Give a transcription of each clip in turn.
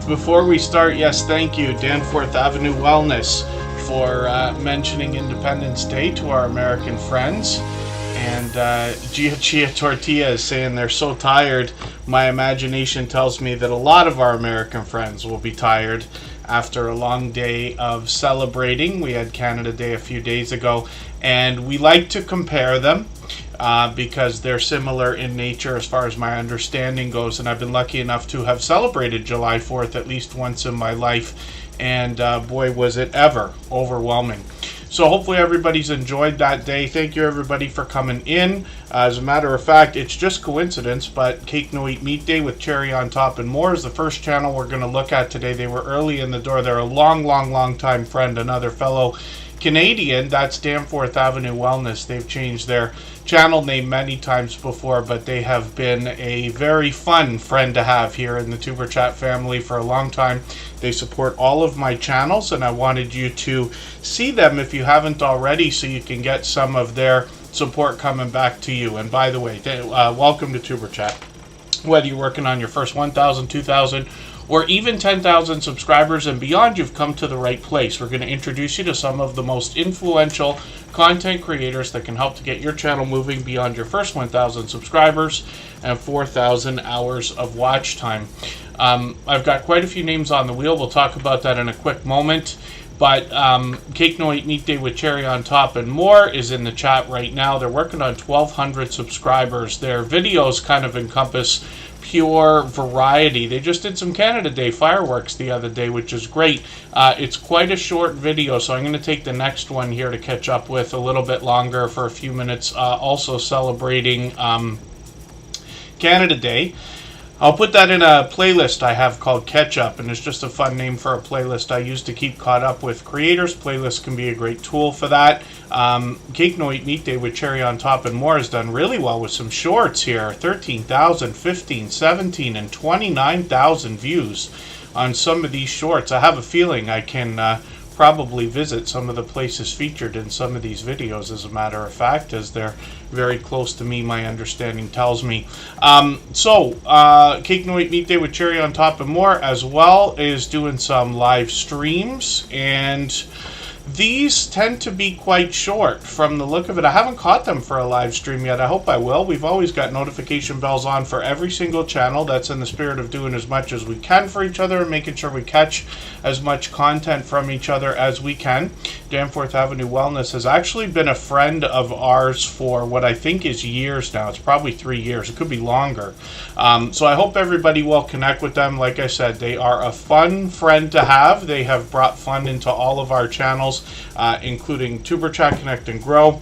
Before we start, yes, thank you, Danforth Avenue Wellness, for mentioning Independence Day to our American friends. And Gia Chia Tortilla is saying they're so tired. My imagination tells me that a lot of our American friends will be tired after a long day of celebrating. We had Canada Day a few days ago, and we like to compare them because they're similar in nature as far as my understanding goes. And I've been lucky enough to have celebrated July 4th at least once in my life, and boy, was it ever overwhelming. So hopefully everybody's enjoyed that day. Thank you everybody for coming in. As a matter of fact, it's just coincidence, but Cake No Eat Meat Day with cherry on top and more is the first channel we're going to look at today. They were early in the door. They're a long time friend, another fellow Canadian. That's Danforth Avenue Wellness. They've changed their channel name many times before, but they have been a very fun friend to have here in the Superchat family for a long time. They support all of my channels, and I wanted you to see them if you haven't already, so you can get some of their support coming back to you. And by the way, welcome to Superchat. Whether you're working on your first 1,000, 2,000, or even 10,000 subscribers and beyond, you've come to the right place. We're going to introduce you to some of the most influential content creators that can help to get your channel moving beyond your first 1,000 subscribers and 4,000 hours of watch time. I've got quite a few names on the wheel. We'll talk about that in a quick moment. But Cake No Eat Meat Day with cherry on top and more is in the chat right now. They're working on 1,200 subscribers. Their videos kind of encompass pure variety. They just did some Canada Day fireworks the other day, which is great. It's quite a short video, so I'm going to take the next one here to catch up with a little bit longer for a few minutes, also celebrating Canada Day. I'll put that in a playlist I have called Catch Up, and it's just a fun name for a playlist I use to keep caught up with creators. Playlists can be a great tool for that. Cake No Eat Meat Day with cherry on top and more has done really well with some shorts here. 13,000, 15, 17, and 29,000 views on some of these shorts. I have a feeling I can probably visit some of the places featured in some of these videos, as a matter of fact, as they're very close to me, my understanding tells me. Cake No Eat Meat Day with cherry on top and more, as well, is doing some live streams, and these tend to be quite short from the look of it. I haven't caught them for a live stream yet. I hope I will. We've always got notification bells on for every single channel. That's in the spirit of doing as much as we can for each other and making sure we catch as much content from each other as we can. Danforth Avenue Wellness has actually been a friend of ours for what I think is years now. It's probably 3 years. It could be longer. So I hope everybody will connect with them. Like I said, they are a fun friend to have. They have brought fun into all of our channels, including Superchat, Connect and Grow,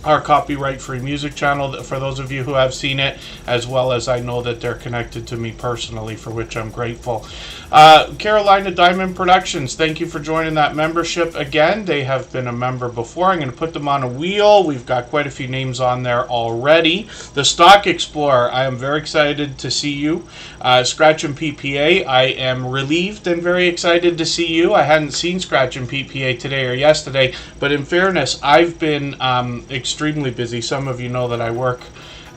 our copyright-free music channel, for those of you who have seen it, as well as I know that they're connected to me personally, for which I'm grateful. Carolina Diamond Productions, thank you for joining that membership again. They have been a member before. I'm going to put them on a wheel. We've got quite a few names on there already. The Stock Explorer, I am very excited to see you. Scratch and PPA, I am relieved and very excited to see you. I hadn't seen Scratch and PPA today or yesterday, but in fairness, I've been extremely busy. Some of you know that I work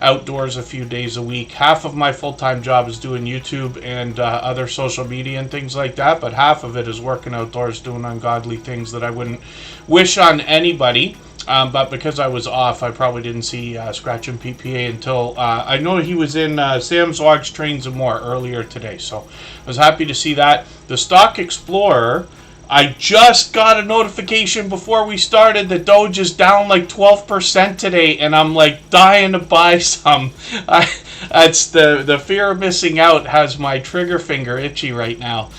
outdoors a few days a week. Half of my full-time job is doing YouTube and other social media and things like that, but half of it is working outdoors doing ungodly things that I wouldn't wish on anybody. But because I was off, I probably didn't see Scratch and PPA until I know he was in Sam's Logs, Trains and More earlier today, so I was happy to see that. The Stock Explorer, I just got a notification before we started that Doge is down like 12% today, and I'm like dying to buy some. It's the fear of missing out has my trigger finger itchy right now.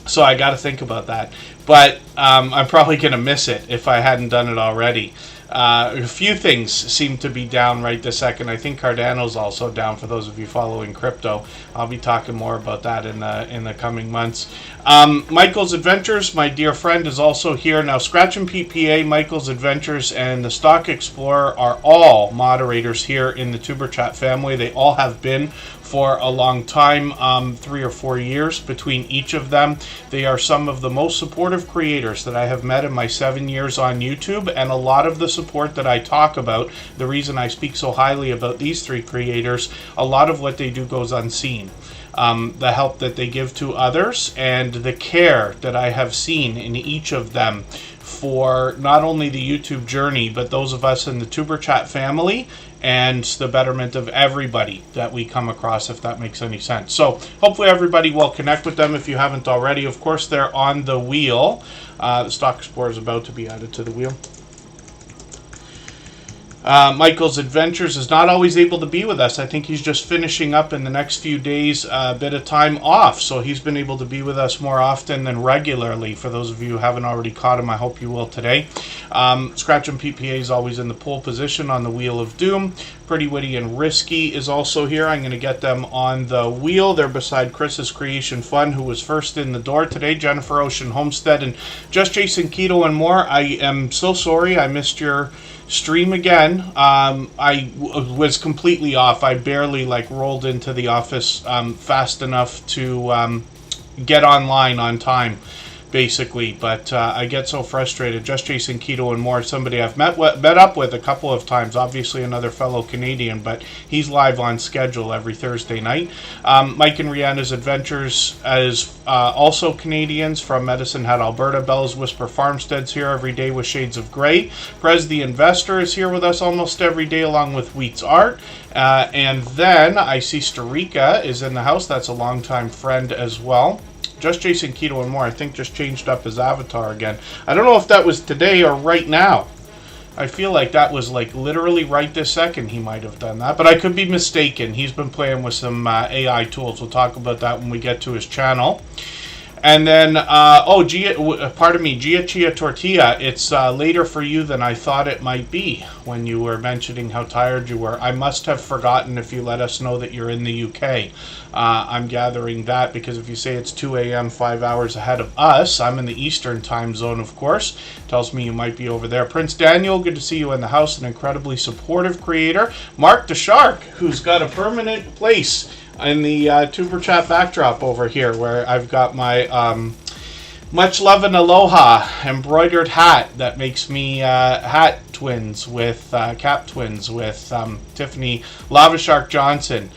So I got to think about that. But I'm probably going to miss it if I hadn't done it already. A few things seem to be down right this second. I think Cardano's also down, for those of you following crypto. I'll be talking more about that in the coming months. Michael's Adventures, my dear friend, is also here. Now, Scratch and PPA, Michael's Adventures, and the Stock Explorer are all moderators here in the Superchat family. They all have been for a long time, 3 or 4 years between each of them. They are some of the most supportive creators that I have met in my 7 years on YouTube, and a lot of the support that I talk about, the reason I speak so highly about these three creators, a lot of what they do goes unseen. the help that they give to others, and the care that I have seen in each of them for not only the YouTube journey, but those of us in the Superchat family, and the betterment of everybody that we come across, if that makes any sense. So hopefully everybody will connect with them if you haven't already. Of course, they're on the wheel. The Stock Explorer is about to be added to the wheel. Michael's Adventures is not always able to be with us. I think he's just finishing up in the next few days a bit of time off, so he's been able to be with us more often than regularly. For those of you who haven't already caught him, I hope you will today. Scratch and PPA is always in the pole position on the Wheel of Doom. Pretty Witty and Risky is also here. I'm going to get them on the wheel. They're beside Chris's Creation Fun, who was first in the door today, Jennifer Ocean Homestead, and Just Jason Keto and more. I am so sorry I missed your stream again. I was completely off. I barely rolled into the office fast enough to get online on time, basically. But I get so frustrated. Just Jason Keto and more, somebody I've met up with a couple of times, obviously another fellow Canadian, but he's live on schedule every Thursday night. Mike and Rihanna's Adventures is also Canadians from Medicine Hat, Alberta. Bella's Whisper Farmstead's here every day with Shades of Grey. Prez the Investor is here with us almost every day, along with Wheat's Art. And then I see Starika is in the house. That's a longtime friend as well. Just Jason Keto and more, I think, just changed up his avatar again. I don't know if that was today or right now. I feel like that was literally right this second he might have done that, but I could be mistaken. He's been playing with some AI tools. We'll talk about that when we get to his channel. And then, Gia Chia Tortilla, it's later for you than I thought it might be when you were mentioning how tired you were. I must have forgotten if you let us know that you're in the UK. I'm gathering that because if you say it's 2 a.m., 5 hours ahead of us, I'm in the Eastern time zone, of course. Tells me you might be over there. Prince Daniel, good to see you in the house, an incredibly supportive creator. Mark the Shark, who's got a permanent place in the Tuber Chat backdrop over here, where I've got my much love and aloha embroidered hat that makes me hat twins with cap twins with Tiffany Lava Shark Johnson.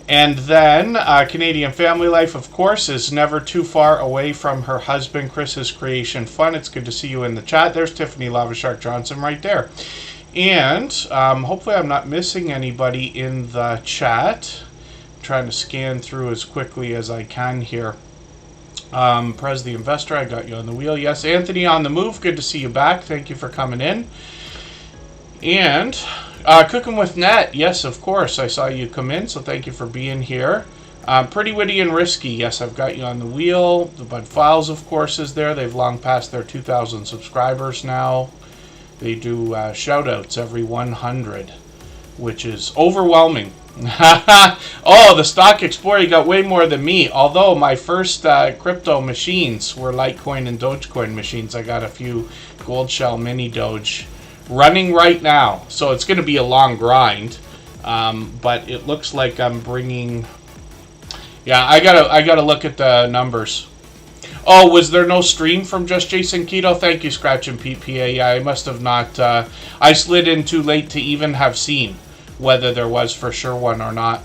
And then Canadian Family Life, of course, is never too far away from her husband, Chris's Creation Fun. It's good to see you in the chat. There's Tiffany Lava Shark Johnson right there. And hopefully I'm not missing anybody in the chat. Trying to scan through as quickly as I can here. Prez the Investor, I got you on the wheel. Yes, Anthony on the Move, good to see you back. Thank you for coming in. And Cooking with Nat, yes, of course, I saw you come in, so thank you for being here. Pretty Witty and Risky, yes, I've got you on the wheel. The Bud Files, of course, is there. They've long passed their 2,000 subscribers now. They do shout-outs every 100, which is overwhelming. Oh, the Stock Explorer, you got way more than me. Although my first crypto machines were Litecoin and Dogecoin machines. I got a few Gold Shell Mini Doge running right now. So it's going to be a long grind. But it looks like I'm bringing... Yeah, I gotta look at the numbers. Oh, was there no stream from Just Jason Keto? Thank you, Scratch and PPA. Yeah, I must have not... I slid in too late to even have seen whether there was for sure one or not.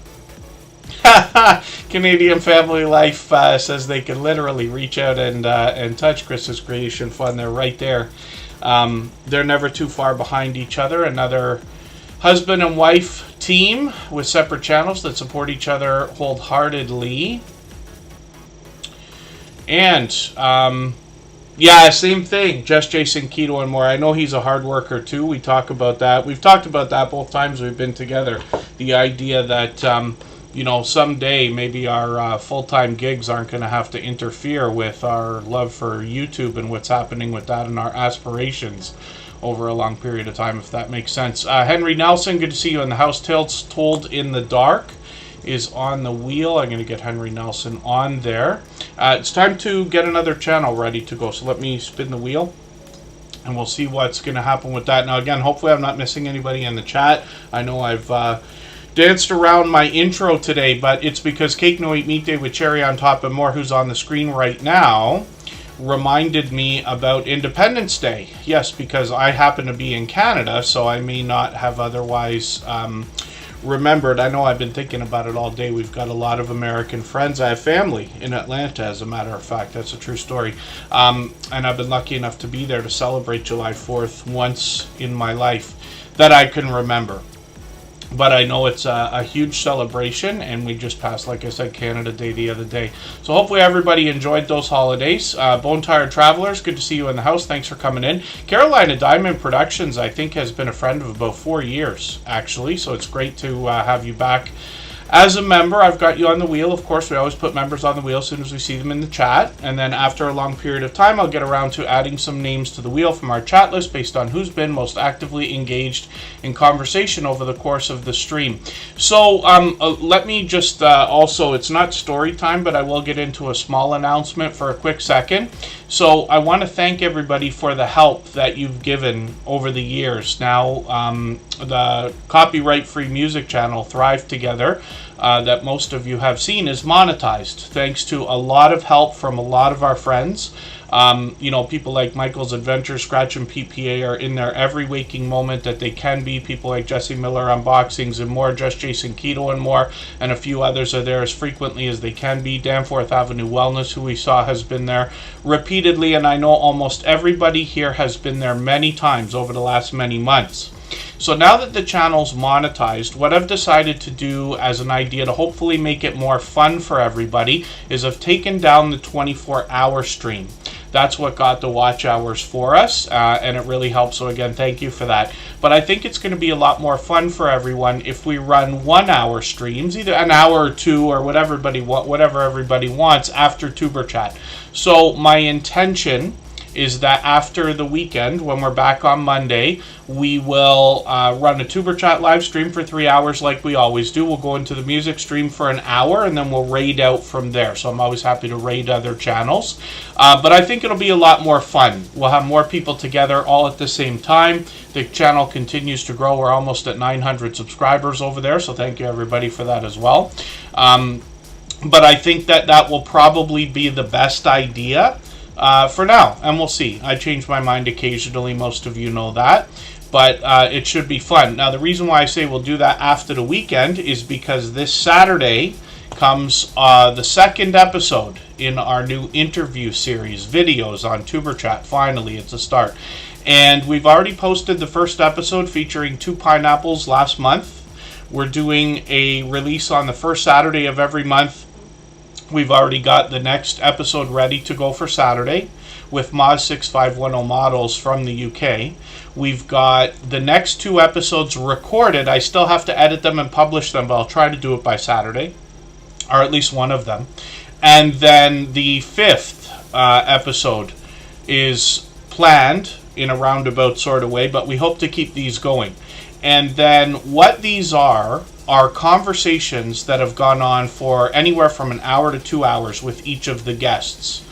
Canadian Family Life says they can literally reach out and touch Chris's Creation Fun. They're right there. They're never too far behind each other. Another husband and wife team with separate channels that support each other wholeheartedly. And yeah, same thing. Just Jason Keto and more. I know he's a hard worker too. We talk about that. We've talked about that both times we've been together. The idea that you know, someday maybe our full-time gigs aren't going to have to interfere with our love for YouTube and what's happening with that and our aspirations over a long period of time, if that makes sense. Henry Nelson, good to see you in the house. Tales Told in the Dark is on the wheel. I'm going to get Henry Nelson on there. It's time to get another channel ready to go, so let me spin the wheel and we'll see what's going to happen with that. Now again, hopefully I'm not missing anybody in the chat. I know I've danced around my intro today, but it's because Cake No Eat Meat Day with Cherry on Top and more, who's on the screen right now, reminded me about Independence Day. Yes, because I happen to be in Canada, so I may not have otherwise remembered, I know I've been thinking about it all day. We've got a lot of American friends. I have family in Atlanta, as a matter of fact. That's a true story. And I've been lucky enough to be there to celebrate July 4th once in my life that I can remember. But I know it's a huge celebration, and we just passed, like I said, Canada Day the other day. So hopefully everybody enjoyed those holidays. Bone Tired Travelers, good to see you in the house. Thanks for coming in. Carolina Diamond Productions, I think, has been a friend of about 4 years, actually. So it's great to have you back as a member. I've got you on the wheel. Of course, we always put members on the wheel as soon as we see them in the chat. And then after a long period of time, I'll get around to adding some names to the wheel from our chat list based on who's been most actively engaged in conversation over the course of the stream. So let me just also, it's not story time, but I will get into a small announcement for a quick second. So I want to thank everybody for the help that you've given over the years. Now, the copyright-free music channel, Thrive Together, that most of you have seen, is monetized thanks to a lot of help from a lot of our friends. People like Michael's Adventure, Scratch and PPA are in there every waking moment that they can be. People like Jesse Miller Unboxings and more, Just Jason Keto and more, and a few others are there as frequently as they can be. Danforth Avenue Wellness, who we saw, has been there repeatedly, and I know almost everybody here has been there many times over the last many months. So now that the channel's monetized, what I've decided to do as an idea to hopefully make it more fun for everybody is I've taken down the 24-hour stream. That's what got the watch hours for us, and it really helps. So again, thank you for that. But I think it's going to be a lot more fun for everyone if we run 1 hour streams, either an hour or two, or whatever everybody wants after Tuber Chat. So my intention is that after the weekend, when we're back on Monday, we will run a Tuber Chat live stream for 3 hours like we always do. We'll go into the music stream for an hour, and then we'll raid out from there. So I'm always happy to raid other channels. But I think it'll be a lot more fun. We'll have more people together all at the same time. The channel continues to grow. We're almost at 900 subscribers over there, so thank you everybody for that as well. But I think that will probably be the best idea for now, and we'll see. I change my mind occasionally, most of you know that, but it should be fun. Now, the reason why I say we'll do that after the weekend is because this Saturday comes the second episode in our new interview series, videos on Tuber Chat. Finally, it's a start. And we've already posted the first episode featuring 2 pineapples last month. We're doing a release on the first Saturday of every month. We've already got the next episode ready to go for Saturday with Moz 6510 models from the UK. We've got the next 2 episodes recorded. I still have to edit them and publish them, but I'll try to do it by Saturday, or at least one of them. And then the 5th episode is planned in a roundabout sort of way, but we hope to keep these going. And then what these are conversations that have gone on for anywhere from an hour to 2 hours with each of the guests.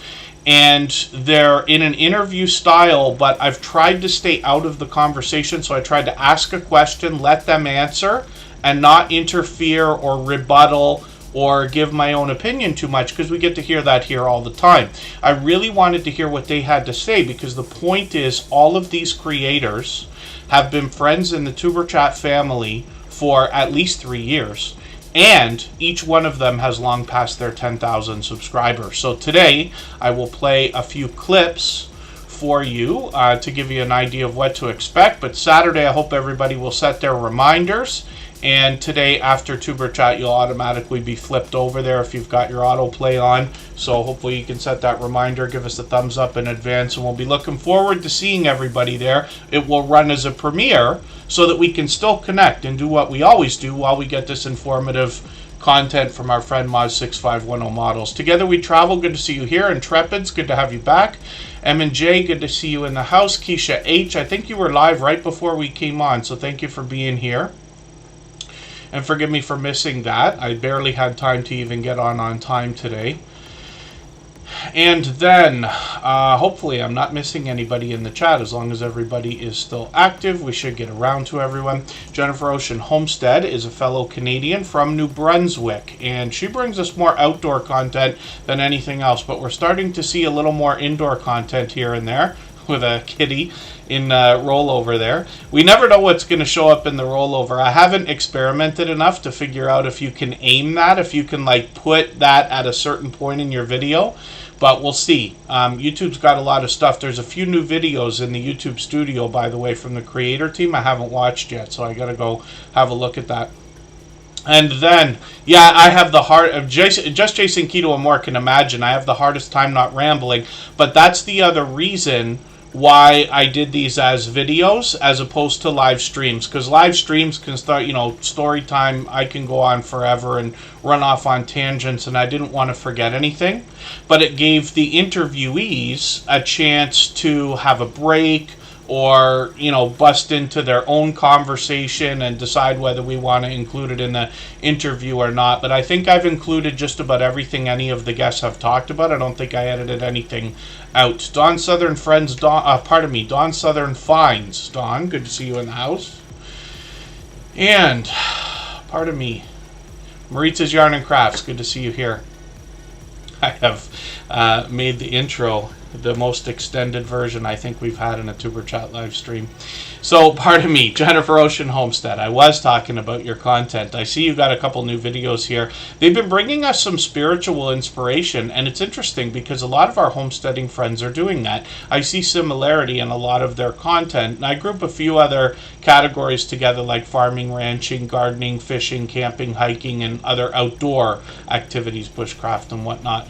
And they're in an interview style, but I've tried to stay out of the conversation. So I tried to ask a question, let them answer, and not interfere or rebuttal or give my own opinion too much, because we get to hear that here all the time. I really wanted to hear what they had to say, because the point is all of these creators have been friends in the Tuber Chat family for at least 3 years, and each one of them has long passed their 10,000 subscribers. So today I will play a few clips for you to give you an idea of what to expect. But Saturday I hope everybody will set their reminders, and today after Tuber Chat you'll automatically be flipped over there if you've got your autoplay on. So hopefully you can set that reminder, give us a thumbs up in advance, and we'll be looking forward to seeing everybody there. It will run as a premiere so that we can still connect and do what we always do while we get this informative content from our friend Moz 6510 models. Together we travel. Good to see you here. Intrepids, good to have you back. M&J, good to see you in the house. Keisha H, I think you were live right before we came on, so thank you for being here. And forgive me for missing that. I barely had time to even get on time today. And then, hopefully I'm not missing anybody in the chat. As long as everybody is still active, we should get around to everyone. Jennifer Ocean Homestead is a fellow Canadian from New Brunswick, and she brings us more outdoor content than anything else, but we're starting to see a little more indoor content here and there. with a kitty in rollover there. We never know what's going to show up in the rollover. I haven't experimented enough to figure out if you can aim that, if you can like put that at a certain point in your video. But we'll see. YouTube's got a lot of stuff. There's a few new videos in the YouTube studio, by the way, from the creator team I haven't watched yet, so I got to go have a look at that. And then, yeah, I have the hard of just Jason Keto and more can imagine. I have the hardest time not rambling, but that's the other reason why I did these as videos as opposed to live streams, because live streams can start, you know, story time, I can go on forever and run off on tangents, and I didn't want to forget anything, but it gave the interviewees a chance to have a break or, you know, bust into their own conversation and decide whether we want to include it in the interview or not. But I think I've included just about everything any of the guests have talked about. I don't think I edited anything out. Don Southern Friends, Don Southern Finds. Don, good to see you in the house. And, pardon me, Maritza's Yarn and Crafts, good to see you here. I have made the intro the most extended version I think we've had in a Tuber Chat live stream. So, pardon me, Jennifer Ocean Homestead, I was talking about your content. I see you got a couple new videos here. They've been bringing us some spiritual inspiration, and it's interesting because a lot of our homesteading friends are doing that. I see similarity in a lot of their content, and I group a few other categories together like farming, ranching, gardening, fishing, camping, hiking, and other outdoor activities, bushcraft and whatnot.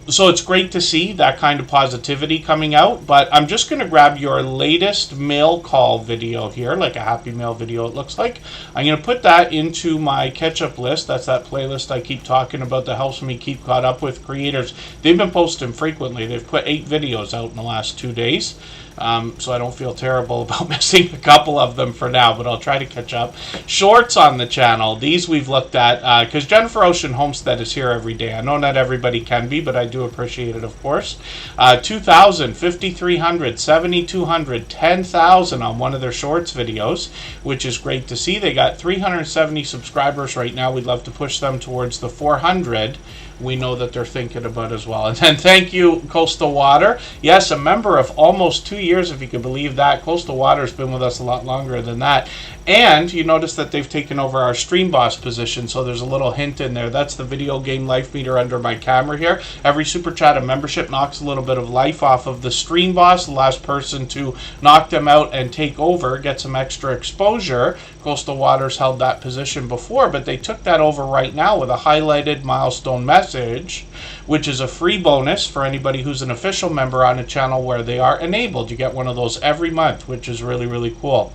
So it's great to see that kind of positivity coming out, but I'm just going to grab your latest mail call video here, like a Happy Mail video it looks like. I'm going to put that into my catch-up list. That's that playlist I keep talking about that helps me keep caught up with creators. They've been posting frequently. They've put 8 videos out in the last 2 days. So I don't feel terrible about missing a couple of them for now, but I'll try to catch up. Shorts on the channel. These we've looked at because Jennifer Ocean Homestead is here every day. I know not everybody can be, but I do appreciate it, of course. 2,000, 5,300, 7,200, 10,000 on one of their shorts videos, which is great to see. They got 370 subscribers right now. We'd love to push them towards the 400. We know that they're thinking about as well. And then thank you, Coastal Water. Yes, a member of almost 2 years, if you could believe that. Coastal Water's been with us a lot longer than that. And you notice that they've taken over our Stream Boss position, so there's a little hint in there. That's the video game life meter under my camera here. Every Super Chat and membership knocks a little bit of life off of the Stream Boss. The last person to knock them out and take over gets some extra exposure. Coastal Waters held that position before, but they took that over right now with a highlighted milestone message, which is a free bonus for anybody who's an official member on a channel where they are enabled. You get one of those every month, which is really, really cool.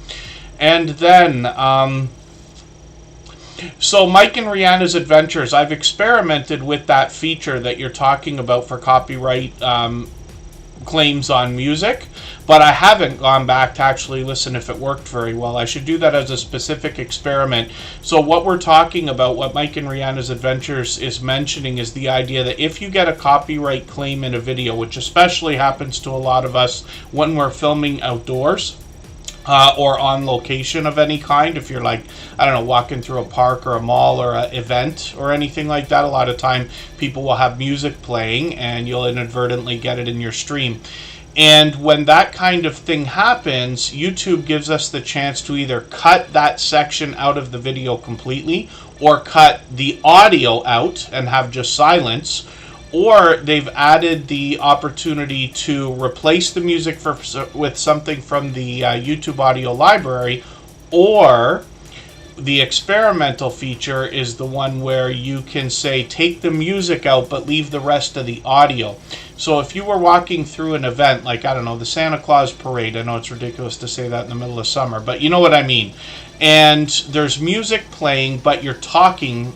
And then, so Mike and Rihanna's Adventures, I've experimented with that feature that you're talking about for copyright claims on music, but I haven't gone back to actually listen if it worked very well. I should do that as a specific experiment. So what we're talking about, what Mike and Rihanna's Adventures is mentioning, is the idea that if you get a copyright claim in a video, which especially happens to a lot of us when we're filming outdoors, or on location of any kind, if you're like, I don't know, walking through a park or a mall or an event or anything like that, a lot of time people will have music playing and you'll inadvertently get it in your stream. And when that kind of thing happens, YouTube gives us the chance to either cut that section out of the video completely or cut the audio out and have just silence. Or they've added the opportunity to replace the music with something from the YouTube audio library, or the experimental feature is the one where you can say take the music out but leave the rest of the audio. So if you were walking through an event like, I don't know, the Santa Claus parade, I know it's ridiculous to say that in the middle of summer, but you know what I mean, and there's music playing but you're talking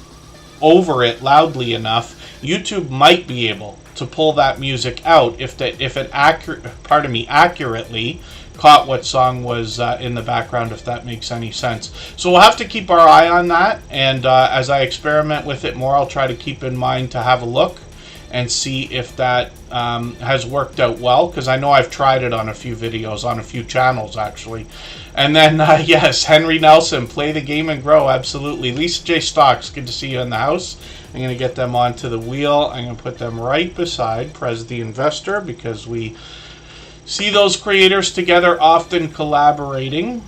over it loudly enough, YouTube might be able to pull that music out if it accurately caught what song was in the background, if that makes any sense. So we'll have to keep our eye on that, and as I experiment with it more, I'll try to keep in mind to have a look and see if that has worked out well, because I know I've tried it on a few videos, on a few channels actually. And then, yes, Henry Nelson, play the game and grow, absolutely. Lisa J. Stocks, good to see you in the house. I'm going to get them onto the wheel. I'm going to put them right beside Prez the Investor, because we See those creators together, often collaborating.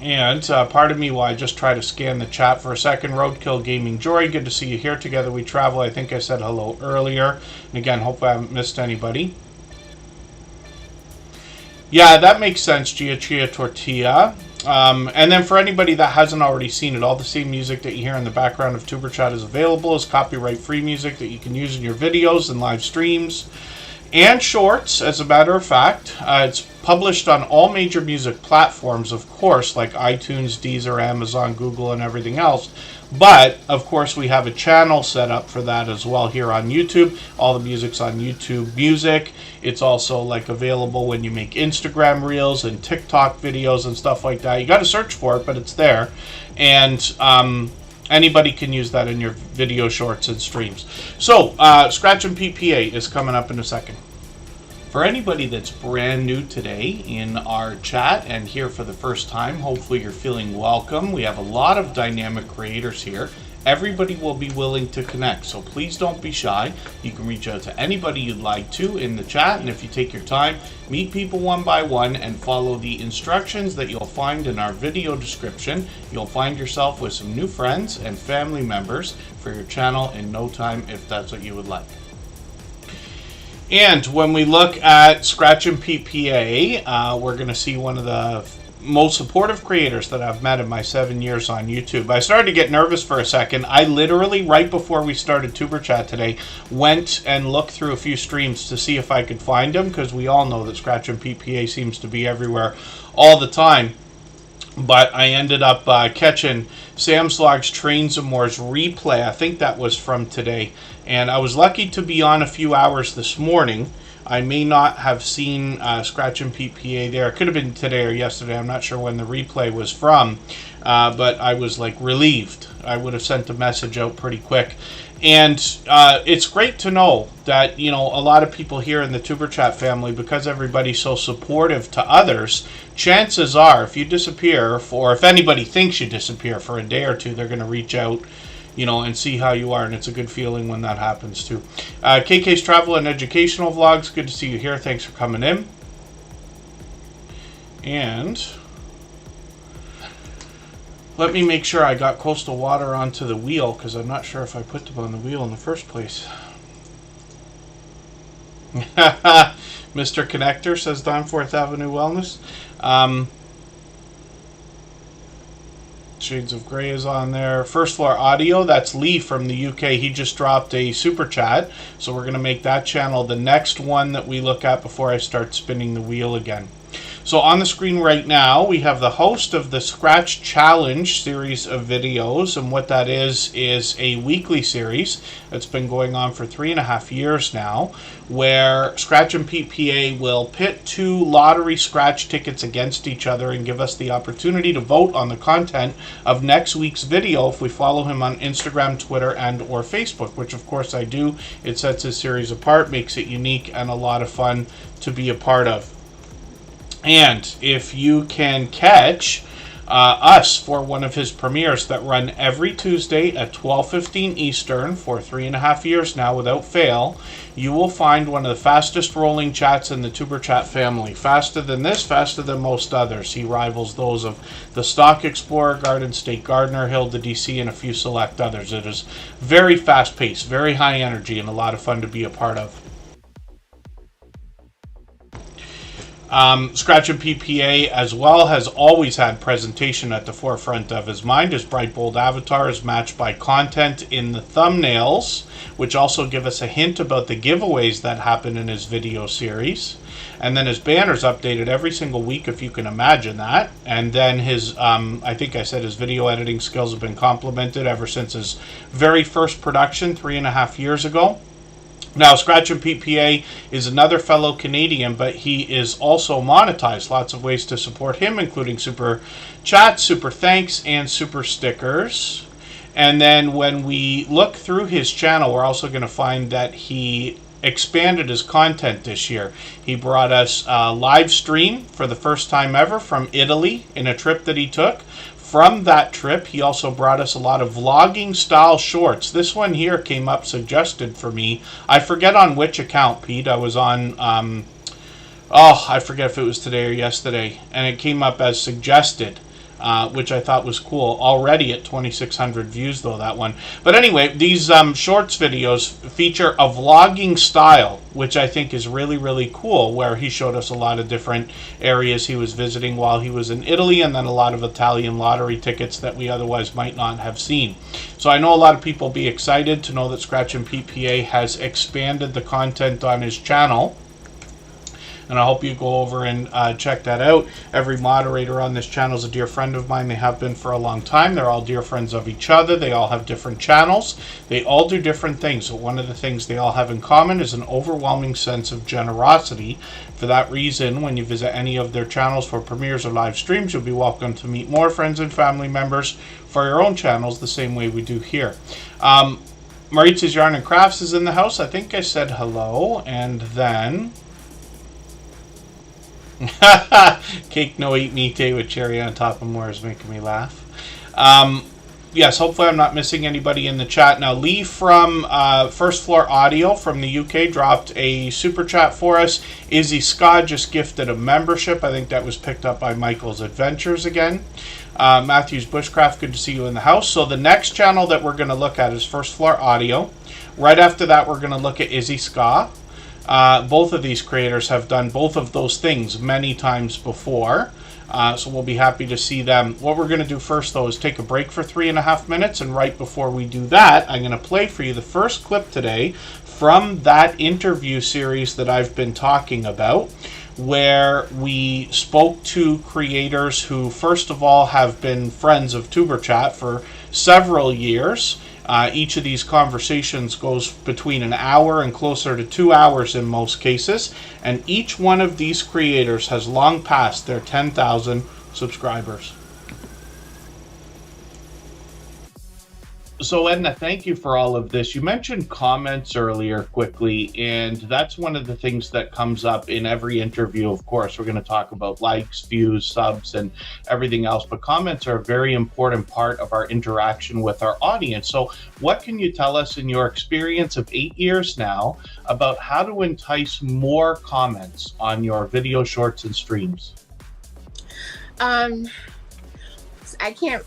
And pardon me while I just try to scan the chat for a second. Roadkill Gaming Jory, good to see you here. Together we travel. I think I said hello earlier. And again, hope I haven't missed anybody. Yeah, that makes sense, Gia Chia Tortilla. And then for anybody that hasn't already seen it, all the same music that you hear in the background of Tuber Chat is available as copyright-free music that you can use in your videos and live streams and shorts, as a matter of fact. It's published on all major music platforms, of course, like iTunes, Deezer, Amazon, Google, and everything else. But, of course, we have a channel set up for that as well here on YouTube. All the music's on YouTube Music. It's also, like, available when you make Instagram Reels and TikTok videos and stuff like that. You got to search for it, but it's there. And anybody can use that in your video shorts and streams. So, Scratch and PPA is coming up in a second. For anybody that's brand new today in our chat and here for the first time, hopefully you're feeling welcome. We have a lot of dynamic creators here. Everybody will be willing to connect, so please don't be shy. You can reach out to anybody you'd like to in the chat, and if you take your time, meet people one by one and follow the instructions that you'll find in our video description. You'll find yourself with some new friends and family members for your channel in no time if that's what you would like. And when we look at Scratch and PPA, we're going to see one of the most supportive creators that I've met in my 7 years on YouTube. I started to get nervous for a second. I literally, right before we started Tuber Chat today, went and looked through a few streams to see if I could find him, because we all know that Scratch and PPA seems to be everywhere all the time. But I ended up catching Sam's Logs Trains and More's replay. I think that was from today. And I was lucky to be on a few hours this morning. I may not have seen Scratch and PPA there. It could have been today or yesterday. I'm not sure when the replay was from. But I was like relieved. I would have sent a message out pretty quick. And it's great to know that, you know, a lot of people here in the Tuber Chat family, because everybody's so supportive to others, chances are if you disappear, or if anybody thinks you disappear for a day or two, they're going to reach out, you know, and see how you are, and it's a good feeling when that happens too. KK's Travel and Educational Vlogs, good to see you here. Thanks for coming in. And let me make sure I got Coastal Water onto the wheel, because I'm not sure if I put them on the wheel in the first place. Mr. Connector, says Danforth Avenue Wellness. Shades of Grey is on there. First Floor Audio, that's Lee from the UK. He just dropped a super chat, so we're going to make that channel the next one that we look at before I start spinning the wheel again. So on the screen right now, we have the host of the Scratch Challenge series of videos, and what that is a weekly series that's been going on for 3.5 years now, where Scratch and PPA will pit 2 lottery scratch tickets against each other and give us the opportunity to vote on the content of next week's video if we follow him on Instagram, Twitter, and or Facebook, which of course I do. It sets his series apart, makes it unique, and a lot of fun to be a part of. And if you can catch us for one of his premieres that run every Tuesday at 12:15 Eastern for 3.5 years now without fail, you will find one of the fastest rolling chats in the Tuber Chat family. Faster than this, faster than most others. He rivals those of the Stock Explorer, Garden State Gardener, Hilda DC, and a few select others. It is very fast paced, very high energy, and a lot of fun to be a part of. Scratch and PPA as well has always had presentation at the forefront of his mind. His bright, bold avatar is matched by content in the thumbnails, which also give us a hint about the giveaways that happen in his video series. And then his banner's updated every single week, if you can imagine that. And then his, I think I said his video editing skills have been complimented ever since his very first production 3.5 years ago. Now, Scratch and PPA is another fellow Canadian, but he is also monetized. Lots of ways to support him, including super chats, super thanks, and super stickers. And then when we look through his channel, we're also going to find that he expanded his content this year. He brought us a live stream for the first time ever from Italy in a trip that he took. From that trip, he also brought us a lot of vlogging style shorts. This one here came up suggested for me. I forget on which account, Pete. I was on Oh, I forget if it was today or yesterday, and it came up as suggested, which I thought was cool. Already at 2,600 views, though, that one. But anyway, these shorts videos feature a vlogging style, which I think is really, really cool, where he showed us a lot of different areas he was visiting while he was in Italy, and then a lot of Italian lottery tickets that we otherwise might not have seen. So I know a lot of people will be excited to know that Scratch and PPA has expanded the content on his channel. And I hope you go over and check that out. Every moderator on this channel is a dear friend of mine. They have been for a long time. They're all dear friends of each other. They all have different channels. They all do different things. But one of the things they all have in common is an overwhelming sense of generosity. For that reason, when you visit any of their channels for premieres or live streams, you'll be welcome to meet more friends and family members for your own channels the same way we do here. Maritz's Yarn and Crafts is in the house. I think I said hello. And then... Cake no eat meat day with cherry on top and more is making me laugh. Yes, hopefully I'm not missing anybody in the chat. Now, Lee from First Floor Audio from the UK dropped a super chat for us. Izzy Scott just gifted a membership. I think that was picked up by Michael's Adventures again. Matthew's Bushcraft, good to see you in the house. So the next channel that we're going to look at is First Floor Audio. Right after that, we're going to look at Izzy Scott. Both of these creators have done both of those things many times before, so we'll be happy to see them. What we're going to do first, though, is take a break for 3.5 minutes, and right before we do that, I'm going to play for you the first clip today from that interview series that I've been talking about, where we spoke to creators who, first of all, have been friends of TuberChat for several years. Each of these conversations goes between an hour and closer to 2 hours in most cases, and each one of these creators has long passed their 10,000 subscribers. So, Edna, thank you for all of this. You mentioned comments earlier quickly, and that's one of the things that comes up in every interview. Of course, we're going to talk about likes, views, subs, and everything else, but comments are a very important part of our interaction with our audience. So what can you tell us in your experience of 8 years now about how to entice more comments on your video shorts and streams? I can't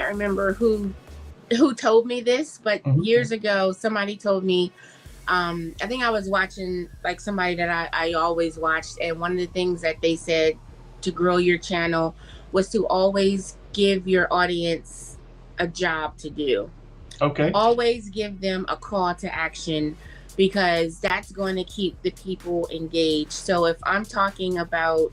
remember who told me this, but years ago somebody told me, I think I was watching like somebody that I always watched, and one of the things that they said to grow your channel was to always give your audience a job to do. Okay. Always give them a call to action, because that's going to keep the people engaged. So if I'm talking about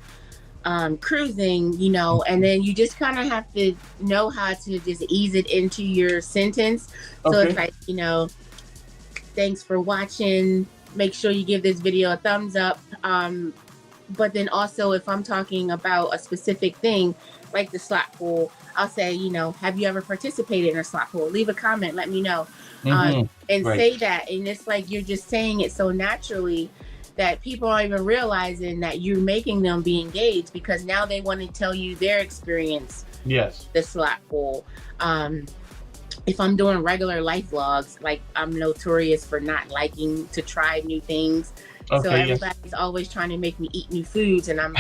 cruising, you know, and then you just kind of have to know how to just ease it into your sentence. So it's like, you know, thanks for watching, make sure you give this video a thumbs up. But then also, if I'm talking about a specific thing like the slot pool, I'll say, you know, have you ever participated in a slot pool? Leave a comment, let me know. And say that. And it's like you're just saying it so naturally that people aren't even realizing that you're making them be engaged, because now they want to tell you their experience. Yes. The slot pool. If I'm doing regular life vlogs, like I'm notorious for not liking to try new things. So everybody's always trying to make me eat new foods, and I'm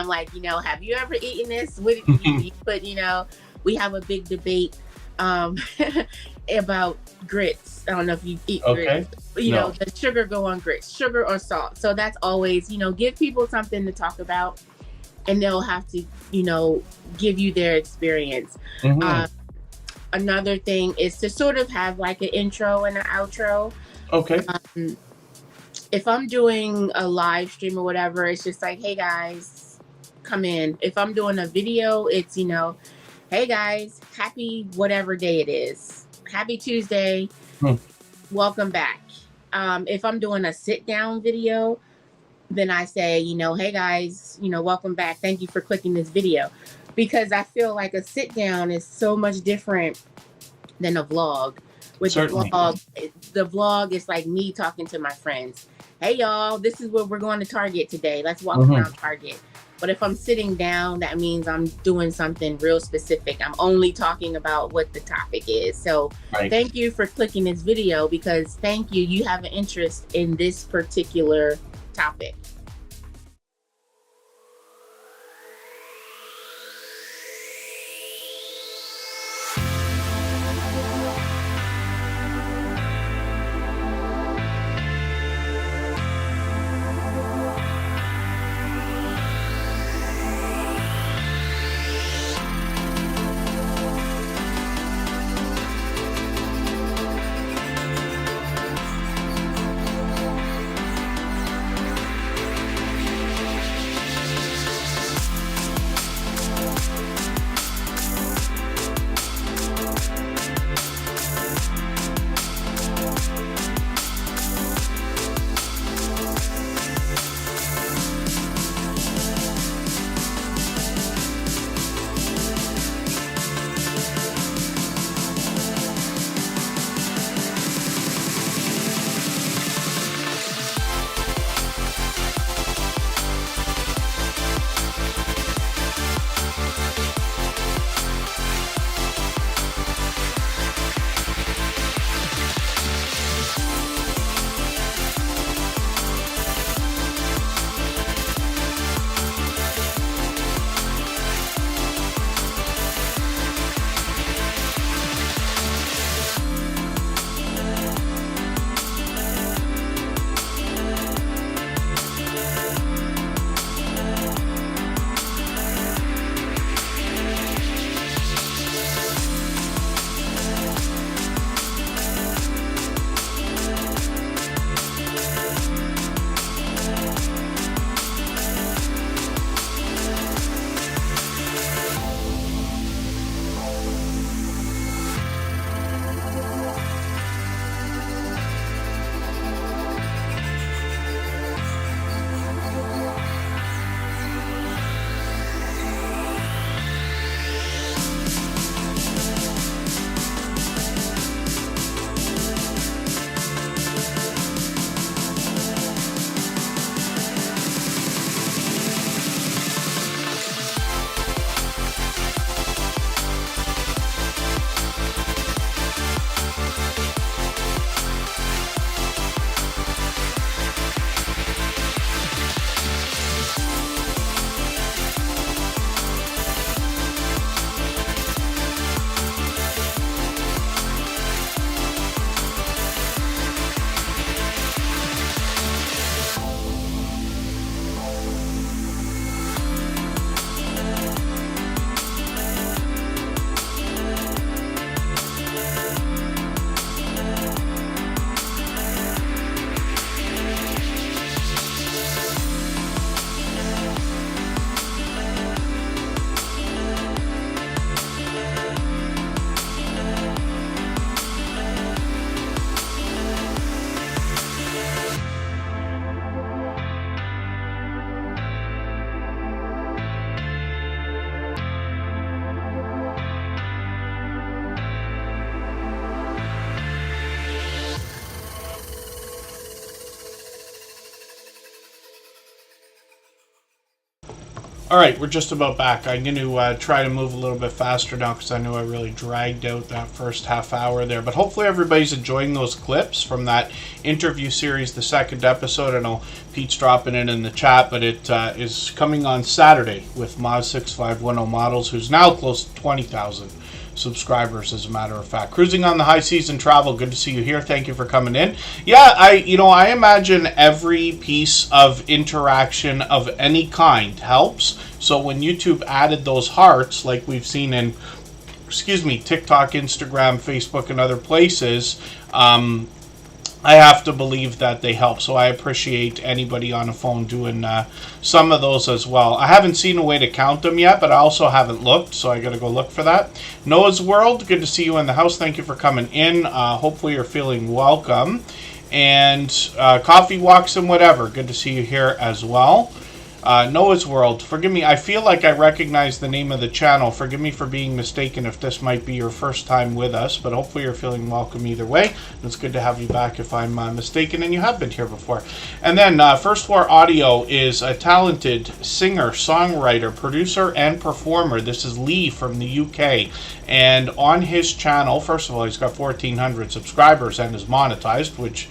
like, you know, have you ever eaten this? What you put, you know, we have a big debate about grits. I don't know if you eat grits. You know, the sugar go on grits, sugar or salt. So that's always, you know, give people something to talk about, and they'll have to, you know, give you their experience. Another thing is to sort of have like an intro and an outro. If I'm doing a live stream or whatever, it's just like, hey guys, come in. If I'm doing a video, it's, you know, hey guys, happy whatever day it is. Happy Tuesday. Welcome back. If I'm doing a sit down video, then I say, you know, hey guys, you know, welcome back. Thank you for clicking this video. Because I feel like a sit down is so much different than a vlog. With the vlog is like me talking to my friends. Hey y'all, this is what we're going to Target today. Let's walk around Target. But if I'm sitting down, that means I'm doing something real specific. I'm only talking about what the topic is. So thank you for clicking this video, because thank you. You have an interest in this particular topic. All right, we're just about back. I'm going to try to move a little bit faster now because I know I really dragged out that first half hour there. But hopefully everybody's enjoying those clips from that interview series, the second episode. I know Pete's dropping it in the chat, but it is coming on Saturday with Moz6510 Models, who's now close to 20,000 subscribers, as a matter of fact. Cruising on the high season travel, good to see you here. Thank you for coming in. Yeah, I imagine every piece of interaction of any kind helps. So when YouTube added those hearts, like we've seen in TikTok, Instagram, Facebook, and other places, I have to believe that they help. So I appreciate anybody on a phone doing some of those as well. I haven't seen a way to count them yet, but I also haven't looked, so I got to go look for that. Noah's World, good to see you in the house. Thank you for coming in. Hopefully you're feeling welcome. And Coffee Walks and Whatever, good to see you here as well. Noah's World, forgive me, I feel like I recognize the name of the channel. Forgive me for being mistaken if this might be your first time with us, but hopefully you're feeling welcome either way. It's good to have you back if I'm mistaken and you have been here before. And then First Floor Audio is a talented singer, songwriter, producer, and performer. This is Lee from the UK. And on his channel, first of all, he's got 1,400 subscribers and is monetized, which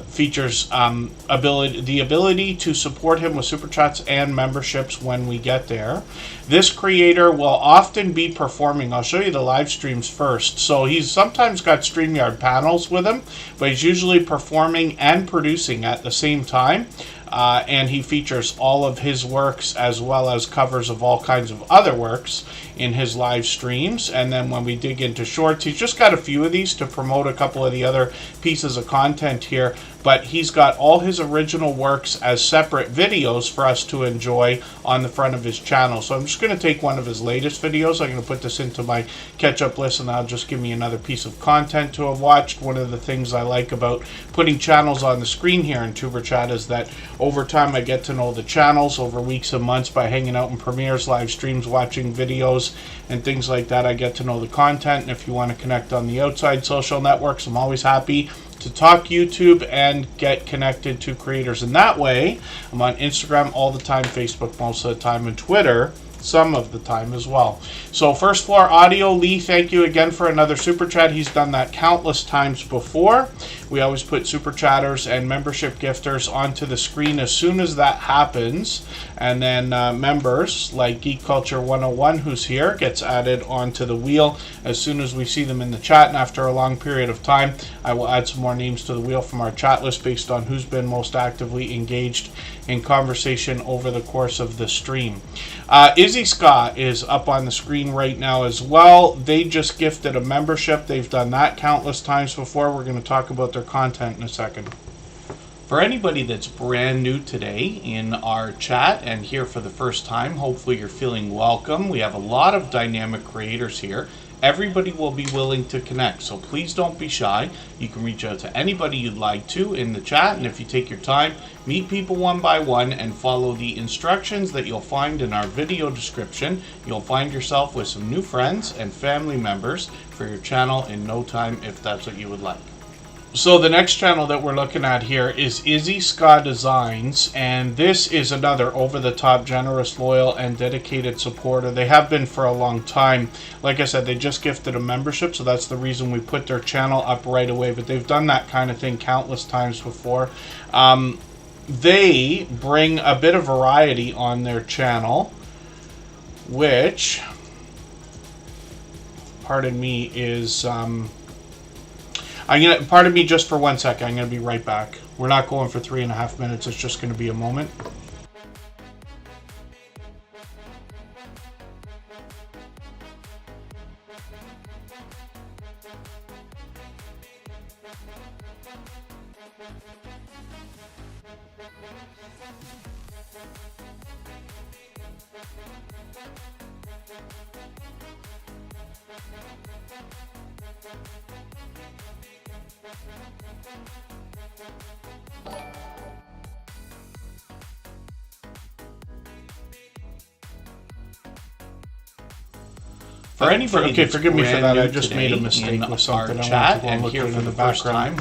features the ability to support him with super chats and memberships when we get there. This creator will often be performing. I'll show you the live streams first. So he's sometimes got StreamYard panels with him, but he's usually performing and producing at the same time. And he features all of his works as well as covers of all kinds of other works in his live streams. And then when we dig into shorts, he's just got a few of these to promote a couple of the other pieces of content here. But he's got all his original works as separate videos for us to enjoy on the front of his channel. So I'm just going to take one of his latest videos. I'm going to put this into my catch-up list, and that'll just give me another piece of content to have watched. One of the things I like about putting channels on the screen here in Superchat is that over time I get to know the channels over weeks and months by hanging out in premieres, live streams, watching videos, and things like that. I get to know the content, and if you want to connect on the outside social networks, I'm always happy to talk YouTube and get connected to creators in that way. I'm on Instagram all the time, Facebook most of the time, and Twitter some of the time as well. So First Floor Audio, Lee, thank you again for another super chat. He's done that countless times before. We always put super chatters and membership gifters onto the screen as soon as that happens, and then members like Geek Culture 101, who's here, gets added onto the wheel as soon as we see them in the chat. And after a long period of time, I will add some more names to the wheel from our chat list based on who's been most actively engaged in conversation over the course of the stream. Izzy Scott is up on the screen right now as well. They just gifted a membership. They've done that countless times before. We're going to talk about their content in a second. For anybody that's brand new today in our chat and here for the first time, hopefully you're feeling welcome. We have a lot of dynamic creators here. Everybody will be willing to connect, so please don't be shy. You can reach out to anybody you'd like to in the chat, and if you take your time, meet people one by one and follow the instructions that you'll find in our video description. You'll find yourself with some new friends and family members for your channel in no time if that's what you would like. So the next channel that we're looking at here is Izzy Scott Designs, and this is another over-the-top, generous, loyal, and dedicated supporter. They have been for a long time. Like I said, they just gifted a membership, so that's the reason we put their channel up right away, but they've done that kind of thing countless times before. They bring a bit of variety on their channel, which, pardon me, is... pardon me just for 1 second. I'm going to be right back. We're not going for 3.5 minutes. It's just going to be a moment. For anybody, okay, forgive me for that. I just made a mistake with something. Chat and here for the first time.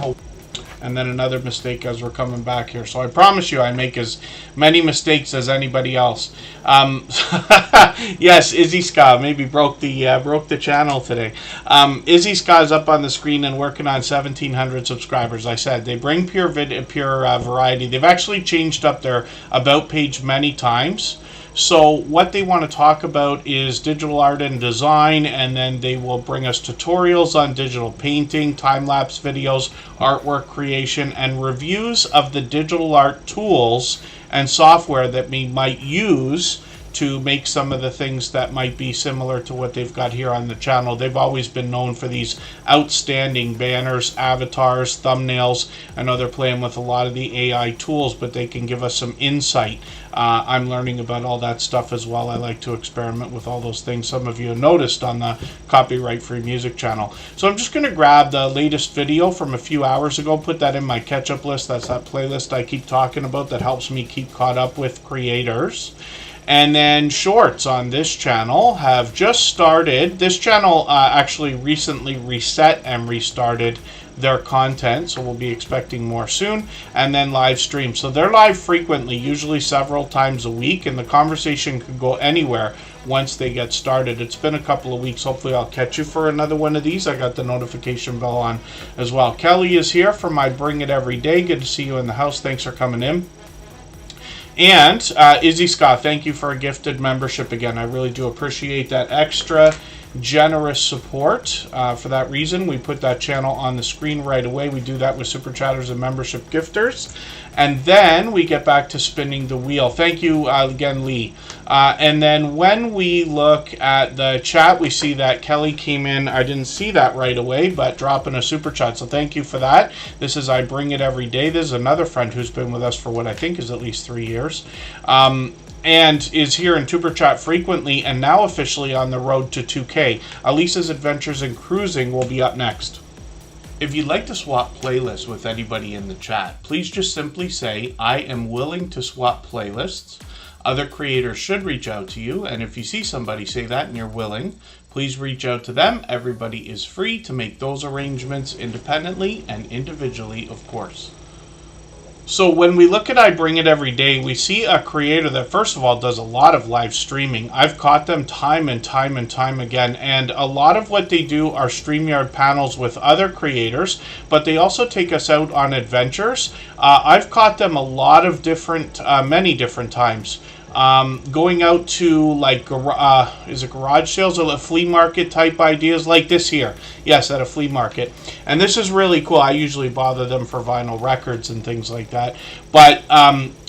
and then another mistake as we're coming back here. So I promise you I make as many mistakes as anybody else. Yes, Izzy Ska maybe broke the channel today. Izzy Ska is up on the screen and working on 1,700 subscribers. I said they bring pure variety. They've actually changed up their about page many times. So what they want to talk about is digital art and design, and then they will bring us tutorials on digital painting, time-lapse videos, artwork creation, and reviews of the digital art tools and software that we might use to make some of the things that might be similar to what they've got here on the channel. They've always been known for these outstanding banners, avatars, thumbnails. I know they're playing with a lot of the AI tools, but they can give us some insight. I'm learning about all that stuff as well. I like to experiment with all those things. Some of you have noticed on the Copyright Free Music channel. So I'm just going to grab the latest video from a few hours ago, put that in my catch-up list. That's that playlist I keep talking about that helps me keep caught up with creators. And then shorts on this channel have just started. This channel actually recently reset and restarted their content, so we'll be expecting more soon. And then live streams. So they're live frequently, usually several times a week, and the conversation could go anywhere once they get started. It's been a couple of weeks. Hopefully I'll catch you for another one of these. I got the notification bell on as well. Kelly is here for my Bring It Every Day. Good to see you in the house. Thanks for coming in. And Izzy Scott, thank you for a gifted membership again. I really do appreciate that extra generous support. For that reason, we put that channel on the screen right away. We do that with Superchatters and membership gifters. And then we get back to spinning the wheel. Thank you again, Lee. And then when we look at the chat, we see that Kelly came in. I didn't see that right away, but dropping a super chat. So thank you for that. This is I Bring It Every Day. This is another friend who's been with us for what I think is at least 3 years. And is here in Tuber Chat frequently and now officially on the road to 2K. Elisa's Adventures in Cruising will be up next. If you'd like to swap playlists with anybody in the chat, please just simply say, I am willing to swap playlists. Other creators should reach out to you, and if you see somebody say that and you're willing, please reach out to them. Everybody is free to make those arrangements independently and individually, of course. So when we look at I Bring It Every Day, we see a creator that first of all does a lot of live streaming. I've caught them time and time and time again, and a lot of what they do are StreamYard panels with other creators, but they also take us out on adventures. I've caught them a lot of different, many different times. Going out to like is it garage sales or flea market type ideas like this here? Yes, at a flea market. And this is really cool. I usually bother them for vinyl records and things like that. But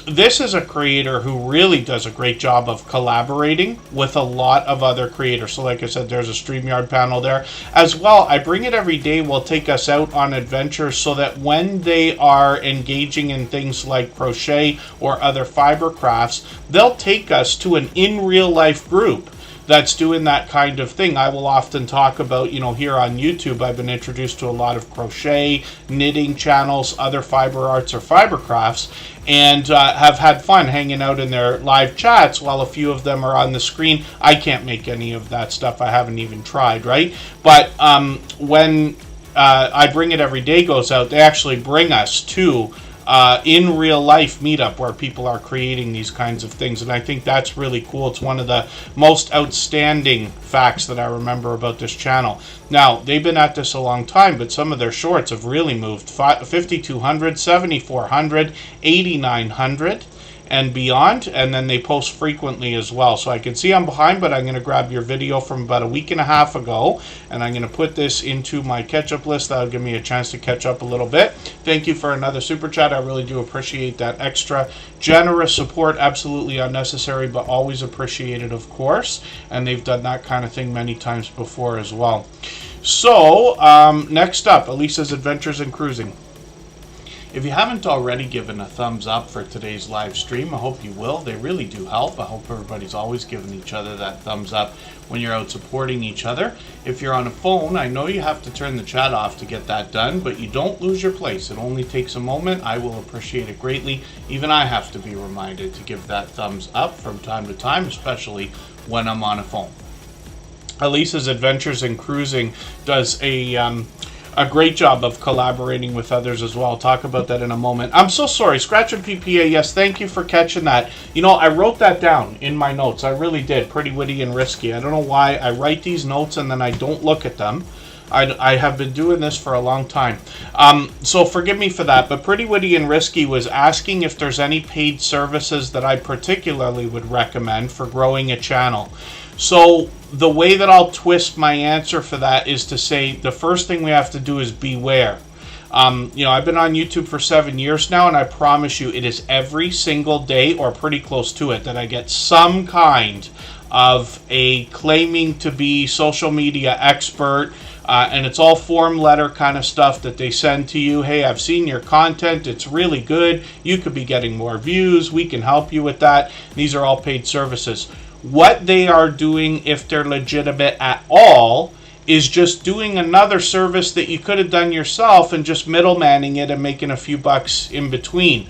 this is a creator who really does a great job of collaborating with a lot of other creators. So like I said, there's a StreamYard panel there. As well, I Bring It Every Day will take us out on adventures so that when they are engaging in things like crochet or other fiber crafts, they'll take us to an in real life group that's doing that kind of thing. I will often talk about, here on YouTube, I've been introduced to a lot of crochet, knitting channels, other fiber arts or fiber crafts, and have had fun hanging out in their live chats while a few of them are on the screen. I can't make any of that stuff. I haven't even tried, right? But when I Bring It Every Day goes out, they actually bring us to in real life meetup where people are creating these kinds of things, and I think that's really cool. It's one of the most outstanding facts that I remember about this channel. Now, they've been at this a long time, but some of their shorts have really moved. 5,200, 7,400, 8,900 and beyond, and then they post frequently as well. So I can see I'm behind, but I'm going to grab your video from about a week and a half ago, and I'm going to put this into my catch-up list. That'll give me a chance to catch up a little bit. Thank you for another super chat. I really do appreciate that extra generous support. Absolutely unnecessary, but always appreciated, of course. And they've done that kind of thing many times before as well. So next up, Elisa's Adventures in Cruising. If you haven't already given a thumbs up for today's live stream, I hope you will. They really do help. I hope everybody's always giving each other that thumbs up when you're out supporting each other. If you're on a phone, I know you have to turn the chat off to get that done, but you don't lose your place. It only takes a moment. I will appreciate it greatly. Even I have to be reminded to give that thumbs up from time to time, especially when I'm on a phone. Elisa's Adventures in Cruising does a a great job of collaborating with others as well. I'll talk about that in a moment. I'm so sorry. Scratch and PPA, yes, thank you for catching that. You know, I wrote that down in my notes. I really did. Pretty witty and risky. I don't know why I write these notes and then I don't look at them. I have been doing this for a long time. So forgive me for that. But Pretty Witty and Risky was asking if there's any paid services that I particularly would recommend for growing a channel. So the way that I'll twist my answer for that is to say the first thing we have to do is beware. You know, I've been on YouTube for 7 years now, and I promise you it is every single day or pretty close to it that I get some kind of a claiming to be social media expert, and it's all form letter kind of stuff that they send to you. Hey, I've seen your content. It's really good. You could be getting more views. We can help you with that. These are all paid services. What they are doing, if they're legitimate at all, is just doing another service that you could have done yourself and just middlemaning it and making a few bucks in between.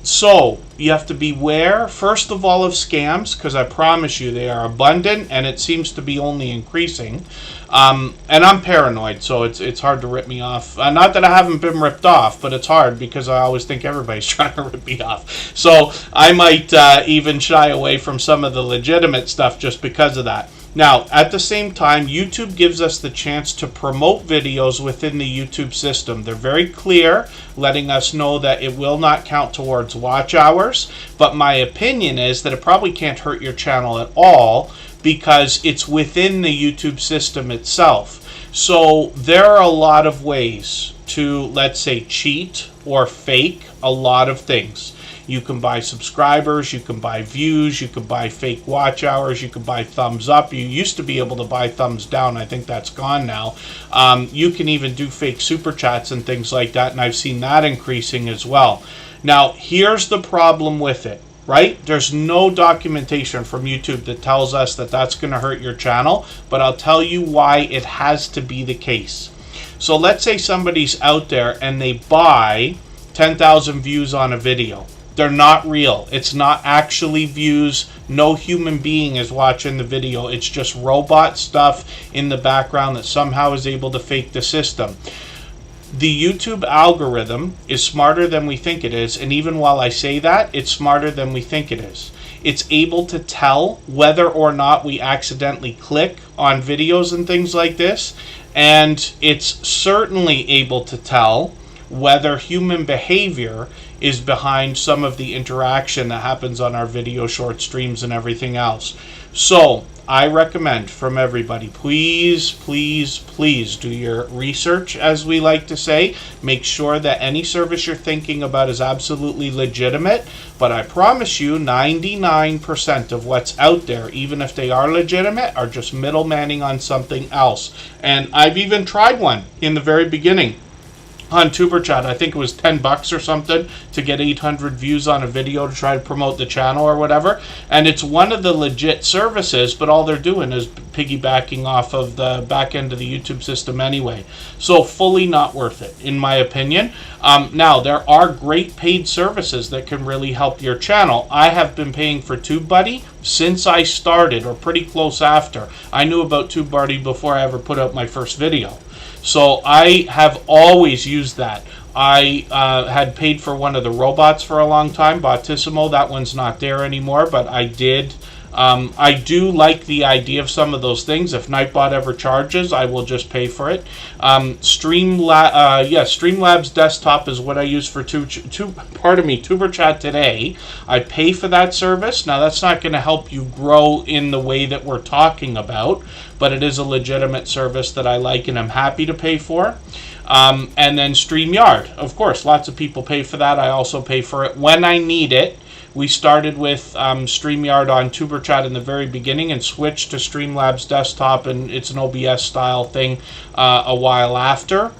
So you have to beware, first of all, of scams, because I promise you they are abundant and it seems to be only increasing. And I'm paranoid, so it's hard to rip me off. Not that I haven't been ripped off, but it's hard because I always think everybody's trying to rip me off. So I might even shy away from some of the legitimate stuff just because of that. Now, at the same time, YouTube gives us the chance to promote videos within the YouTube system. They're very clear, letting us know that it will not count towards watch hours. But my opinion is that it probably can't hurt your channel at all because it's within the YouTube system itself. So there are a lot of ways to, let's say, cheat or fake a lot of things. You can buy subscribers, you can buy views, you can buy fake watch hours, you can buy thumbs up. You used to be able to buy thumbs down. I think that's gone now. You can even do fake super chats and things like that, and I've seen that increasing as well. Now, here's the problem with it, right? There's no documentation from YouTube that tells us that that's going to hurt your channel, but I'll tell you why it has to be the case. So let's say somebody's out there and they buy 10,000 views on a video. They're not real. It's not actually views. No human being is watching the video. It's just robot stuff in the background that somehow is able to fake the system. The YouTube algorithm is smarter than we think it is, and even while I say that, it's smarter than we think it is. It's able to tell whether or not we accidentally click on videos and things like this, and it's certainly able to tell whether human behavior is behind some of the interaction that happens on our video short streams and everything else. So I recommend from everybody, please, please, please do your research, as we like to say. Make sure that any service you're thinking about is absolutely legitimate. But I promise you, 99% of what's out there, even if they are legitimate, are just middlemaning on something else. And I've even tried one in the very beginning. On Superchat, I think it was $10 or something to get 800 views on a video to try to promote the channel or whatever. And it's one of the legit services, but all they're doing is piggybacking off of the back end of the YouTube system anyway. So fully not worth it, in my opinion. Now, there are great paid services that can really help your channel. I have been paying for TubeBuddy since I started, or pretty close after. I knew about TubeBuddy before I ever put out my first video. So I have always used that. I had paid for one of the robots for a long time, Bottissimo. That one's not there anymore, but I did. I do like the idea of some of those things. If Nightbot ever charges, I will just pay for it. Streamlabs Desktop is what I use for Superchat today. I pay for that service. Now, that's not going to help you grow in the way that we're talking about, but it is a legitimate service that I like and I'm happy to pay for. And then StreamYard. Of course, lots of people pay for that. I also pay for it when I need it. We started with StreamYard on Superchat in the very beginning and switched to Streamlabs Desktop, and it's an OBS style thing a while after,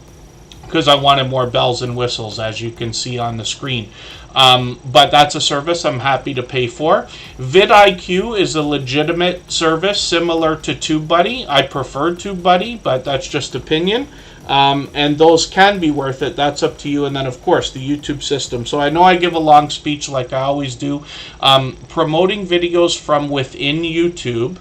because I wanted more bells and whistles, as you can see on the screen. But that's a service I'm happy to pay for. vidIQ is a legitimate service similar to TubeBuddy. I prefer TubeBuddy, but that's just opinion. And those can be worth it. That's up to you. And then, of course, the YouTube system. So I know I give a long speech like I always do. Promoting videos from within YouTube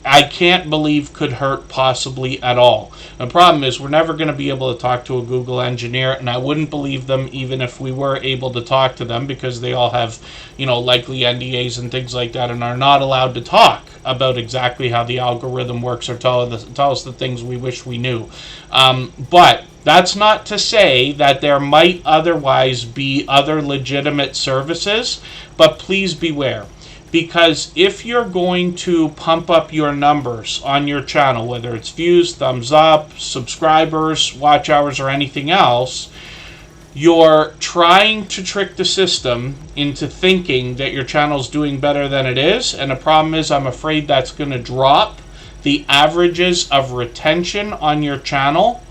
I can't believe could hurt possibly at all. The problem is we're never going to be able to talk to a Google engineer, and I wouldn't believe them even if we were able to talk to them, because they all have, likely NDAs and things like that, and are not allowed to talk about exactly how the algorithm works or tell us the things we wish we knew. But that's not to say that there might otherwise be other legitimate services, but please beware. Because if you're going to pump up your numbers on your channel, whether it's views, thumbs up, subscribers, watch hours, or anything else, you're trying to trick the system into thinking that your channel's doing better than it is. And the problem is, I'm afraid that's going to drop the averages of retention on your channel.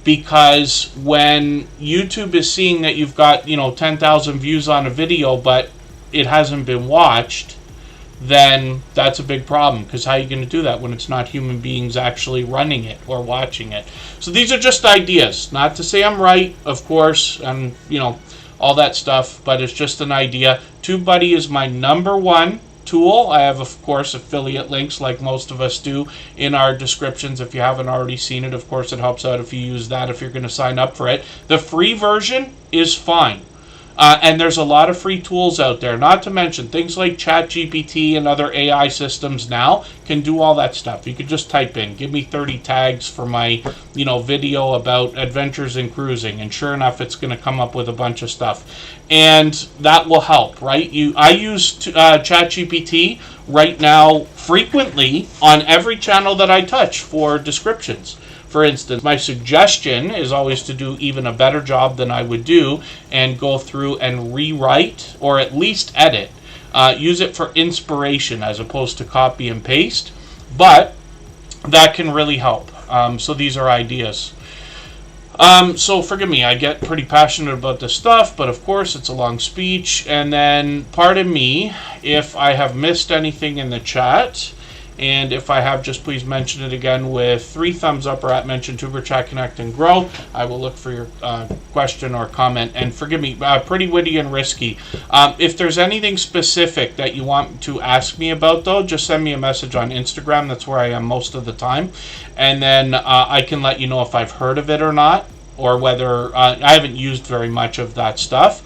Because when YouTube is seeing that you've got, 10,000 views on a video, but it hasn't been watched, then that's a big problem, because how are you going to do that when it's not human beings actually running it or watching it? So these are just ideas. Not to say I'm right, of course, and, all that stuff, but it's just an idea. TubeBuddy is my #1 tool. I have, of course, affiliate links like most of us do in our descriptions. If you haven't already seen it, of course, it helps out if you use that if you're going to sign up for it. The free version is fine. And there's a lot of free tools out there, not to mention things like ChatGPT and other AI systems now can do all that stuff. You could just type in, give me 30 tags for my, video about adventures in cruising, and sure enough, it's going to come up with a bunch of stuff. And that will help, right? I use ChatGPT right now frequently on every channel that I touch for descriptions. For instance, my suggestion is always to do even a better job than I would do and go through and rewrite, or at least edit. Use it for inspiration as opposed to copy and paste. But that can really help. So these are ideas. So forgive me, I get pretty passionate about this stuff, but of course it's a long speech. And then pardon me if I have missed anything in the chat. And if I have, just please mention it again with 3 thumbs up or at mention Superchat Connect and Grow. I will look for your question or comment. And forgive me, pretty witty and risky. If there's anything specific that you want to ask me about, though, just send me a message on Instagram. That's where I am most of the time. And then I can let you know if I've heard of it or not, or whether I haven't used very much of that stuff.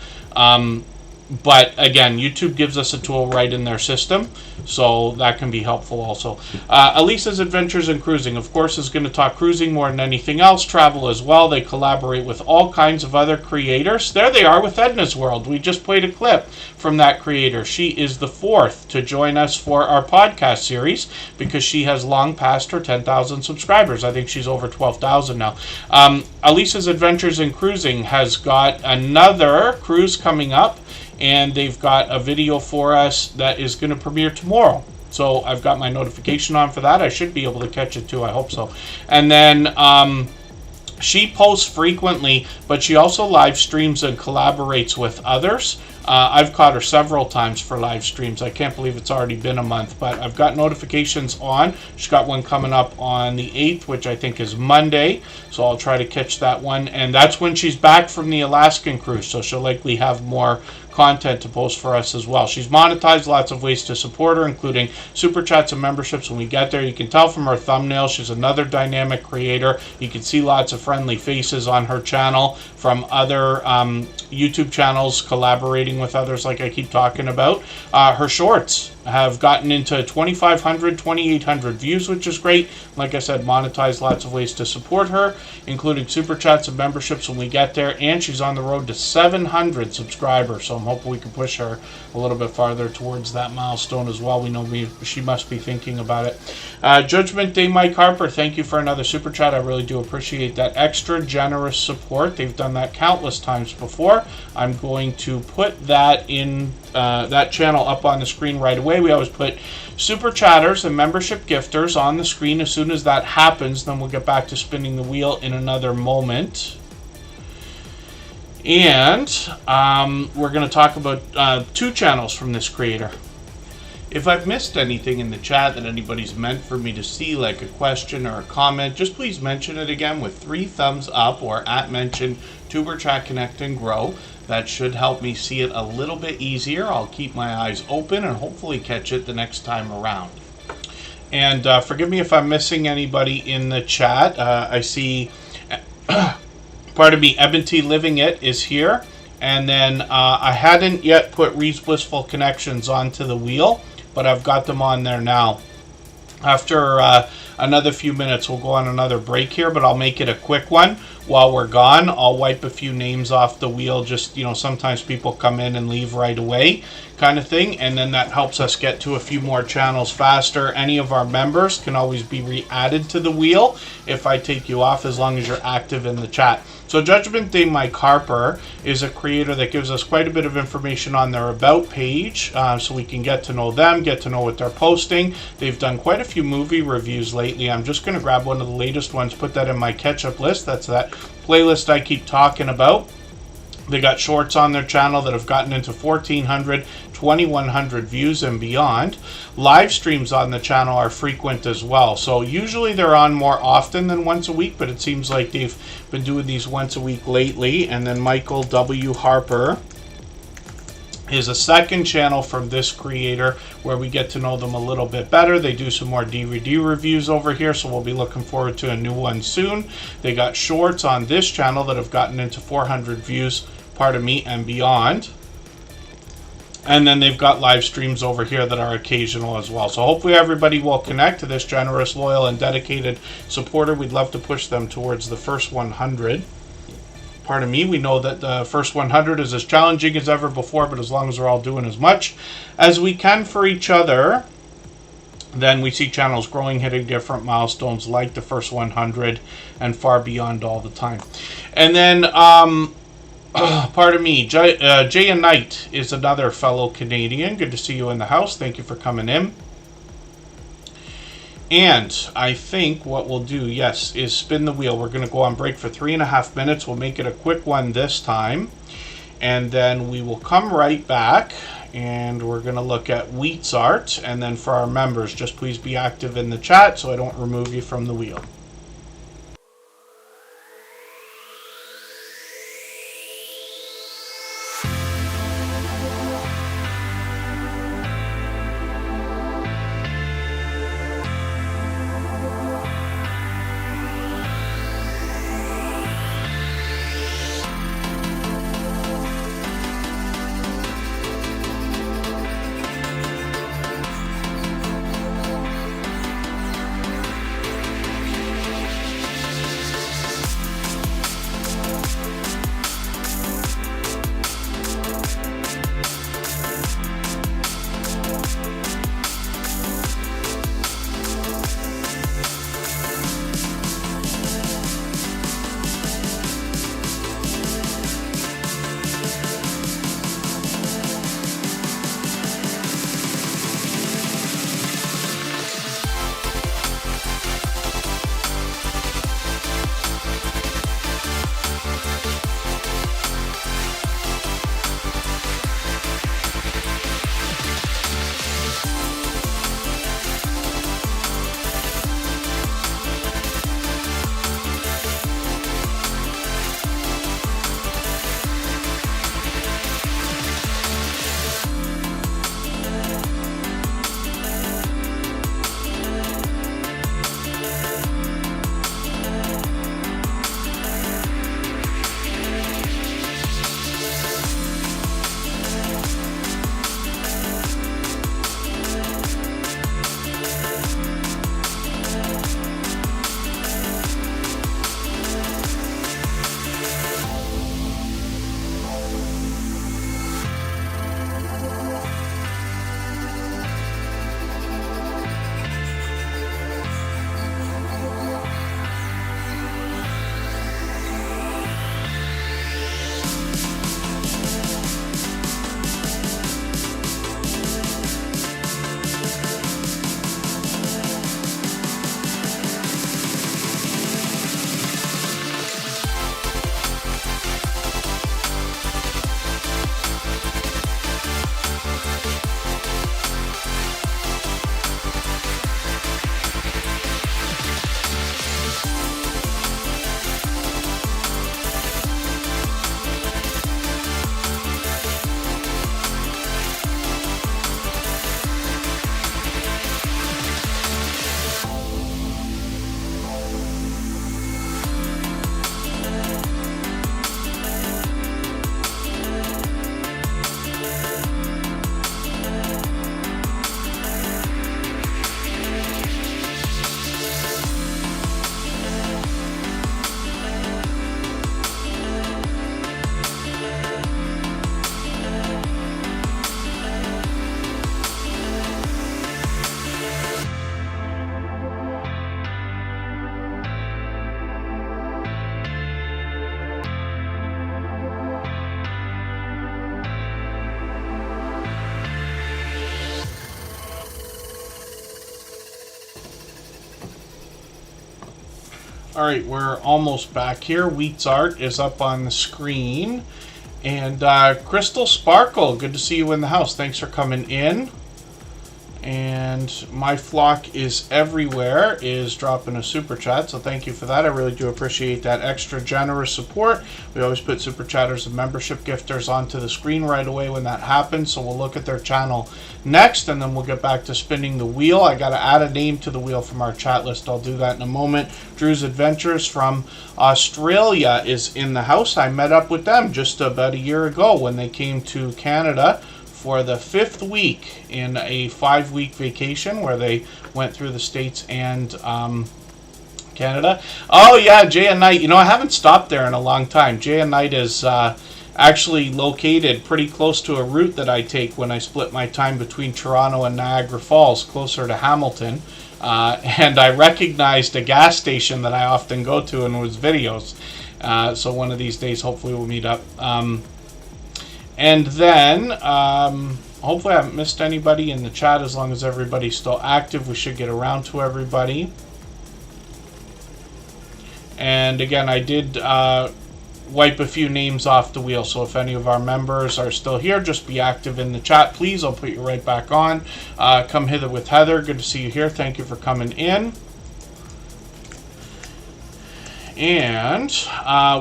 But again, YouTube gives us a tool right in their system, so that can be helpful also. Elisa's Adventures in Cruising, of course, is going to talk cruising more than anything else, travel as well. They collaborate with all kinds of other creators. There they are with Edna's World. We just played a clip from that creator. She is the 4th to join us for our podcast series because she has long passed her 10,000 subscribers. I think she's over 12,000 now. Elisa's Adventures in Cruising has got another cruise coming up, and they've got a video for us that is going to premiere tomorrow. So I've got my notification on for that. I should be able to catch it too. I hope so. And then she posts frequently, but she also live streams and collaborates with others. I've caught her several times for live streams. I can't believe it's already been a month, but I've got notifications on. She's got one coming up on the 8th, which I think is Monday, so I'll try to catch that one. And that's when she's back from the Alaskan cruise, so she'll likely have more content to post for us as well. She's monetized, lots of ways to support her, including super chats and memberships when we get there. You can tell from her thumbnail she's another dynamic creator. You can see lots of friendly faces on her channel from other YouTube channels collaborating with others like I keep talking about. Her shorts have gotten into 2,500, 2,800 views, which is great. Like I said, monetize, lots of ways to support her, including super chats and memberships when we get there. And she's on the road to 700 subscribers, so I'm hoping we can push her a little bit farther towards that milestone as well. We know she must be thinking about it. Judgment Day Mike Harper, thank you for another super chat. I really do appreciate that extra generous support. They've done that countless times before. I'm going to put that in that channel up on the screen right away. We always put super chatters and membership gifters on the screen as soon as that happens. Then we'll get back to spinning the wheel in another moment. And we're going to talk about 2 channels from this creator. If I've missed anything in the chat that anybody's meant for me to see, like a question or a comment, just please mention it again with 3 thumbs up or at mention Superchat Connect and Grow. That should help me see it a little bit easier. I'll keep my eyes open and hopefully catch it the next time around. And forgive me if I'm missing anybody in the chat. I see, pardon me, Ebonty Living It is here. And then I hadn't yet put Reed's Blissful Connections onto the wheel, but I've got them on there now. After another few minutes, we'll go on another break here, but I'll make it a quick one. While we're gone, I'll wipe a few names off the wheel. Just, sometimes people come in and leave right away kind of thing, and then that helps us get to a few more channels faster. Any of our members can always be re-added to the wheel if I take you off, as long as you're active in the chat. So Judgment Day Mike Harper is a creator that gives us quite a bit of information on their About page, so we can get to know them, get to know what they're posting. They've done quite a few movie reviews lately. I'm just going to grab one of the latest ones, put that in my catch-up list. That's that playlist I keep talking about. They got shorts on their channel that have gotten into 1,400, 2,100 views and beyond. Live streams on the channel are frequent as well. So usually they're on more often than once a week, but it seems like they've been doing these once a week lately. And then Michael W. Harper is a second channel from this creator where we get to know them a little bit better. They do some more DVD reviews over here, so we'll be looking forward to a new one soon. They got shorts on this channel that have gotten into 400 views, pardon me, and beyond. And then they've got live streams over here that are occasional as well. So hopefully everybody will connect to this generous, loyal, and dedicated supporter. We'd love to push them towards the first 100. Pardon me, we know that the first 100 is as challenging as ever before, but as long as we're all doing as much as we can for each other, then we see channels growing, hitting different milestones like the first 100 and far beyond all the time. And then, pardon me, Jay and Knight is another fellow Canadian. Good to see you in the house. Thank you for coming in. And I think what we'll do, yes, is spin the wheel. We're going to go on break for 3.5 minutes. We'll make it a quick one this time. And then we will come right back. And we're going to look at Wheat's art. And then for our members, just please be active in the chat so I don't remove you from the wheel. All right, we're almost back here. Wheat's art is up on the screen. And Crystal Sparkle, good to see you in the house. Thanks for coming in. And My Flock is Everywhere is dropping a super chat, so thank you for that. I really do appreciate that extra generous support. We always put super chatters and membership gifters onto the screen right away when that happens, so we'll look at their channel next, and then we'll get back to spinning the wheel. I got to add a name to the wheel from our chat list. I'll do that in a moment. Drew's Adventures from Australia is in the house. I met up with them just about a year ago when they came to Canada for the 5th week in a 5-week vacation where they went through the States and Canada. Oh yeah, Jay and Knight. You know, I haven't stopped there in a long time. Jay and Knight is actually located pretty close to a route that I take when I split my time between Toronto and Niagara Falls, closer to Hamilton. And I recognized a gas station that I often go to in his videos. So one of these days, hopefully we'll meet up. And then, hopefully I haven't missed anybody in the chat. As long as everybody's still active, we should get around to everybody. And again, I did wipe a few names off the wheel, so if any of our members are still here, just be active in the chat, please. I'll put you right back on. Come hither with Heather. Good to see you here. Thank you for coming in. And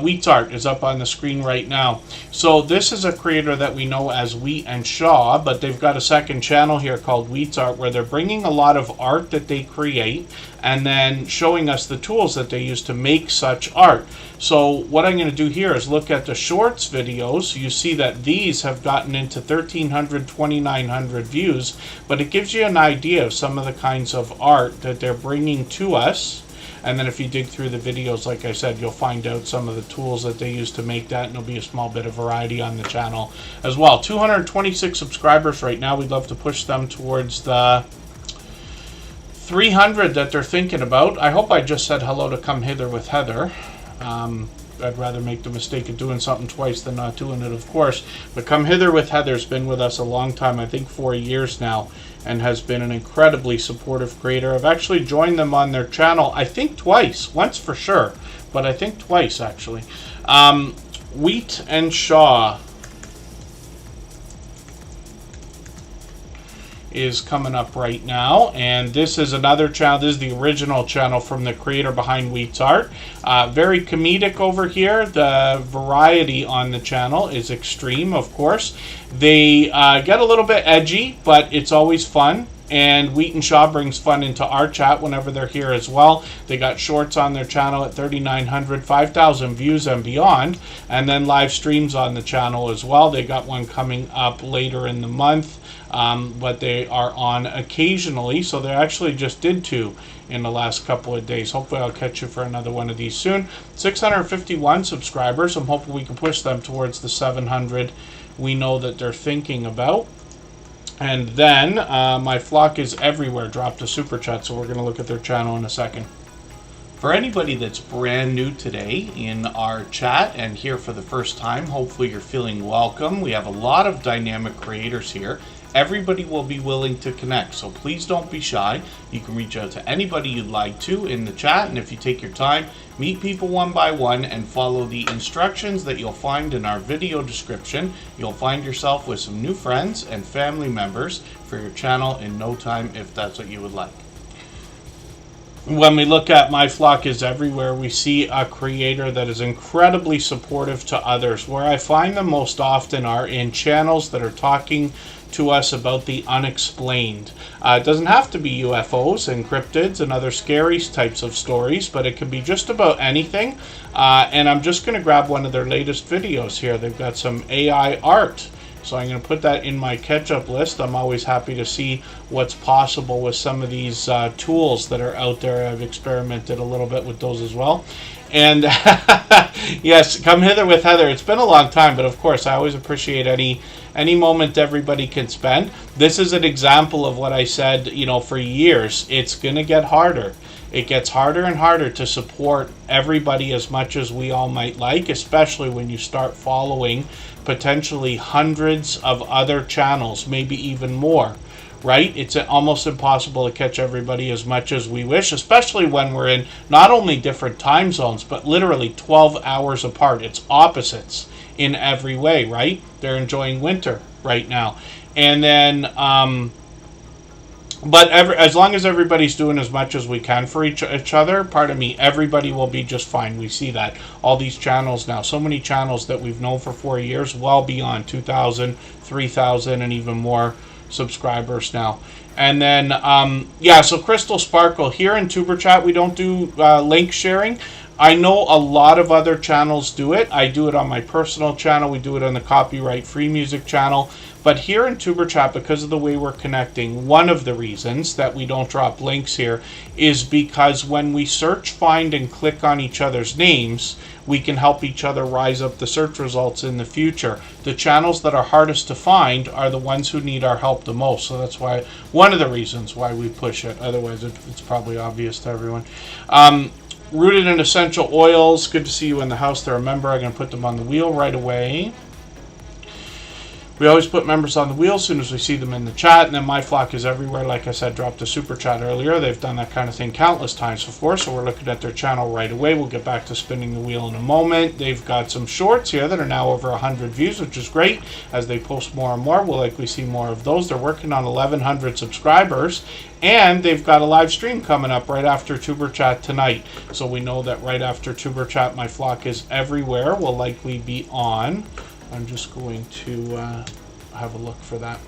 Wheat's art is up on the screen right now. So this is a creator that we know as Wheat and Shaw, but they've got a second channel here called Wheat's Art, where they're bringing a lot of art that they create and then showing us the tools that they use to make such art. So what I'm going to do here is look at the shorts videos. You see that these have gotten into 1,300, 2,900 views, but it gives you an idea of some of the kinds of art that they're bringing to us. And then if you dig through the videos, like I said, you'll find out some of the tools that they use to make that, and there'll be a small bit of variety on the channel as well. 226 subscribers right now. We'd love to push them towards the 300 that they're thinking about. I hope I just said hello to Come Hither with Heather. I'd rather make the mistake of doing something twice than not doing it, of course. But Come Hither with Heather's been with us a long time, I think 4 years now, and has been an incredibly supportive creator. I've actually joined them on their channel, I think twice. Once for sure, but I think twice, actually. Wheat and Shaw is coming up right now, and this is another channel. This is the original channel from the creator behind Wheat's Art. Very comedic over here. The variety on the channel is extreme, of course. They get a little bit edgy, but it's always fun. And Wheat and Shaw brings fun into our chat whenever they're here as well. They got shorts on their channel at 3,900, 5,000 views and beyond, and then live streams on the channel as well. They got one coming up later in the month, but they are on occasionally, so they actually just did 2 in the last couple of days. Hopefully I'll catch you for another one of these soon. 651 subscribers. I'm hoping we can push them towards the 700 we know that they're thinking about. And then My Flock is Everywhere dropped a super chat, so we're going to look at their channel in a second. For anybody that's brand new today in our chat and here for the first time, hopefully you're feeling welcome. We have a lot of dynamic creators here. Everybody will be willing to connect, so please don't be shy. You can reach out to anybody you'd like to in the chat, and if you take your time, meet people one by one and follow the instructions that you'll find in our video description. You'll find yourself with some new friends and family members for your channel in no time, if that's what you would like. When we look at My Flock is Everywhere, we see a creator that is incredibly supportive to others. Where I find them most often are in channels that are talking to us about the unexplained. It doesn't have to be UFOs and cryptids and other scary types of stories, but it can be just about anything. And I'm just going to grab one of their latest videos here. They've got some AI art. So I'm going to put that in my catch-up list. I'm always happy to see what's possible with some of these tools that are out there. I've experimented a little bit with those as well. And yes, Come Hither with Heather. It's been a long time, but of course I always appreciate any moment everybody can spend. This is an example of what I said, you know, for years. It's going to get harder. It gets harder and harder to support everybody as much as we all might like, especially when you start following potentially hundreds of other channels, maybe even more, right? It's almost impossible to catch everybody as much as we wish, especially when we're in not only different time zones, but literally 12 hours apart. It's opposites in every way, right? They're enjoying winter right now. And then, but as long as everybody's doing as much as we can for each other, pardon me, everybody will be just fine. We see that. All these channels now, so many channels that we've known for 4 years, well beyond 2,000, 3,000, and even more subscribers now. And then, yeah, so Crystal Sparkle, here in Tuber Chat, we don't do link sharing. I know a lot of other channels do it. I do it on my personal channel. We do it on the Copyright Free Music channel. But here in Tuber Chat, because of the way we're connecting, one of the reasons that we don't drop links here is because when we search, find, and click on each other's names, we can help each other rise up the search results in the future. The channels that are hardest to find are the ones who need our help the most. So that's why, one of the reasons why we push it. Otherwise, it's probably obvious to everyone. Rooted in Essential Oils, good to see you in the house. They're a member. I'm going to put them on the wheel right away. We always put members on the wheel as soon as we see them in the chat. And then My Flock is Everywhere, like I said, dropped a super chat earlier. They've done that kind of thing countless times before, so we're looking at their channel right away. We'll get back to spinning the wheel in a moment. They've got some shorts here that are now over 100 views, which is great. As they post more and more, we'll likely see more of those. They're working on 1,100 subscribers, and they've got a live stream coming up right after Tuber Chat tonight. So we know that right after Tuber Chat, My Flock is Everywhere will likely be on. I'm just going to have a look for that.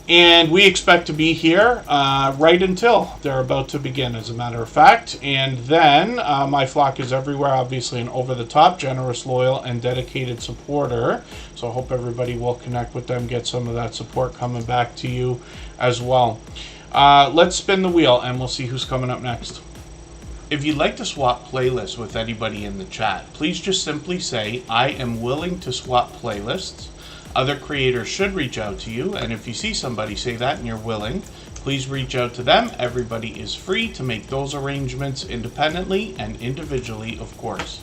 And we expect to be here right until they're about to begin, as a matter of fact. And then My Flock is Everywhere, obviously an over-the-top, generous, loyal, and dedicated supporter. So I hope everybody will connect with them, get some of that support coming back to you as well. Let's spin the wheel, and we'll see who's coming up next. If you'd like to swap playlists with anybody in the chat, please just simply say, I am willing to swap playlists. Other creators should reach out to you, and if you see somebody say that and you're willing, please reach out to them. Everybody is free to make those arrangements independently and individually, of course.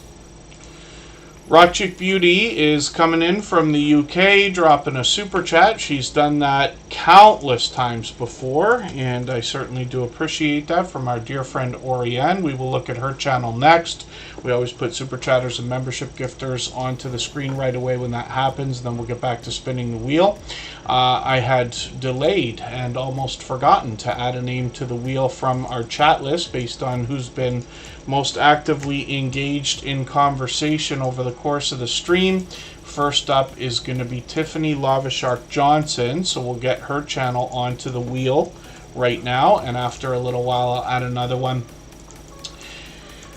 Rochick Beauty is coming in from the UK, dropping a super chat. She's done that countless times before, and I certainly do appreciate that from our dear friend Oriane. We will look at her channel next. We always put super chatters and membership gifters onto the screen right away when that happens, then we'll get back to spinning the wheel. I had delayed and almost forgotten to add a name to the wheel from our chat list based on who's been most actively engaged in conversation over the course of the stream. First up is going to be Tiffany Lava Shark Johnson, so we'll get her channel onto the wheel right now, and after a little while I'll add another one.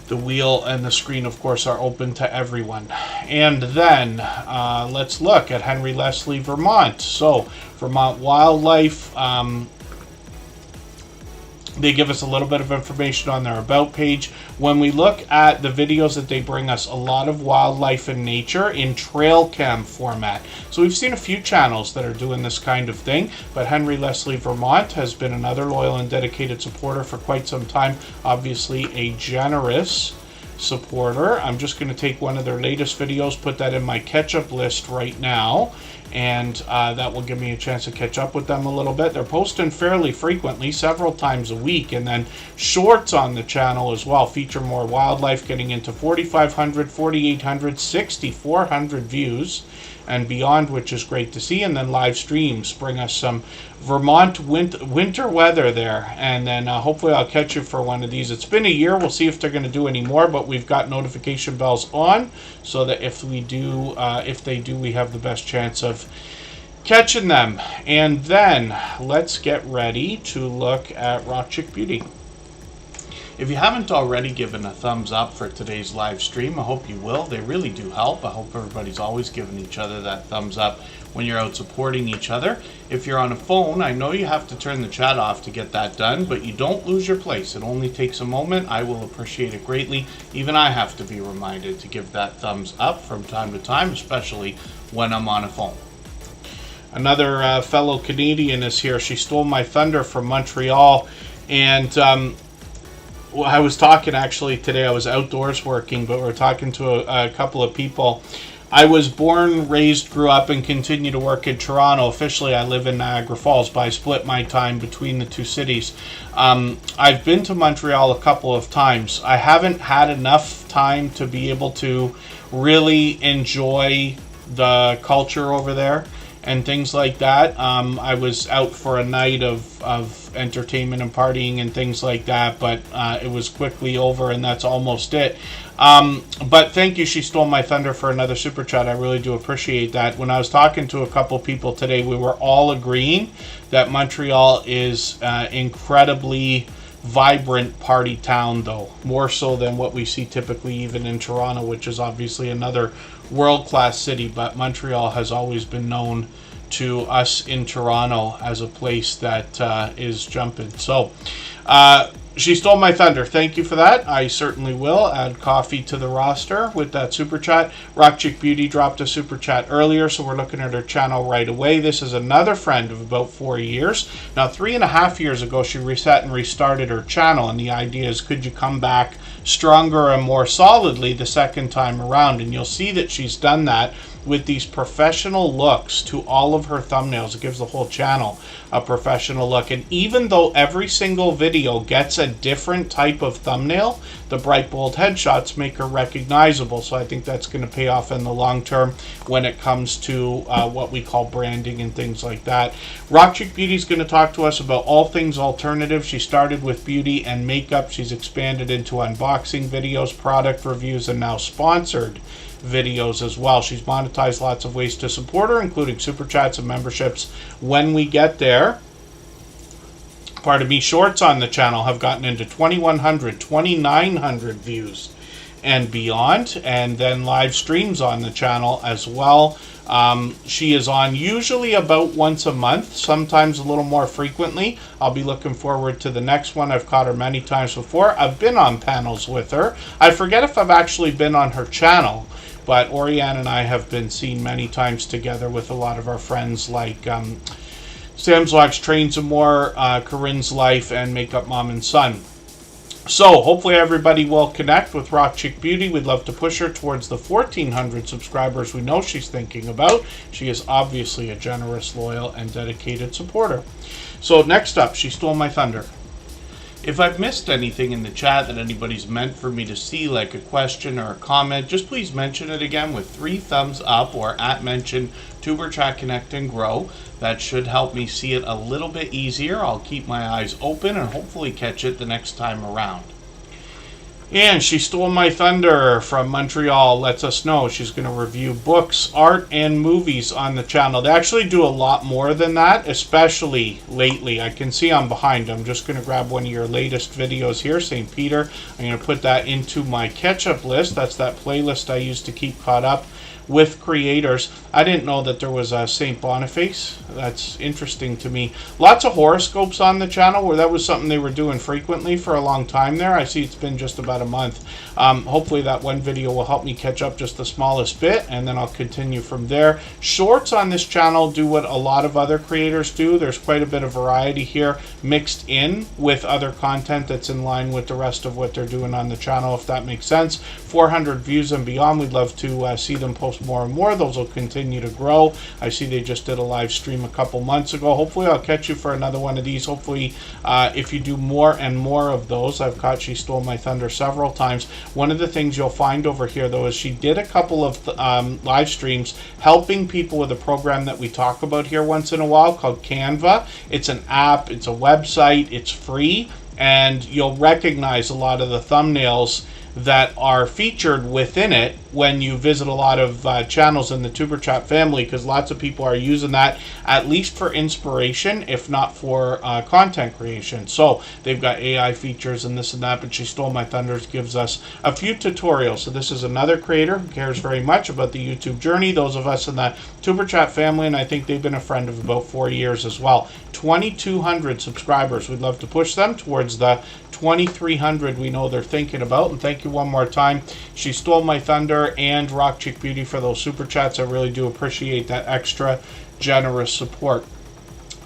The wheel and the screen, of course, are open to everyone. And then let's look at Henry Leslie, Vermont. So Vermont Wildlife, they give us a little bit of information on their About page. When we look at the videos that they bring us, a lot of wildlife and nature in trail cam format. So we've seen a few channels that are doing this kind of thing, but Henry Leslie Vermont has been another loyal and dedicated supporter for quite some time. Obviously a generous supporter. I'm just going to take one of their latest videos, put that in my catch-up list right now, and that will give me a chance to catch up with them a little bit. They're posting fairly frequently, several times a week, and then shorts on the channel as well feature more wildlife, getting into 4,500, 4,800, 6,400 views and beyond, which is great to see. And then live streams bring us some Vermont winter weather there, and then hopefully I'll catch you for one of these. It's been a year. We'll see if they're going to do any more, but we've got notification bells on so that if they do, we have the best chance of catching them. And then let's get ready to look at Rochick Beauty. If you haven't already given a thumbs up for today's live stream, I hope you will. They really do help. I hope everybody's always giving each other that thumbs up when you're out supporting each other. If you're on a phone, I know you have to turn the chat off to get that done, but you don't lose your place. It only takes a moment. I will appreciate it greatly. Even I have to be reminded to give that thumbs up from time to time, especially when I'm on a phone. Another fellow Canadian is here. She stole my thunder from Montreal, and I was talking actually today. I was outdoors working, but we were talking to a couple of people I was born, raised, grew up, and continue to work in Toronto. Officially, I live in Niagara Falls, but I split my time between the two cities. I've been to Montreal a couple of times. I haven't had enough time to be able to really enjoy the culture over there and things like that. I was out for a night of entertainment and partying and things like that, but it was quickly over, and that's almost it. But thank you, She Stole My Thunder, for another super chat. I really do appreciate that. When I was talking to a couple people today, we were all agreeing that Montreal is incredibly vibrant party town, though, more so than what we see typically even in Toronto, which is obviously another world-class city. But Montreal has always been known to us in Toronto as a place that is jumping. So She Stole My Thunder, thank you for that. I certainly will add coffee to the roster with that super chat. Rock Chick Beauty dropped a super chat earlier, so we're looking at her channel right away. This is another friend of about 4 years. Now, 3.5 years ago, she reset and restarted her channel, and the idea is, could you come back stronger and more solidly the second time around? And you'll see that she's done that with these professional looks to all of her thumbnails. It gives the whole channel a professional look. And even though every single video gets a different type of thumbnail, the bright, bold headshots make her recognizable. So I think that's going to pay off in the long term when it comes to what we call branding and things like that. Rock Chick Beauty is going to talk to us about all things alternative. She started with beauty and makeup. She's expanded into unboxing videos, product reviews, and now sponsored videos as well. She's monetized lots of ways to support her, including super chats and memberships. When we get there, pardon me, shorts on the channel have gotten into 2,100, 2,900 views and beyond, and then live streams on the channel as well. She is on usually about once a month, sometimes a little more frequently. I'll be looking forward to the next one. I've caught her many times before. I've been on panels with her. I forget if I've actually been on her channel, but Oriane and I have been seen many times together with a lot of our friends like Sam's Locks, Trains and More, Corinne's Life, and Makeup Mom and Son. So hopefully everybody will connect with Rock Chick Beauty. We'd love to push her towards the 1,400 subscribers we know she's thinking about. She is obviously a generous, loyal, and dedicated supporter. So next up, She Stole My Thunder. If I've missed anything in the chat that anybody's meant for me to see, like a question or a comment, just please mention it again with 3 thumbs up or @mention Tuber Chat Connect and Grow. That should help me see it a little bit easier. I'll keep my eyes open and hopefully catch it the next time around. And She Stole My Thunder from Montreal lets us know she's going to review books, art, and movies on the channel. They actually do a lot more than that, especially lately. I can see I'm behind. I'm just going to grab one of your latest videos here, St. Peter. I'm going to put that into my catch-up list. That's that playlist I use to keep caught up with creators. I didn't know that there was a St. Boniface. That's interesting to me. Lots of horoscopes on the channel, where that was something they were doing frequently for a long time there. I see it's been just about a month. Hopefully that one video will help me catch up just the smallest bit, and then I'll continue from there. Shorts on this channel do what a lot of other creators do. There's quite a bit of variety here mixed in with other content that's in line with the rest of what they're doing on the channel, if that makes sense. 400 views and beyond. We'd love to see them post more and more. Those will continue to grow. I see they just did a live stream a couple months ago. Hopefully I'll catch you for another one of these. Hopefully if you do more and more of those. I've caught She Stole My Thunder several times. One of the things you'll find over here, though, is she did a couple of live streams helping people with a program that we talk about here once in a while called Canva. It's an app, it's a website, it's free, and you'll recognize a lot of the thumbnails that are featured within it when you visit a lot of channels in the Tuber Chat family, because lots of people are using that at least for inspiration, if not for content creation. So they've got AI features and this and that, but She Stole My Thunders gives us a few tutorials. So this is another creator who cares very much about the YouTube journey. Those of us in the Tuber Chat family, and I think they've been a friend of about 4 years as well. 2,200 subscribers. We'd love to push them towards the 2,300 we know they're thinking about. And thank you one more time, She Stole My Thunder and Rock Chick Beauty, for those super chats. I really do appreciate that extra generous support.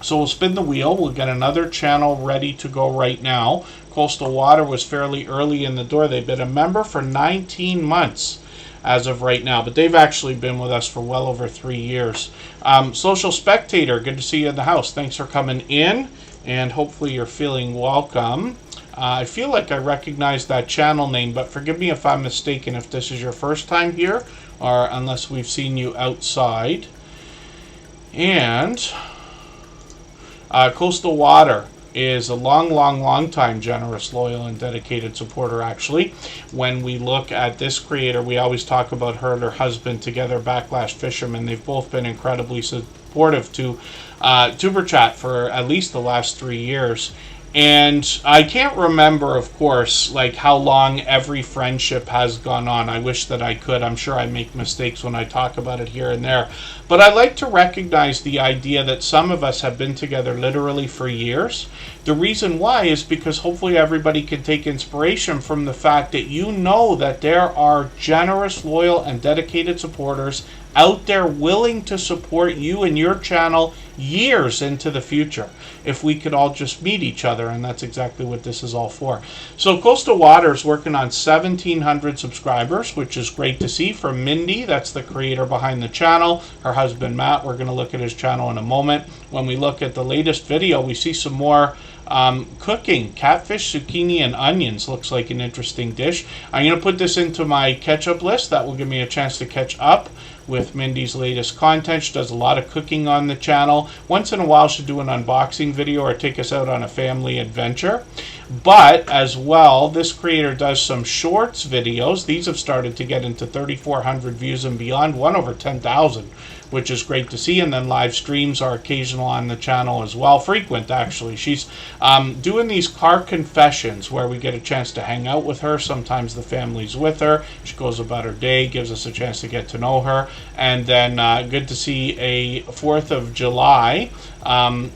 So we'll spin the wheel. We'll get another channel ready to go right now. Coastal Water was fairly early in the door. They've been a member for 19 months. as of right now, but they've actually been with us for well over 3 years. Social Spectator, good to see you in the house. Thanks for coming in, and hopefully you're feeling welcome. I feel like I recognize that channel name, but forgive me if I'm mistaken if this is your first time here, or unless we've seen you outside. And Coastal Water is a long time generous, loyal, and dedicated supporter, actually. When we look at this creator, we always talk about her and her husband together, Backlash Fishermen. They've both been incredibly supportive to Superchat for at least the last 3 years. And I can't remember, of course, like how long every friendship has gone on. I wish that I could. I'm sure I make mistakes when I talk about it here and there. But I like to recognize the idea that some of us have been together literally for years. The reason why is because hopefully everybody can take inspiration from the fact that you know that there are generous, loyal, and dedicated supporters out there willing to support you and your channel years into the future, if we could all just meet each other, and that's exactly what this is all for. So Coastal Water is working on 1,700 subscribers, which is great to see. From Mindy, that's the creator behind the channel, her husband Matt, we're going to look at his channel in a moment. When we look at the latest video, we see some more cooking. Catfish, zucchini, and onions looks like an interesting dish. I'm going to put this into my catch-up list. That will give me a chance to catch up with Mindy's latest content. She does a lot of cooking on the channel. Once in a while she'll do an unboxing video or take us out on a family adventure. But as well, this creator does some shorts videos. These have started to get into 3,400 views and beyond, one over 10,000, which is great to see. And then live streams are occasional on the channel as well, frequent actually. She's doing these car confessions where we get a chance to hang out with her. Sometimes the family's with her. She goes about her day, gives us a chance to get to know her. And then good to see a 4th of July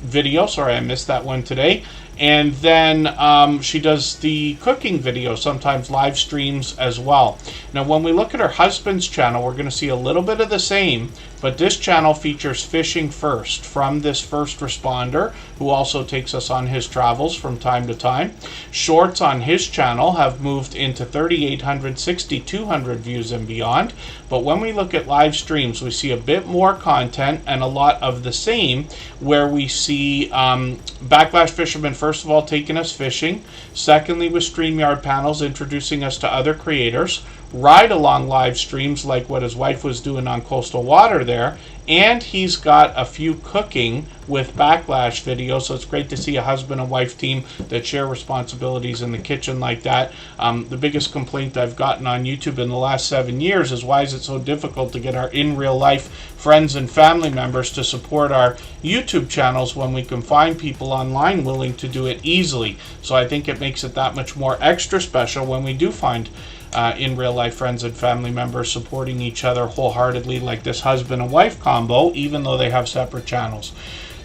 video. Sorry, I missed that one today. And then she does the cooking video, sometimes live streams as well. Now, when we look at her husband's channel, we're going to see a little bit of the same, but this channel features fishing first from this first responder, who also takes us on his travels from time to time. Shorts on his channel have moved into 3,800, 6,200 views and beyond. But when we look at live streams, we see a bit more content and a lot of the same, where we see Backlash Fisherman, first of all, taking us fishing. Secondly, with StreamYard panels, introducing us to other creators. Ride-along live streams like what his wife was doing on Coastal Water there. And he's got a few cooking with Backlash videos, so it's great to see a husband and wife team that share responsibilities in the kitchen like that. The biggest complaint I've gotten on YouTube in the last 7 years is, why is it so difficult to get our in-real-life friends and family members to support our YouTube channels when we can find people online willing to do it easily? So I think it makes it that much more extra special when we do find in real life friends and family members supporting each other wholeheartedly, like this husband and wife combo, even though they have separate channels.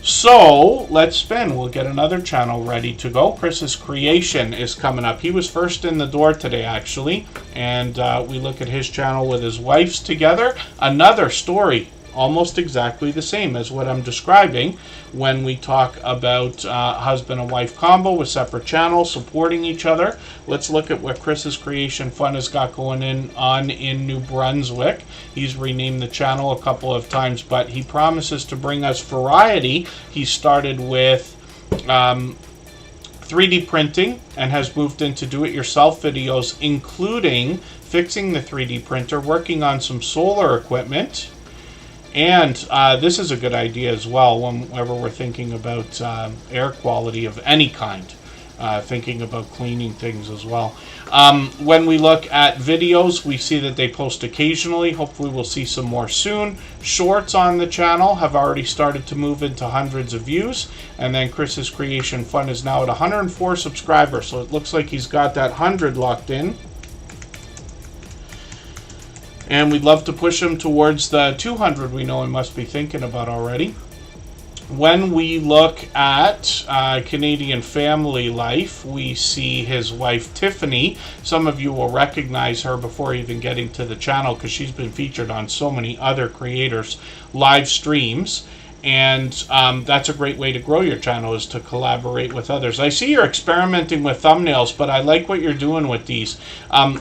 So let's spin. We'll get another channel ready to go. Chris's Creation is coming up. He was first in the door today, actually, and we look at his channel with his wife's together. Another story, almost exactly the same as what I'm describing when we talk about husband and wife combo with separate channels supporting each other. Let's look at what Chris's Creation Fun has got going on in New Brunswick. He's renamed the channel a couple of times, but he promises to bring us variety. He started with 3D printing and has moved into do-it-yourself videos, including fixing the 3D printer, working on some solar equipment. And this is a good idea as well whenever we're thinking about air quality of any kind, thinking about cleaning things as well. When we look at videos, we see that they post occasionally. Hopefully we'll see some more soon. Shorts on the channel have already started to move into hundreds of views. And then Chris's Creation Fun is now at 104 subscribers. So it looks like he's got that 100 locked in. And we'd love to push him towards the 200 we know he must be thinking about already. When we look at Canadian family life, we see his wife Tiffany. Some of you will recognize her before even getting to the channel because she's been featured on so many other creators' live streams. And that's a great way to grow your channel, is to collaborate with others. I see you're experimenting with thumbnails, but I like what you're doing with these.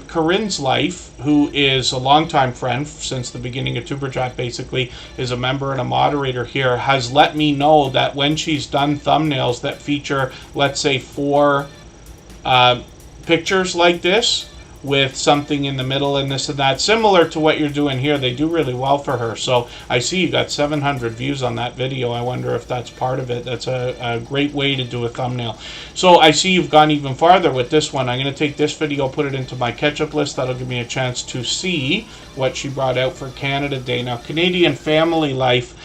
Corinne's Life, who is a longtime friend since the beginning of Superchat, basically, is a member and a moderator here, has let me know that when she's done thumbnails that feature, let's say, 4 pictures like this, with something in the middle and this and that, similar to what you're doing here, they do really well for her. So I see you got 700 views on that video. I wonder if that's part of it. That's a great way to do a thumbnail. So I see you've gone even farther with this one. I'm going to take this video, put it into my catch-up list. That'll give me a chance to see what she brought out for Canada Day. Now, Canadian Family Life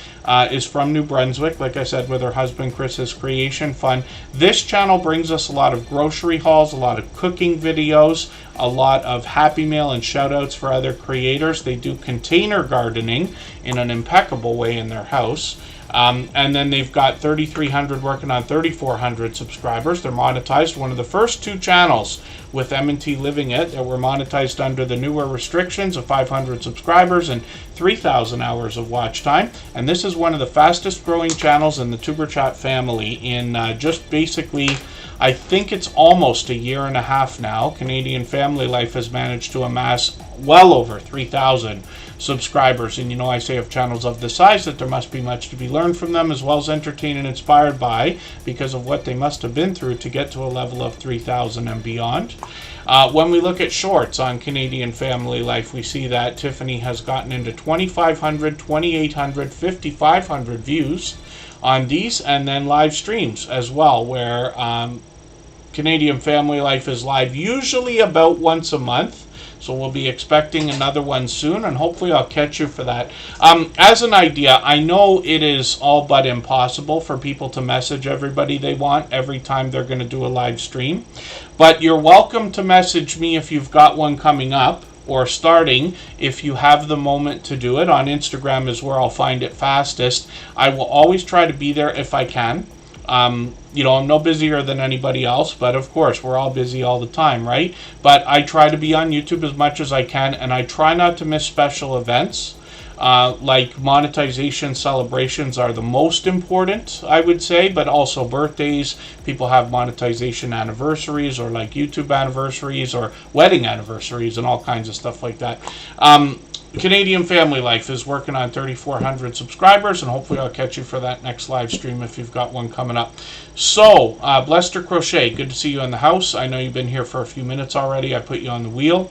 is from New Brunswick, like I said, with her husband Chris's Creation Fund. This channel brings us a lot of grocery hauls, a lot of cooking videos, a lot of Happy Mail and shout outs for other creators. They do container gardening in an impeccable way in their house. And then they've got 3,300 working on 3,400 subscribers. They're monetized. One of the first 2 channels with M&T Living It that were monetized under the newer restrictions of 500 subscribers and 3,000 hours of watch time. And this is one of the fastest growing channels in the Superchat family in just basically, I think it's almost a year and a half now. Canadian Family Life has managed to amass well over 3,000 subscribers. And you know, I say of channels of this size that there must be much to be learned from them, as well as entertained and inspired by, because of what they must have been through to get to a level of 3,000 and beyond. When we look at shorts on Canadian Family Life, we see that Tiffany has gotten into 2,500, 2,800, 5,500 views on these, and then live streams as well, where Canadian Family Life is live usually about once a month. So we'll be expecting another one soon, and hopefully I'll catch you for that. As an idea, I know it is all but impossible for people to message everybody they want every time they're going to do a live stream. But you're welcome to message me if you've got one coming up, or starting, if you have the moment to do it. On Instagram is where I'll find it fastest. I will always try to be there if I can. You know, I'm no busier than anybody else, but of course, we're all busy all the time, right? But I try to be on YouTube as much as I can, and I try not to miss special events. Like monetization celebrations are the most important, I would say, but also birthdays. People have monetization anniversaries, or like YouTube anniversaries, or wedding anniversaries, and all kinds of stuff like that. Canadian Family Life is working on 3,400 subscribers, and hopefully I'll catch you for that next live stream if you've got one coming up. So, Blester Crochet, good to see you in the house. I know you've been here for a few minutes already. I put you on the wheel.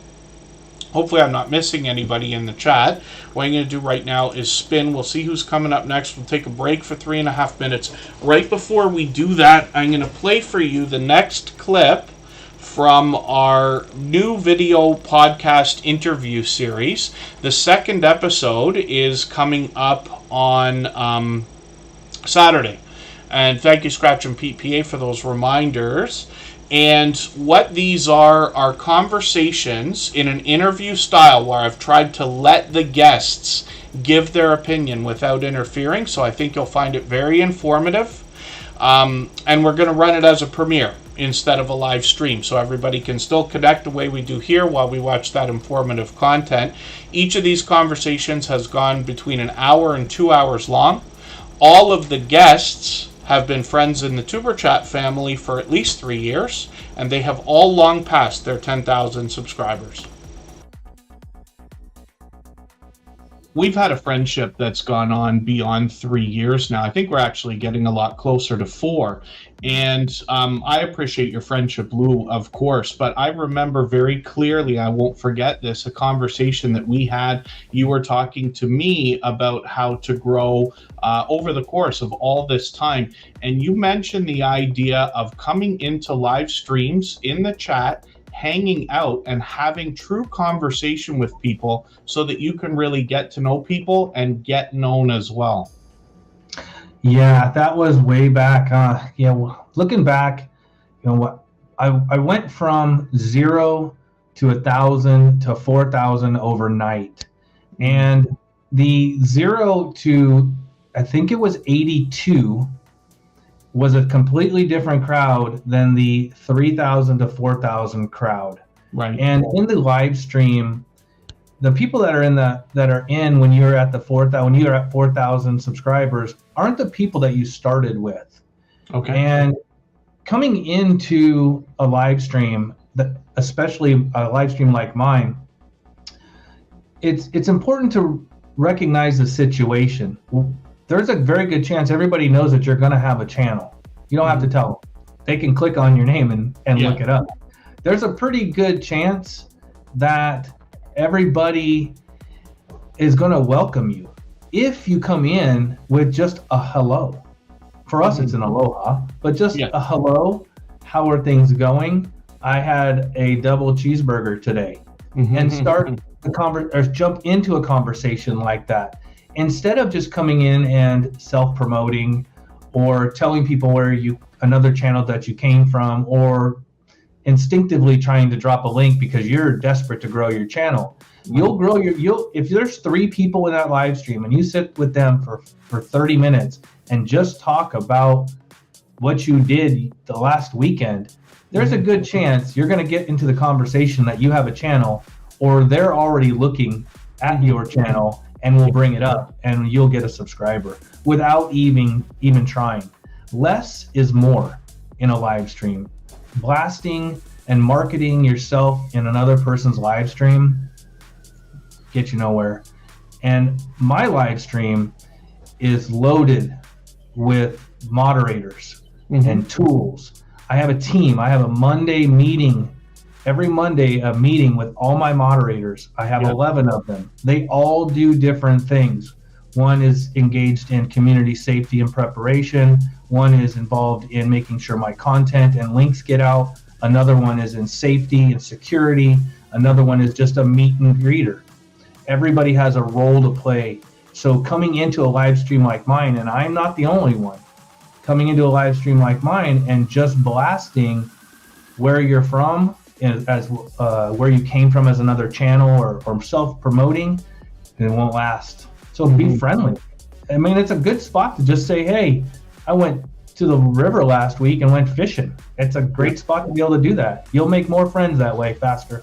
Hopefully I'm not missing anybody in the chat. What I'm going to do right now is spin. We'll see who's coming up next. We'll take a break for 3.5 minutes. Right before we do that, I'm going to play for you the next clip from our new video podcast interview series. The second episode is coming up on Saturday. And thank you, Scratch and Pete PA, for those reminders. And what these are conversations in an interview style where I've tried to let the guests give their opinion without interfering. So I think you'll find it very informative. And we're going to run it as a premiere instead of a live stream, so everybody can still connect the way we do here while we watch that informative content. Each of these conversations has gone between an hour and 2 hours long. All of the guests have been friends in the Superchat family for at least 3 years, and they have all long passed their 10,000 subscribers. We've had a friendship that's gone on beyond 3 years now. I think we're actually getting a lot closer to 4. And I appreciate your friendship, Lou, of course. But I remember very clearly, I won't forget this, a conversation that we had. You were talking to me about how to grow over the course of all this time. And you mentioned the idea of coming into live streams in the chat, hanging out and having true conversation with people so that you can really get to know people and get known as well. Yeah, that was way back. Looking back, what I went from 0 to 1,000 to 4,000 overnight, and the 0 to, I think it was 82, was a completely different crowd than the 3,000 to 4,000 crowd. Right. And in the live stream, the people that are in when you're at 4,000 subscribers aren't the people that you started with. Okay. And coming into a live stream, especially a live stream like mine, it's important to recognize the situation. There's a very good chance everybody knows that you're going to have a channel. You don't have to tell them. They can click on your name and look it up. There's a pretty good chance that everybody is going to welcome you if you come in with just a hello. For us, it's an aloha, but just a hello. How are things going? I had a double cheeseburger today, and start or jump into a conversation like that instead of just coming in and self-promoting or telling people another channel that you came from, or instinctively trying to drop a link because you're desperate to grow your channel. You'll grow if there's 3 people in that live stream and you sit with them for 30 minutes and just talk about what you did the last weekend, there's a good chance you're going to get into the conversation that you have a channel, or they're already looking at your channel and will bring it up, and you'll get a subscriber without even trying. Less is more in a live stream. Blasting and marketing yourself in another person's live stream get you nowhere. And my live stream is loaded with moderators and tools. I have a team. I have a Monday meeting. Every Monday, a meeting with all my moderators. I have 11 of them. They all do different things. One is engaged in community safety and preparation. One is involved in making sure my content and links get out. Another one is in safety and security. Another one is just a meet and greeter. Everybody has a role to play. So coming into a live stream like mine, and I'm not the only one, coming into a live stream like mine and just blasting where you're from, as where you came from as another channel, or self-promoting, it won't last. So be friendly. I mean, it's a good spot to just say, hey, I went to the river last week and went fishing. It's a great spot to be able to do that. You'll make more friends that way faster.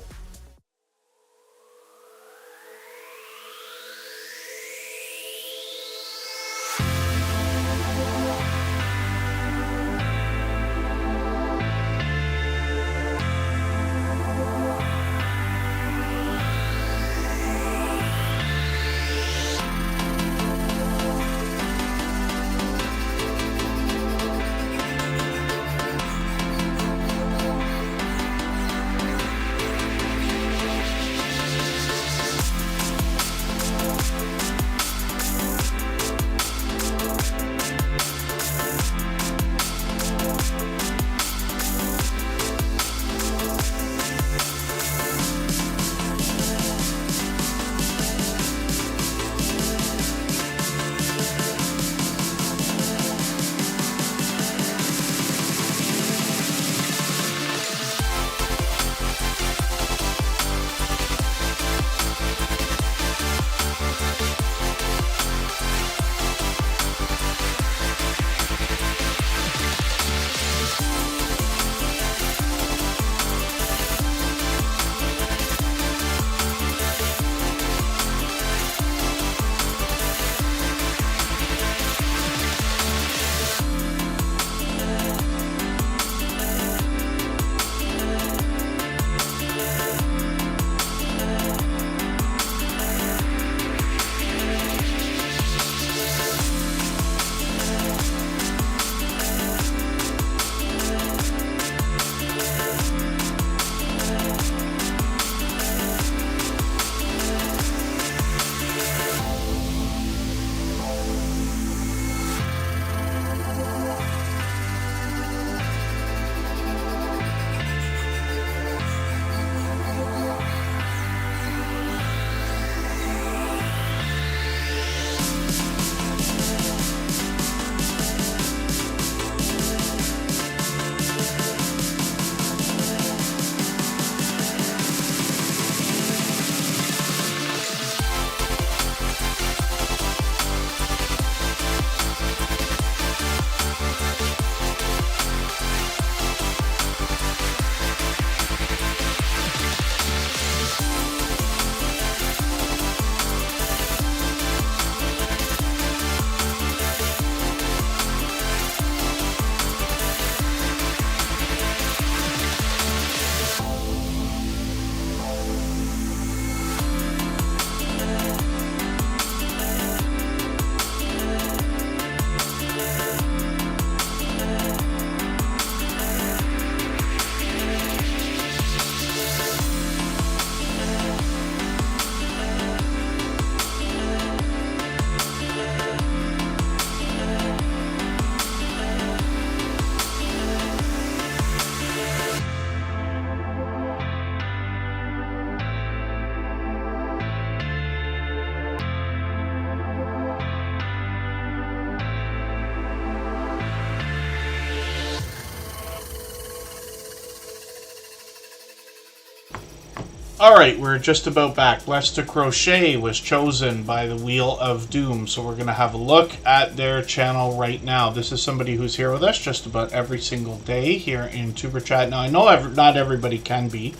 Alright, we're just about back. Blessed to Crochet was chosen by the Wheel of Doom, so we're going to have a look at their channel right now. This is somebody who's here with us just about every single day here in Superchat. Now, I know not everybody can be,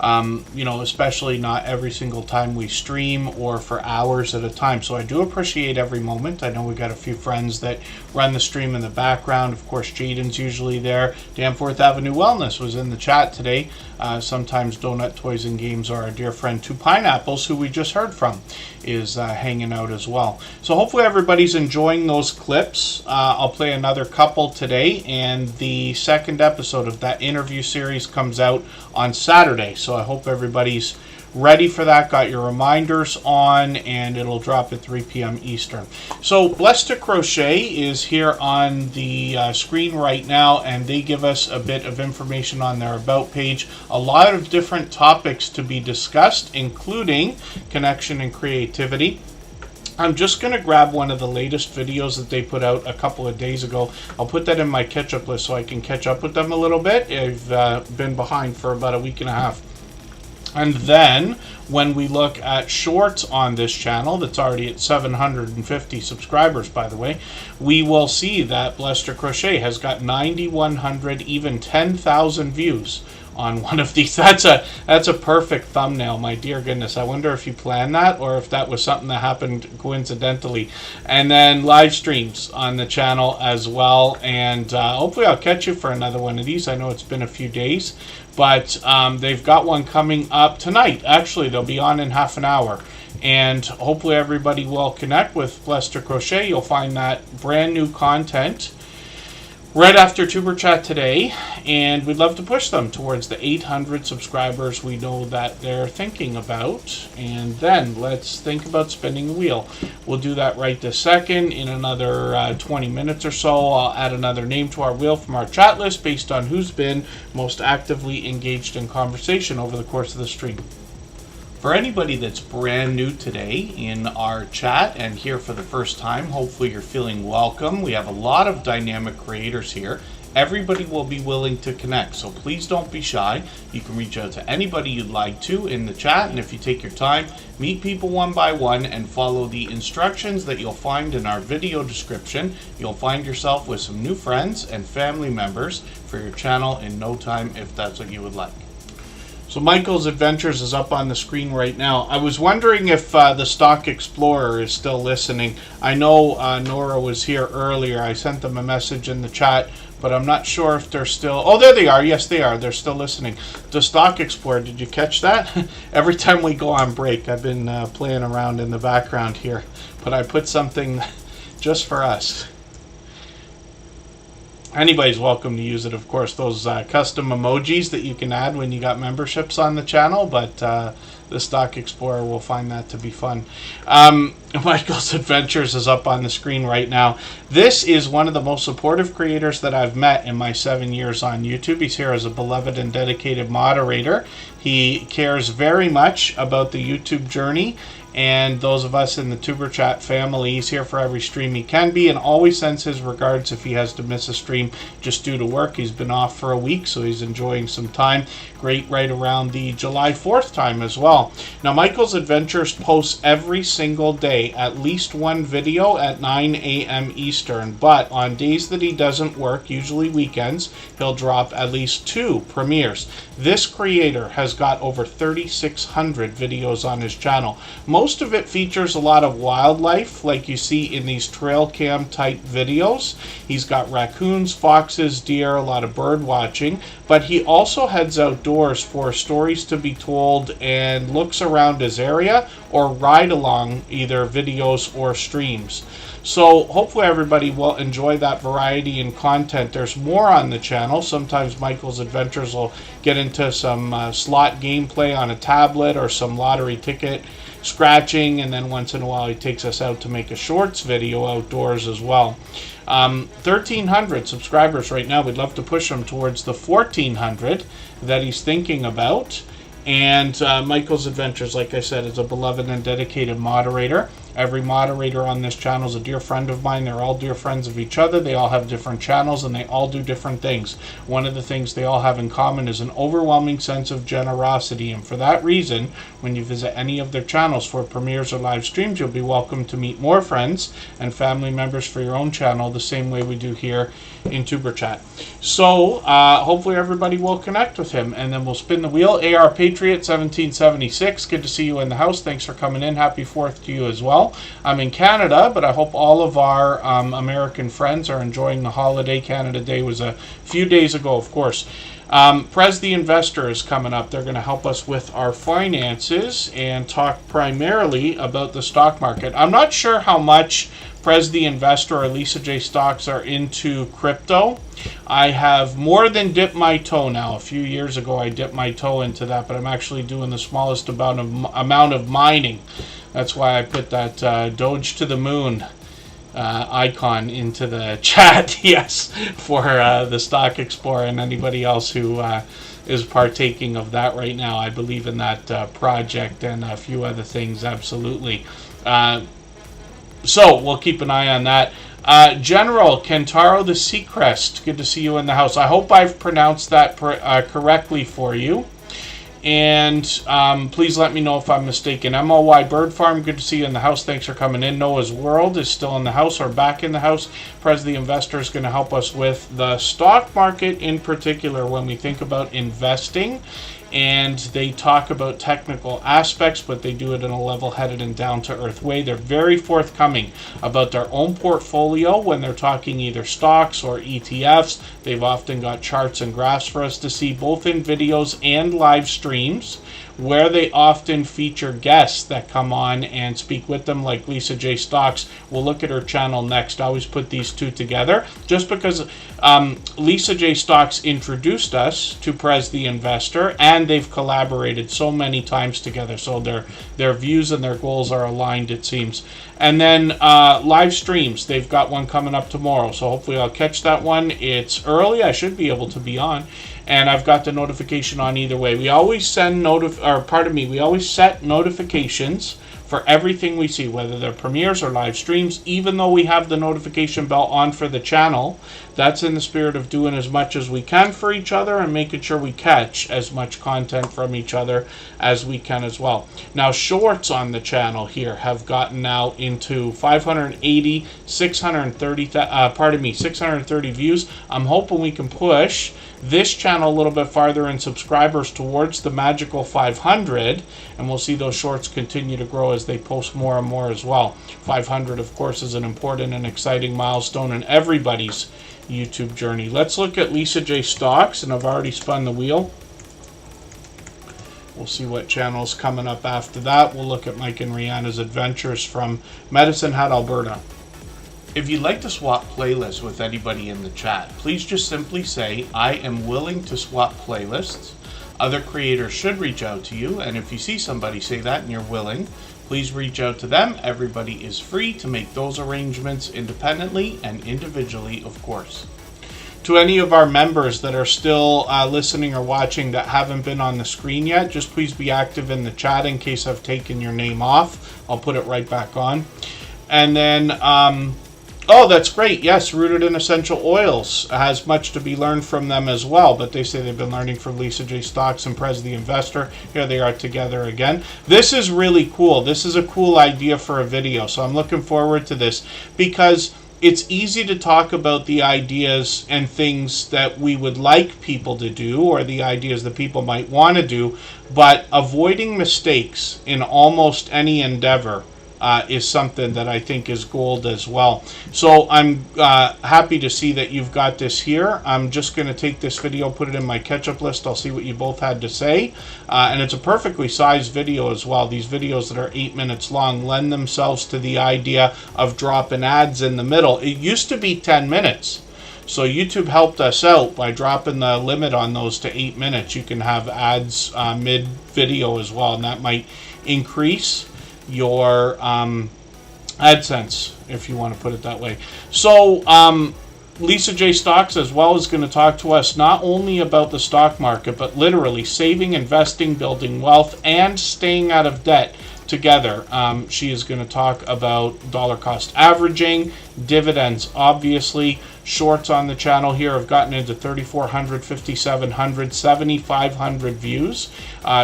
you know, especially not every single time we stream or for hours at a time, so I do appreciate every moment. I know we got a few friends that run the stream in the background. Of course, Jaden's usually there. Danforth Avenue Wellness was in the chat today. Sometimes Donut Toys and Games, or our dear friend Two Pineapples, who we just heard from, is hanging out as well. So hopefully everybody's enjoying those clips. I'll play another couple today, and the second episode of that interview series comes out on Saturday. So I hope everybody's ready for that, got your reminders on, and it'll drop at 3 p.m. Eastern. So Blessed to Crochet is here on the screen right now, and they give us a bit of information on their About page. A lot of different topics to be discussed, including connection and creativity. I'm just going to grab one of the latest videos that they put out a couple of days ago. I'll put that in my catch-up list so I can catch up with them a little bit. I've been behind for about a week and a half. And then, when we look at shorts on this channel, that's already at 750 subscribers, by the way, we will see that Blessed to Crochet has got 9,100, even 10,000 views on one of these. That's a perfect thumbnail, my dear goodness. I wonder if you planned that or if that was something that happened coincidentally. And then live streams on the channel as well. And hopefully I'll catch you for another one of these. I know it's been a few days, but they've got one coming up tonight. Actually, they'll be on in half an hour. And hopefully everybody will connect with Blessed to Crochet. You'll find that brand new content right after Tuber Chat today, and we'd love to push them towards the 800 subscribers we know that they're thinking about. And then let's think about spinning the wheel. We'll do that right this second. In another 20 minutes or so, I'll add another name to our wheel from our chat list based on who's been most actively engaged in conversation over the course of the stream. For anybody that's brand new today in our chat and here for the first time, hopefully you're feeling welcome. We have a lot of dynamic creators here. Everybody will be willing to connect, so please don't be shy. You can reach out to anybody you'd like to in the chat, and if you take your time, meet people one by one and follow the instructions that you'll find in our video description. You'll find yourself with some new friends and family members for your channel in no time, if that's what you would like. So Michael's Adventures is up on the screen right now. I was wondering if the Stock Explorer is still listening. I know Nora was here earlier. I sent them a message in the chat, but I'm not sure if they're still... Oh, there they are. Yes, they are. They're still listening. The Stock Explorer, did you catch that? Every time we go on break, I've been playing around in the background here, but I put something just for us. Anybody's welcome to use it, of course. Those custom emojis that you can add when you got memberships on the channel, but the Stock Explorer will find that to be fun. Michael's Adventures is up on the screen right now. This is one of the most supportive creators that I've met in my 7 years on YouTube. He's here as a beloved and dedicated moderator. He cares very much about the YouTube journey and those of us in the Tuber Chat family. He's here for every stream he can be, and always sends his regards if he has to miss a stream just due to work. He's been off for a week, so he's enjoying some time. Great right around the July 4th time as well. Now, Michael's Adventures posts every single day at least one video at 9 a.m. Eastern, but on days that he doesn't work, usually weekends, he'll drop at least 2 premieres. This creator has got over 3,600 videos on his channel. Most of it features a lot of wildlife, like you see in these trail cam type videos. He's got raccoons, foxes, deer, a lot of bird watching, but he also heads outdoors for stories to be told and looks around his area or ride along either videos or streams. So hopefully everybody will enjoy that variety in content. There's more on the channel. Sometimes Michael's Adventures will get into some slot gameplay on a tablet or some lottery ticket scratching, and then once in a while he takes us out to make a shorts video outdoors as well. 1,300 subscribers right now. We'd love to push him towards the 1,400 that he's thinking about. And Michael's Adventures, like I said, is a beloved and dedicated moderator. Every moderator on this channel is a dear friend of mine. They're all dear friends of each other. They all have different channels and they all do different things. One of the things they all have in common is an overwhelming sense of generosity. And for that reason, when you visit any of their channels for premieres or live streams, you'll be welcome to meet more friends and family members for your own channel the same way we do here in Superchat. So hopefully everybody will connect with him, and then we'll spin the wheel. AR Patriot 1776, good to see you in the house. Thanks for coming in. Happy 4th to you as well. I'm in Canada, but I hope all of our American friends are enjoying the holiday. Canada Day was a few days ago, of course. Prez the Investor is coming up. They're going to help us with our finances and talk primarily about the stock market. I'm not sure how much Prez the Investor or Lisa J Stocks are into crypto. I have more than dipped my toe now. A few years ago I dipped my toe into that, but I'm actually doing the smallest amount of mining. That's why I put that Doge to the moon icon into the chat, yes, for the Stock Explorer and anybody else who is partaking of that right now. I believe in that project and a few other things, absolutely. So we'll keep an eye on that. General Kentaro the Seacrest, good to see you in the house. I hope I've pronounced that correctly for you. And please let me know if I'm mistaken. MLY Bird Farm, good to see you in the house. Thanks for coming in. Noah's World is still in the house or back in the house. Prez the Investor is going to help us with the stock market in particular when we think about investing. And they talk about technical aspects, but they do it in a level-headed and down-to-earth way. They're very forthcoming about their own portfolio when they're talking either stocks or ETFs. They've often got charts and graphs for us to see, both in videos and live streams, where they often feature guests that come on and speak with them, like Lisa J Stocks. We'll look at her channel next. I always put these two together just because Lisa J Stocks introduced us to Prez the Investor, and they've collaborated so many times together, so their views and their goals are aligned, it seems. And then live streams, they've got one coming up tomorrow, so hopefully I'll catch that one. It's early, I should be able to be on, and I've got the notification on either way. We always send we always set notifications for everything we see, whether they're premieres or live streams, even though we have the notification bell on for the channel. That's in the spirit of doing as much as we can for each other and making sure we catch as much content from each other as we can as well. Now, shorts on the channel here have gotten now into 630 views. I'm hoping we can push this channel a little bit farther in subscribers towards the magical 500, and we'll see those shorts continue to grow as they post more and more as well. 500, of course, is an important and exciting milestone in everybody's YouTube journey. Let's look at Lisa J Stocks, and I've already spun the wheel. We'll see what channel's coming up after that. We'll look at Mike and Rihanna's adventures from Medicine Hat, Alberta. If you'd like to swap playlists with anybody in the chat, please just simply say, I am willing to swap playlists. Other creators should reach out to you, and if you see somebody say that and you're willing, please reach out to them. Everybody is free to make those arrangements independently and individually, of course. To any of our members that are still listening or watching that haven't been on the screen yet, just please be active in the chat in case I've taken your name off. I'll put it right back on. And then oh, that's great. Yes, Rooted in Essential Oils has much to be learned from them as well, but they say they've been learning from Lisa J Stocks and Prez the Investor. Here they are together again. This is really cool. This is a cool idea for a video, so I'm looking forward to this because it's easy to talk about the ideas and things that we would like people to do or the ideas that people might want to do, but avoiding mistakes in almost any endeavor is something that I think is gold as well. So I'm happy to see that you've got this here. I'm just going to take this video, put it in my catch-up list. I'll see what you both had to say. And it's a perfectly sized video as well. These videos that are 8 minutes long lend themselves to the idea of dropping ads in the middle. It used to be 10 minutes. So YouTube helped us out by dropping the limit on those to 8 minutes. You can have ads mid-video as well, and that might increase your AdSense, if you want to put it that way. So Lisa J Stocks as well is going to talk to us not only about the stock market, but literally saving, investing, building wealth, and staying out of debt together. She is going to talk about dollar cost averaging, dividends, obviously. Shorts on the channel here have gotten into 3,400, 5,700, 7,500 views.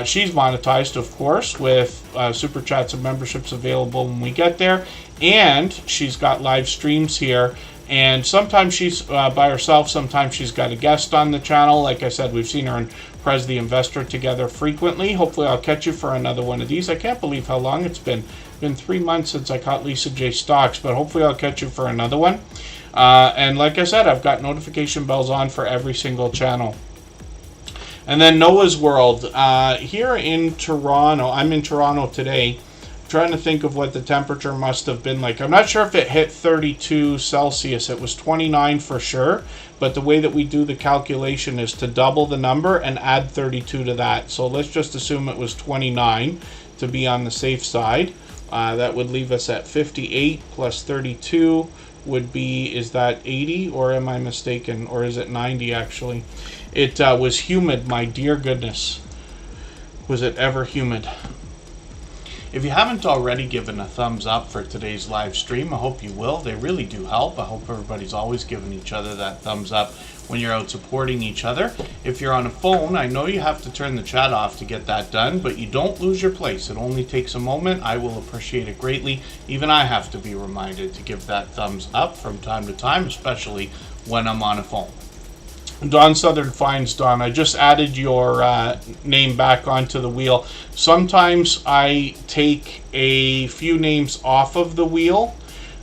She's monetized, of course, with super chats and memberships available when we get there. And she's got live streams here. And sometimes she's by herself, sometimes she's got a guest on the channel. Like I said, we've seen her and Prez the Investor together frequently. Hopefully I'll catch you for another one of these. I can't believe how long it's been. It's been 3 months since I caught Lisa J Stocks, but hopefully I'll catch you for another one. And like I said, I've got notification bells on for every single channel. And then Noah's World. Here in Toronto, I'm in Toronto today. Trying to think of what the temperature must have been like. I'm not sure if it hit 32 Celsius. It was 29 for sure, but the way that we do the calculation is to double the number and add 32 to that. So let's just assume it was 29 to be on the safe side. That would leave us at 58 plus 32 would be, is that 80 or am I mistaken? Or is it 90 actually? It was humid, my dear goodness. Was it ever humid? If you haven't already given a thumbs up for today's live stream, I hope you will. They really do help. I hope everybody's always giving each other that thumbs up when you're out supporting each other. If you're on a phone, I know you have to turn the chat off to get that done, but you don't lose your place. It only takes a moment. I will appreciate it greatly. Even I have to be reminded to give that thumbs up from time to time, especially when I'm on a phone. Don Southern Finds, Don, I just added your name back onto the wheel. Sometimes I take a few names off of the wheel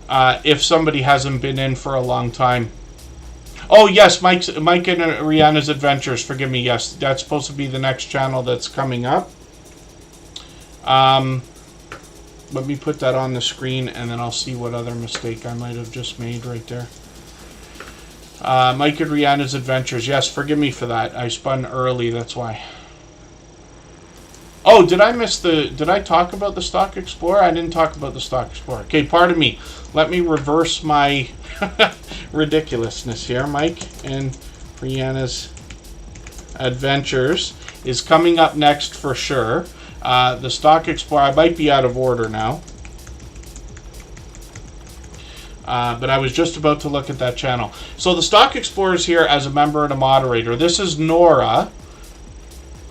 if somebody hasn't been in for a long time. Oh, yes, Mike and Rihanna's Adventures. Forgive me, yes. That's supposed to be the next channel that's coming up. Let me put that on the screen, and then I'll see what other mistake I might have just made right there. Mike and Rihanna's Adventures. Yes, forgive me for that. I spun early, that's why. Oh, did I talk about the Stock Explorer? I didn't talk about the Stock Explorer. Okay, pardon me. Let me reverse my ridiculousness here. Mike and Rihanna's Adventures is coming up next for sure. The Stock Explorer, I might be out of order now. But I was just about to look at that channel. So the Stock Explorer is here as a member and a moderator. This is Nora.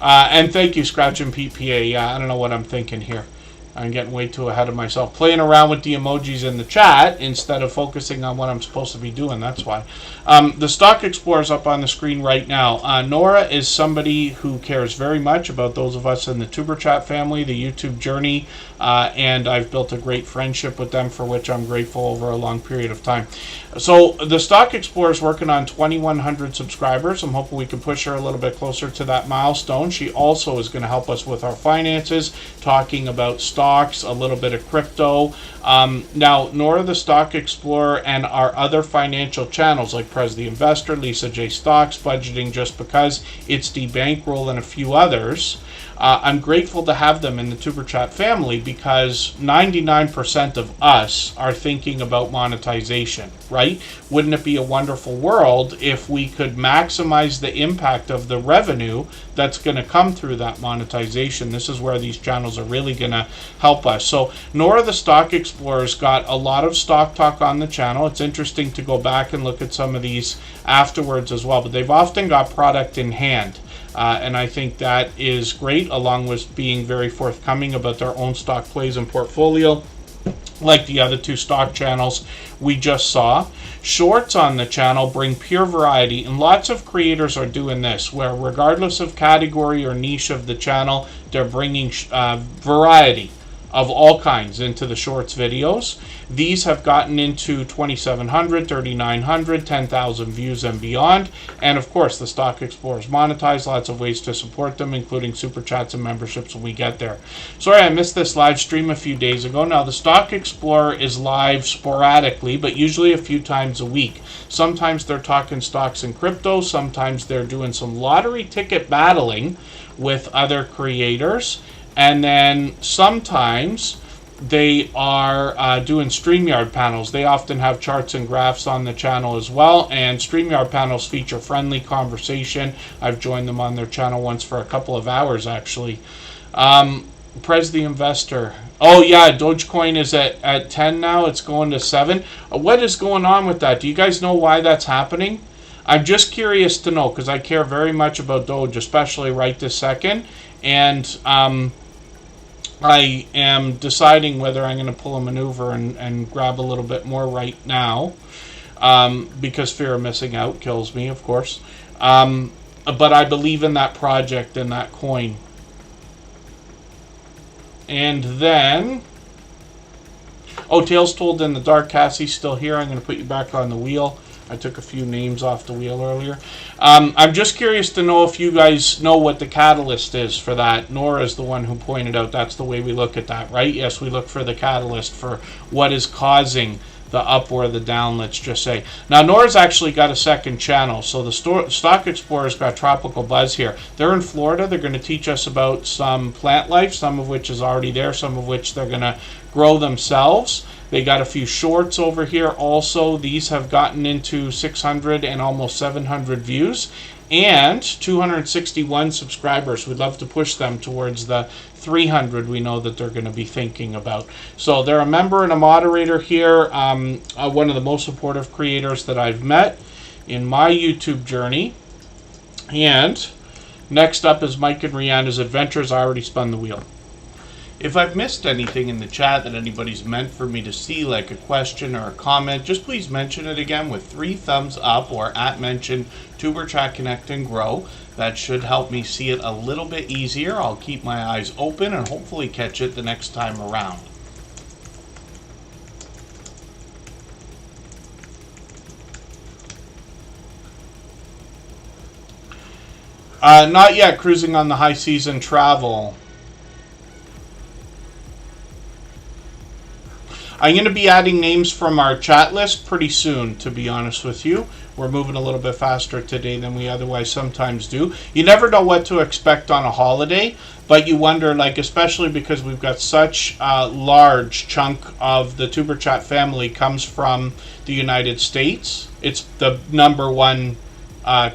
And thank you, Scratch and PPA. Yeah, I don't know what I'm thinking here. I'm getting way too ahead of myself. Playing around with the emojis in the chat instead of focusing on what I'm supposed to be doing. That's why. The Stock Explorer is up on the screen right now. Nora is somebody who cares very much about those of us in the Superchat family, the YouTube journey, and I've built a great friendship with them for which I'm grateful over a long period of time. So the Stock Explorer is working on 2,100 subscribers. I'm hoping we can push her a little bit closer to that milestone. She also is going to help us with our finances, talking about stocks, a little bit of crypto. Now, Nora the Stock Explorer and our other financial channels like Prez the Investor, Lisa J Stocks, Budgeting Just Because, It's the Bankroll, and a few others. I'm grateful to have them in the Tuber Chat family because 99% of us are thinking about monetization, right? Wouldn't it be a wonderful world if we could maximize the impact of the revenue that's going to come through that monetization? This is where these channels are really going to help us. So Nora the Stock Explorer's got a lot of stock talk on the channel. It's interesting to go back and look at some of these afterwards as well, but they've often got product in hand. And I think that is great, along with being very forthcoming about their own stock plays and portfolio, like the other two stock channels we just saw. Shorts on the channel bring pure variety, and lots of creators are doing this, where regardless of category or niche of the channel, they're bringing variety of all kinds into the shorts videos. These have gotten into 2,700, 3,900, 10,000 views and beyond. And of course, the Stock Explorers monetize. Lots of ways to support them, including super chats and memberships when we get there. Sorry, I missed this live stream a few days ago. Now, the Stock Explorer is live sporadically, but usually a few times a week. Sometimes they're talking stocks and crypto. Sometimes they're doing some lottery ticket battling with other creators. And then sometimes they are doing StreamYard panels. They often have charts and graphs on the channel as well. And StreamYard panels feature friendly conversation. I've joined them on their channel once for a couple of hours, actually. Prez the investor. Oh yeah, Dogecoin is at 10 now. It's going to 7. What is going on with that? Do you guys know why that's happening? I'm just curious to know, because I care very much about Doge, especially right this second. And I am deciding whether I'm going to pull a maneuver and grab a little bit more right now, because fear of missing out kills me, of course. But I believe in that project and that coin. And then, oh, Tales Told in the Dark. Cassie's still here. I'm going to put you back on the wheel. I took a few names off the wheel earlier. I'm just curious to know if you guys know what the catalyst is for that. Nora is the one who pointed out that's the way we look at that, right? Yes, we look for the catalyst for what is causing the up or the down, let's just say. Now, Nora's actually got a second channel. So the Stock Explorer's got Tropical Buzz here. They're in Florida. They're going to teach us about some plant life, some of which is already there, some of which they're going to grow themselves. They got a few shorts over here also. These have gotten into 600 and almost 700 views. And 261 subscribers. We'd love to push them towards the 300 we know that they're going to be thinking about. So they're a member and a moderator here. One of the most supportive creators that I've met in my YouTube journey. And next up is Mike and Rihanna's Adventures. I already spun the wheel. If I've missed anything in the chat that anybody's meant for me to see, like a question or a comment, just please mention it again with 3 thumbs up or @mention Tuberchat Connect and Grow. That should help me see it a little bit easier. I'll keep my eyes open and hopefully catch it the next time around. Not yet. Cruising on the high season travel. I'm going to be adding names from our chat list pretty soon, to be honest with you. We're moving a little bit faster today than we otherwise sometimes do. You never know what to expect on a holiday, but you wonder, like, especially because we've got such a large chunk of the Tuberchat family comes from the United States. It's the #1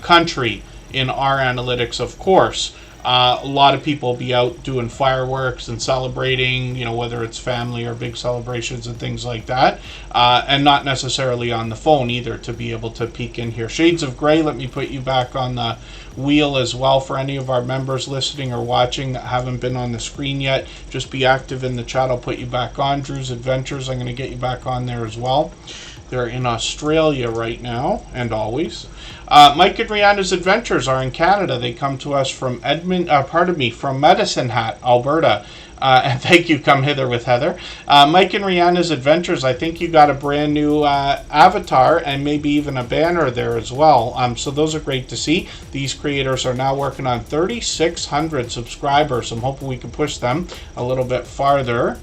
country in our analytics, of course. A lot of people will be out doing fireworks and celebrating, you know, whether it's family or big celebrations and things like that, and not necessarily on the phone either to be able to peek in here. Shades of Grey, let me put you back on the wheel as well. For any of our members listening or watching that haven't been on the screen yet, just be active in the chat. I'll put you back on. Drew's Adventures, I'm going to get you back on there as well. They're in Australia right now, and always. Mike and Rihanna's Adventures are in Canada. They come to us from from Medicine Hat, Alberta. And thank you, Come Hither with Heather. Mike and Rihanna's Adventures, I think you got a brand new avatar and maybe even a banner there as well. So those are great to see. These creators are now working on 3,600 subscribers. I'm hoping we can push them a little bit farther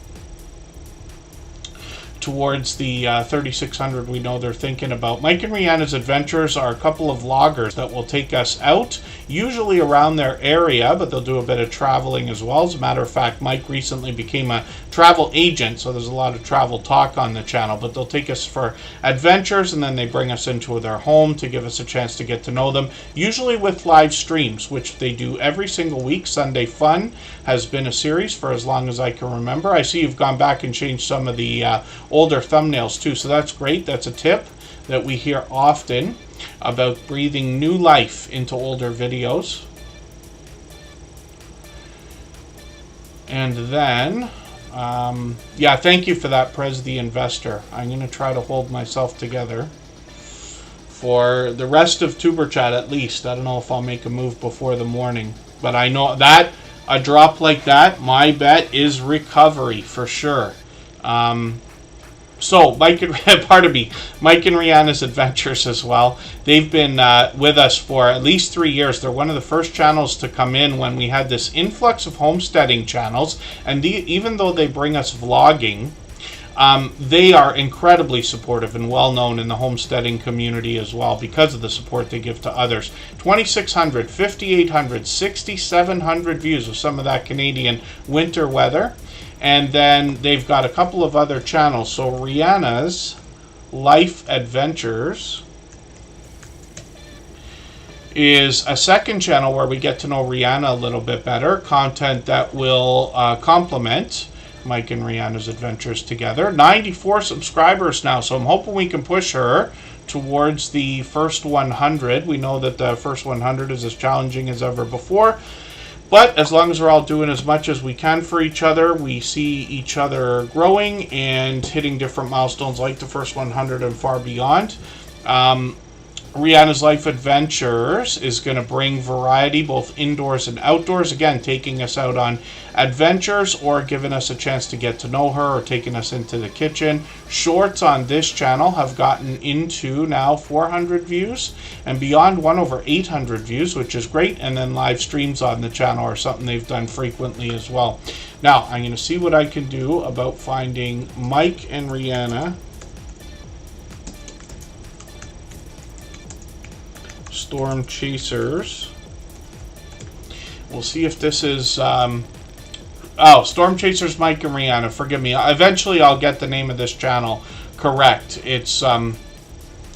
towards the 3,600 we know they're thinking about. Mike and Rihanna's Adventures are a couple of vloggers that will take us out, usually around their area, but they'll do a bit of traveling as well. As a matter of fact, Mike recently became a travel agent, so there's a lot of travel talk on the channel, but they'll take us for adventures, and then they bring us into their home to give us a chance to get to know them, usually with live streams, which they do every single week. Sunday Fun has been a series for as long as I can remember. I see you've gone back and changed some of the older thumbnails too, so that's great. That's a tip that we hear often about breathing new life into older videos. And then yeah, thank you for that, Prez the Investor. I'm going to try to hold myself together for the rest of Tuberchat at least. I don't know if I'll make a move before the morning, but I know that a drop like that, my bet is recovery for sure. So, Mike and Rihanna's Adventures as well. They've been with us for at least 3 years. They're one of the first channels to come in when we had this influx of homesteading channels. And even though they bring us vlogging, they are incredibly supportive and well known in the homesteading community as well because of the support they give to others. 2,600, 5,800, 6,700 views of some of that Canadian winter weather. And then they've got a couple of other channels. So Rihanna's Life Adventures is a second channel where we get to know Rihanna a little bit better, content that will complement Mike and Rihanna's adventures together. 94 subscribers now, so I'm hoping we can push her towards the first 100. We know that the first 100 is as challenging as ever before, but as long as we're all doing as much as we can for each other, we see each other growing and hitting different milestones like the first 100 and far beyond. Rihanna's Life Adventures is going to bring variety both indoors and outdoors. Again, taking us out on adventures or giving us a chance to get to know her or taking us into the kitchen. Shorts on this channel have gotten into now 400 views and beyond, one over 800 views, which is great. And then live streams on the channel are something they've done frequently as well. Now, I'm going to see what I can do about finding Mike and Rihanna. Storm Chasers. We'll see if this is Storm Chasers Mike and Rihanna. Forgive me. Eventually I'll get the name of this channel correct. It's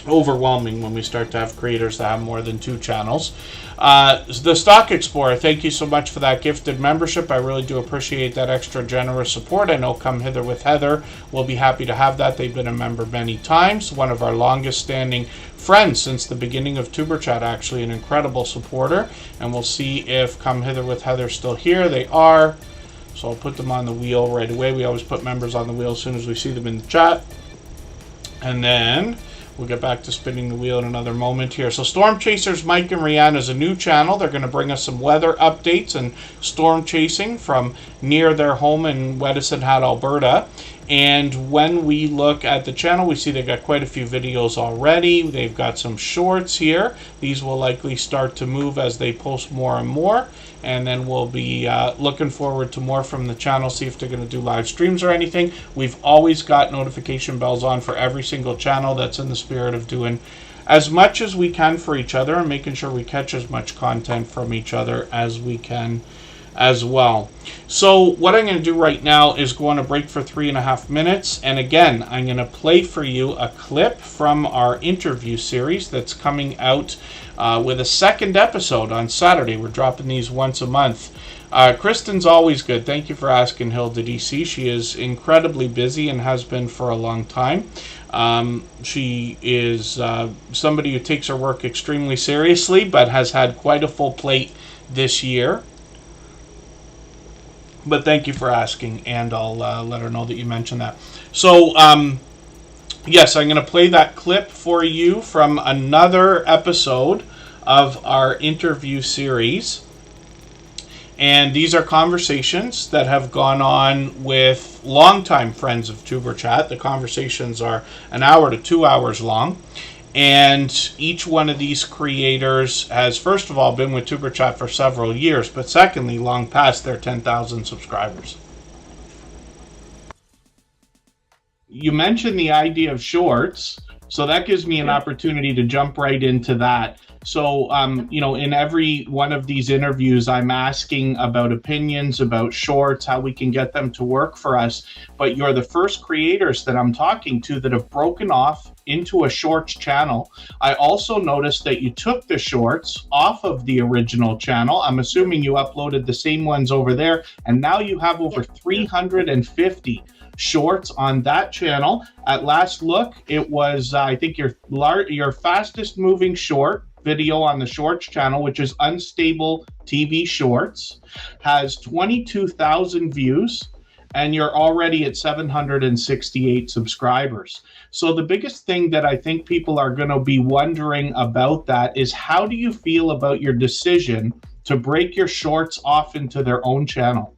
overwhelming when we start to have creators that have more than 2 channels. The Stock Explorer, thank you so much for that gifted membership. I really do appreciate that extra generous support. I know Come Hither with Heather will be happy to have that. They've been a member many times. One of our longest standing friends since the beginning of TuberChat, actually an incredible supporter. And we'll see if Come Hither with Heather's still here. They are. So I'll put them on the wheel right away. We always put members on the wheel as soon as we see them in the chat. And then we'll get back to spinning the wheel in another moment here. So Storm Chasers Mike and Rihanna is a new channel. They're going to bring us some weather updates and storm chasing from near their home in Wedison Hat, Alberta. And when we look at the channel, we see they've got quite a few videos already. They've got some shorts here. These will likely start to move as they post more and more. And then we'll be looking forward to more from the channel, see if they're going to do live streams or anything. We've always got notification bells on for every single channel. That's in the spirit of doing as much as we can for each other and making sure we catch as much content from each other as we can as well. So what I'm going to do right now is go on a break for 3.5 minutes. And again, I'm going to play for you a clip from our interview series that's coming out with a second episode on Saturday. We're dropping these once a month. Kristen's always good. Thank you for asking, Hilda DC. She is incredibly busy and has been for a long time. She is somebody who takes her work extremely seriously, but has had quite a full plate this year. But thank you for asking, and I'll let her know that you mentioned that. So, yes, I'm going to play that clip for you from another episode of our interview series. And these are conversations that have gone on with longtime friends of TuberChat. The conversations are 1 hour to 2 hours long. And each one of these creators has, first of all, been with TuberChat for several years, but secondly, long past their 10,000 subscribers. You mentioned the idea of shorts, so that gives me an opportunity to jump right into that. So, in every one of these interviews, I'm asking about opinions, about shorts, how we can get them to work for us. But you're the first creators that I'm talking to that have broken off into a shorts channel. I also noticed that you took the shorts off of the original channel. I'm assuming you uploaded the same ones over there, and now you have over 350 shorts on that channel. At last look, it was, I think, your fastest moving short video on the shorts channel, which is Unstable TV Shorts, has 22,000 views, and you're already at 768 subscribers. So the biggest thing that I think people are going to be wondering about that is, how do you feel about your decision to break your shorts off into their own channel?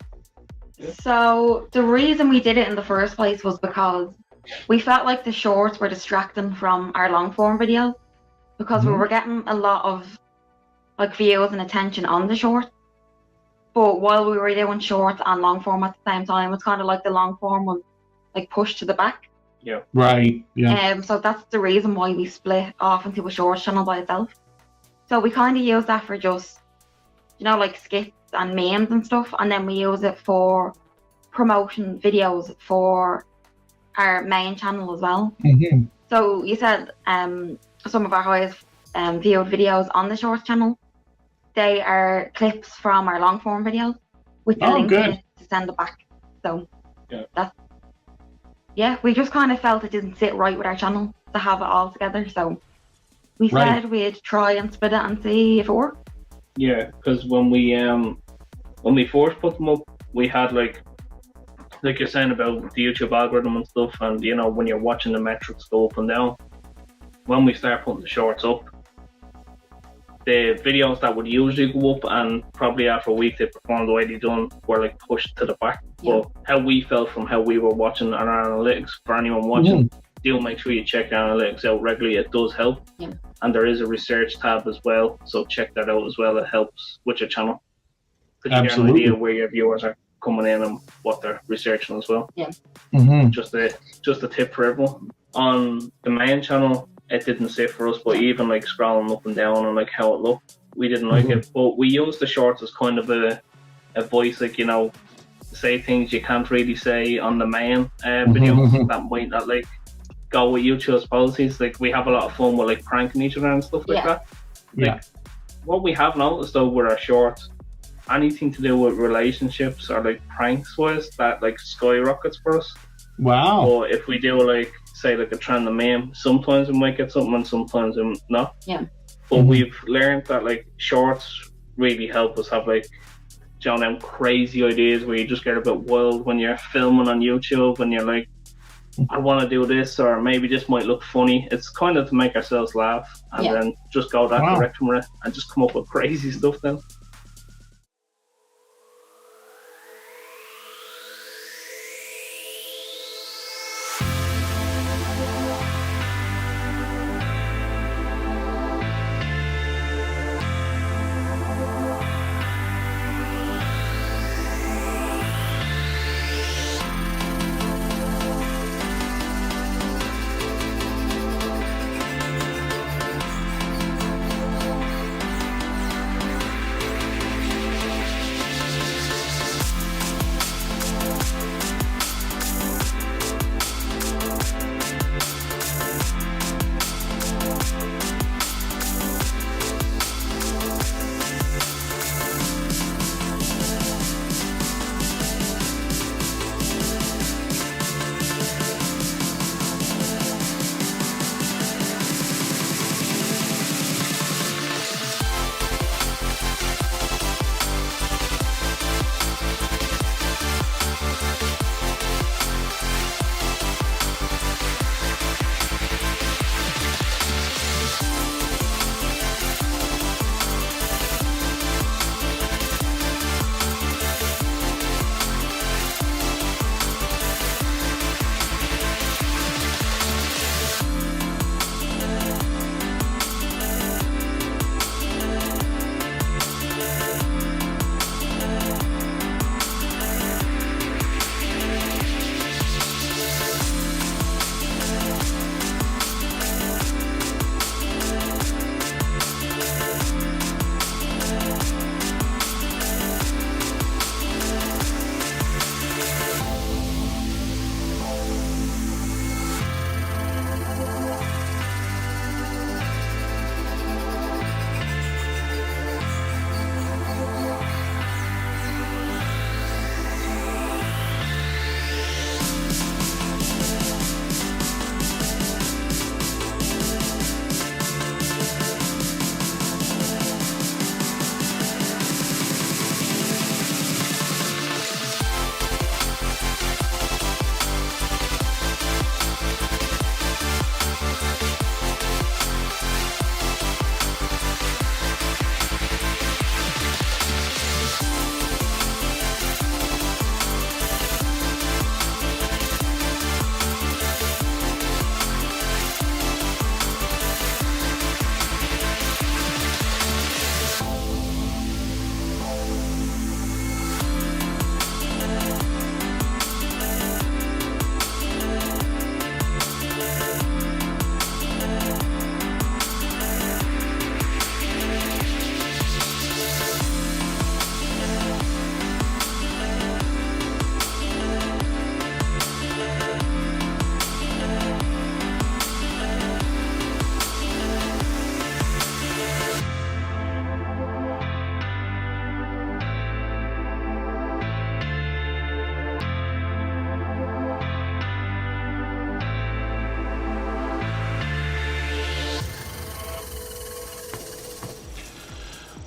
So the reason we did it in the first place was because we felt like the shorts were distracting from our long form videos, because we were getting a lot of views and attention on the shorts. But while we were doing shorts and long form at the same time, it's kind of like the long form was pushed to the back. Yeah. Right. Yeah. So that's the reason why we split off into a shorts channel by itself. So we kind of use that for just, skits and memes and stuff, and then we use it for promotion videos for our main channel as well. So you said some of our highest viewed videos on the Shorts channel. They are clips from our long form videos with the link in it to send it back. So we just kind of felt it didn't sit right with our channel to have it all together. So we said we'd try and split it and see if it worked. Yeah, because when we first put them up, we had like you're saying about the YouTube algorithm and stuff, and you know when you're watching the metrics go up and down. When we start putting the shorts up, the videos that would usually go up and probably after a week they performed the way they done were like pushed to the back. But how we felt from how we were watching our analytics, for anyone watching, do make sure you check the analytics out regularly. It does help. Yeah. And there is a research tab as well, so check that out as well. It helps with your channel. Because you get an idea where your viewers are coming in and what they're researching as well. Yeah. Just a tip for everyone. On the main channel, it didn't sit for us, but even like scrolling up and down and like how it looked, we didn't like it. But we used the shorts as kind of a voice, like, you know, say things you can't really say on the main videos that might not like go with YouTube's policies. Like we have a lot of fun with like pranking each other and stuff like that. Like what we have noticed though with our shorts, anything to do with relationships or like pranks wise, that like skyrockets for us. Wow. Or if we do like say like a trending meme, sometimes we might get something and sometimes we not. Yeah. But we've learned that like shorts really help us have like, you know, them crazy ideas where you just get a bit wild when you're filming on YouTube and you're like, I want to do this, or maybe this might look funny. It's kind of to make ourselves laugh and then just go that direction with it and just come up with crazy stuff then.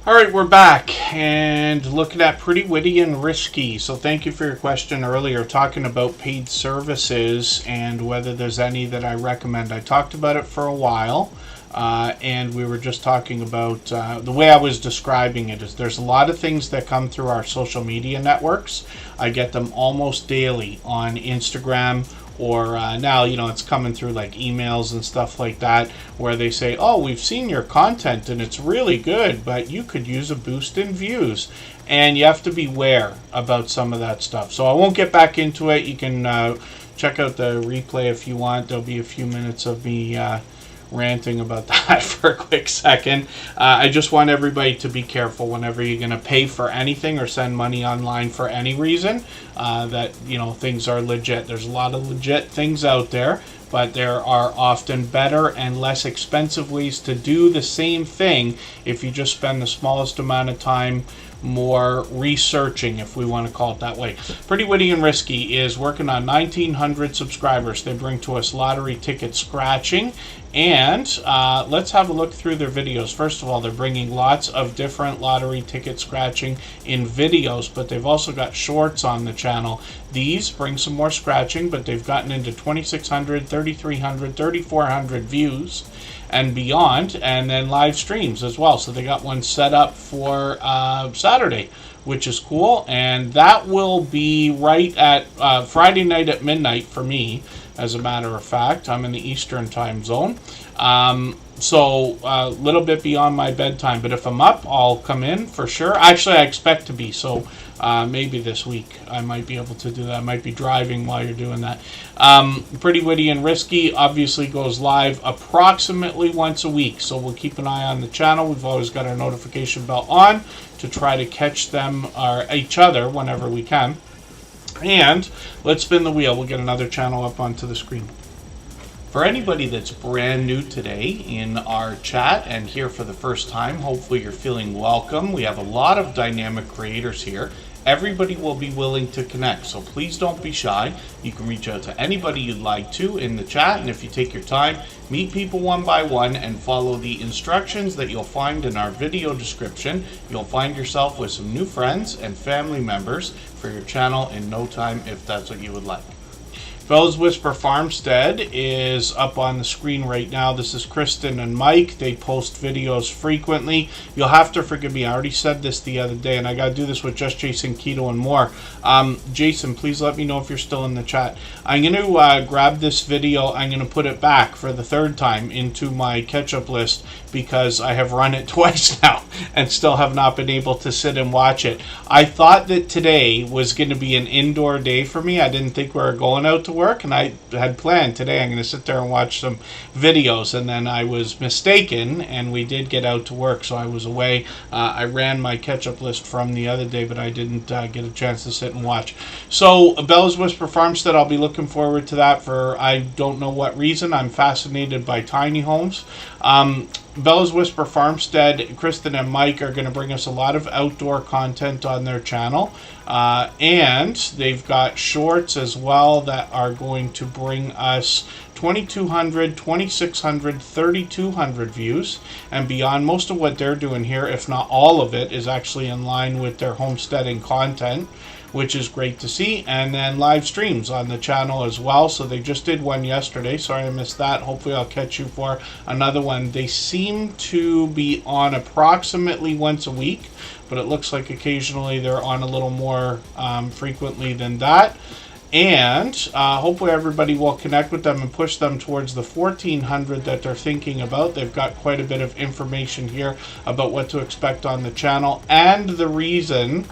All right, we're back and looking at Pretty Witty and Risky. So thank you for your question earlier, talking about paid services and whether there's any that I recommend. I talked about it for a while, and we were just talking about the way I was describing it is there's a lot of things that come through our social media networks. I get them almost daily on Instagram, or now, you know, it's coming through like emails and stuff like that, where they say, oh, we've seen your content and it's really good, but you could use a boost in views. And you have to beware about some of that stuff. So I won't get back into it. You can check out the replay if you want. There'll be a few minutes of me ranting about that for a quick second. I just want everybody to be careful whenever you're going to pay for anything or send money online for any reason, that, you know, things are legit. There's a lot of legit things out there, but there are often better and less expensive ways to do the same thing if you just spend the smallest amount of time more researching, if we want to call it that way. Pretty Witty and Risky is working on 1,900 subscribers. They bring to us lottery ticket scratching, and let's have a look through their videos. First of all, they're bringing lots of different lottery ticket scratching in videos, but they've also got shorts on the channel. These bring some more scratching, but they've gotten into 2,600, 3,300, 3,400 views and beyond, and then live streams as well. So they got one set up for Saturday, which is cool, and that will be right at Friday night at midnight for me, as a matter of fact. I'm in the Eastern time zone, so a little bit beyond my bedtime, but if I'm up, I'll come in for sure. Actually, I expect to be, so maybe this week I might be able to do that. I might be driving while you're doing that. Pretty Witty and Risky obviously goes live approximately once a week, so we'll keep an eye on the channel. We've always got our notification bell on to try to catch them or each other whenever we can. And let's spin the wheel. We'll get another channel up onto the screen. For anybody that's brand new today in our chat and here for the first time, hopefully you're feeling welcome. We have a lot of dynamic creators here. Everybody will be willing to connect, so please don't be shy. You can reach out to anybody you'd like to in the chat, and if you take your time, meet people one by one and follow the instructions that you'll find in our video description, you'll find yourself with some new friends and family members for your channel in no time, if that's what you would like. Bella's Whisper Farmstead is up on the screen right now. This is Kristen and Mike. They post videos frequently. You'll have to forgive me. I already said this the other day, and I got to do this with Just Jason Keto and more. Jason, please let me know if you're still in the chat. I'm going to grab this video. I'm going to put it back for the third time into my catch-up list because I have run it twice now and still have not been able to sit and watch it. I thought that today was going to be an indoor day for me. I didn't think we were going out to work, and I had planned today I'm going to sit there and watch some videos, and then I was mistaken and we did get out to work, so I was away. I ran my catch-up list from the other day, but I didn't get a chance to sit and watch. So Bella's Whisper Farmstead, I'll be looking forward to that for I don't know what reason. I'm fascinated by tiny homes. Bella's Whisper Farmstead, Kristen and Mike are going to bring us a lot of outdoor content on their channel. And they've got shorts as well that are going to bring us 2,200, 2,600, 3,200 views and beyond. Most of what they're doing here, if not all of it, is actually in line with their homesteading content, which is great to see. And then live streams on the channel as well. So they just did one yesterday. Sorry I missed that. Hopefully I'll catch you for another one. They seem to be on approximately once a week, but it looks like occasionally they're on a little more frequently than that. And hopefully everybody will connect with them and push them towards the 1,400 that they're thinking about. They've got quite a bit of information here about what to expect on the channel and the reason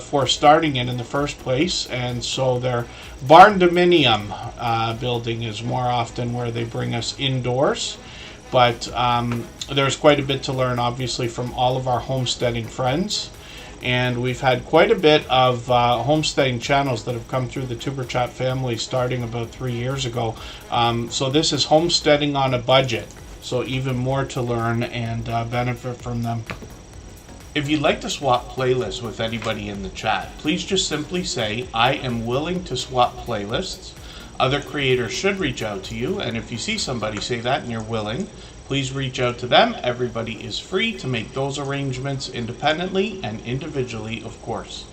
for starting it in the first place. And so their barn dominium building is more often where they bring us indoors. But there's quite a bit to learn, obviously, from all of our homesteading friends. And we've had quite a bit of homesteading channels that have come through the Superchat family starting about 3 years ago. So this is homesteading on a budget. So even more to learn and benefit from them. If you'd like to swap playlists with anybody in the chat, please just simply say, I am willing to swap playlists. Other creators should reach out to you, and if you see somebody say that and you're willing, please reach out to them. Everybody is free to make those arrangements independently and individually, of course.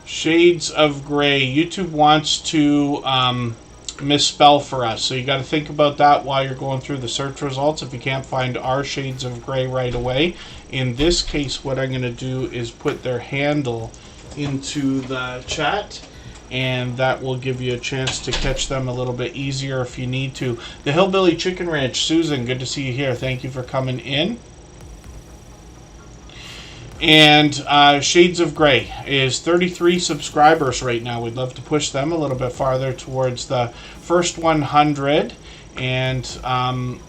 Shades of Gray. YouTube wants to misspell for us, so you got to think about that while you're going through the search results if you can't find our Shades of Gray right away. In this case, what I'm going to do is put their handle into the chat, and that will give you a chance to catch them a little bit easier if you need to. The Hillbilly Chicken Ranch, Susan, good to see you here. Thank you for coming in. And Shades of Gray is 33 subscribers right now. We'd love to push them a little bit farther towards the first 100. And on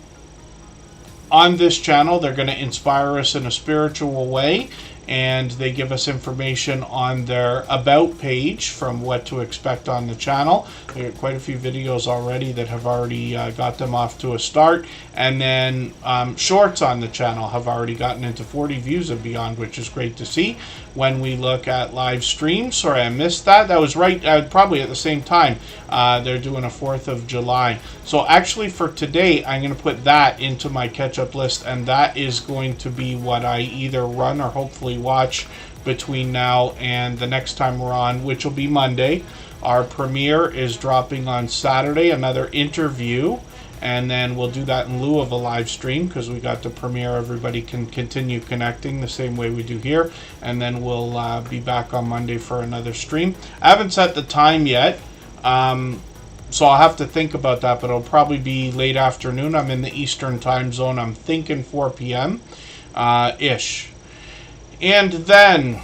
this channel, they're going to inspire us in a spiritual way. And they give us information on their About page from what to expect on the channel. There are quite a few videos already that have already got them off to a start. And then shorts on the channel have already gotten into 40 views and beyond, which is great to see. When we look at live streams, sorry I missed that. That was right, probably at the same time. They're doing a 4th of July. So actually for today, I'm going to put that into my catch-up list, and that is going to be what I either run or hopefully watch between now and the next time we're on, which will be Monday. Our premiere is dropping on Saturday, another interview, and then we'll do that in lieu of a live stream because we got the premiere. Everybody can continue connecting the same way we do here, and then we'll be back on Monday for another stream. I haven't set the time yet, so I'll have to think about that, but it'll probably be late afternoon. I'm in the Eastern time zone. I'm thinking 4 p.m. Ish. And then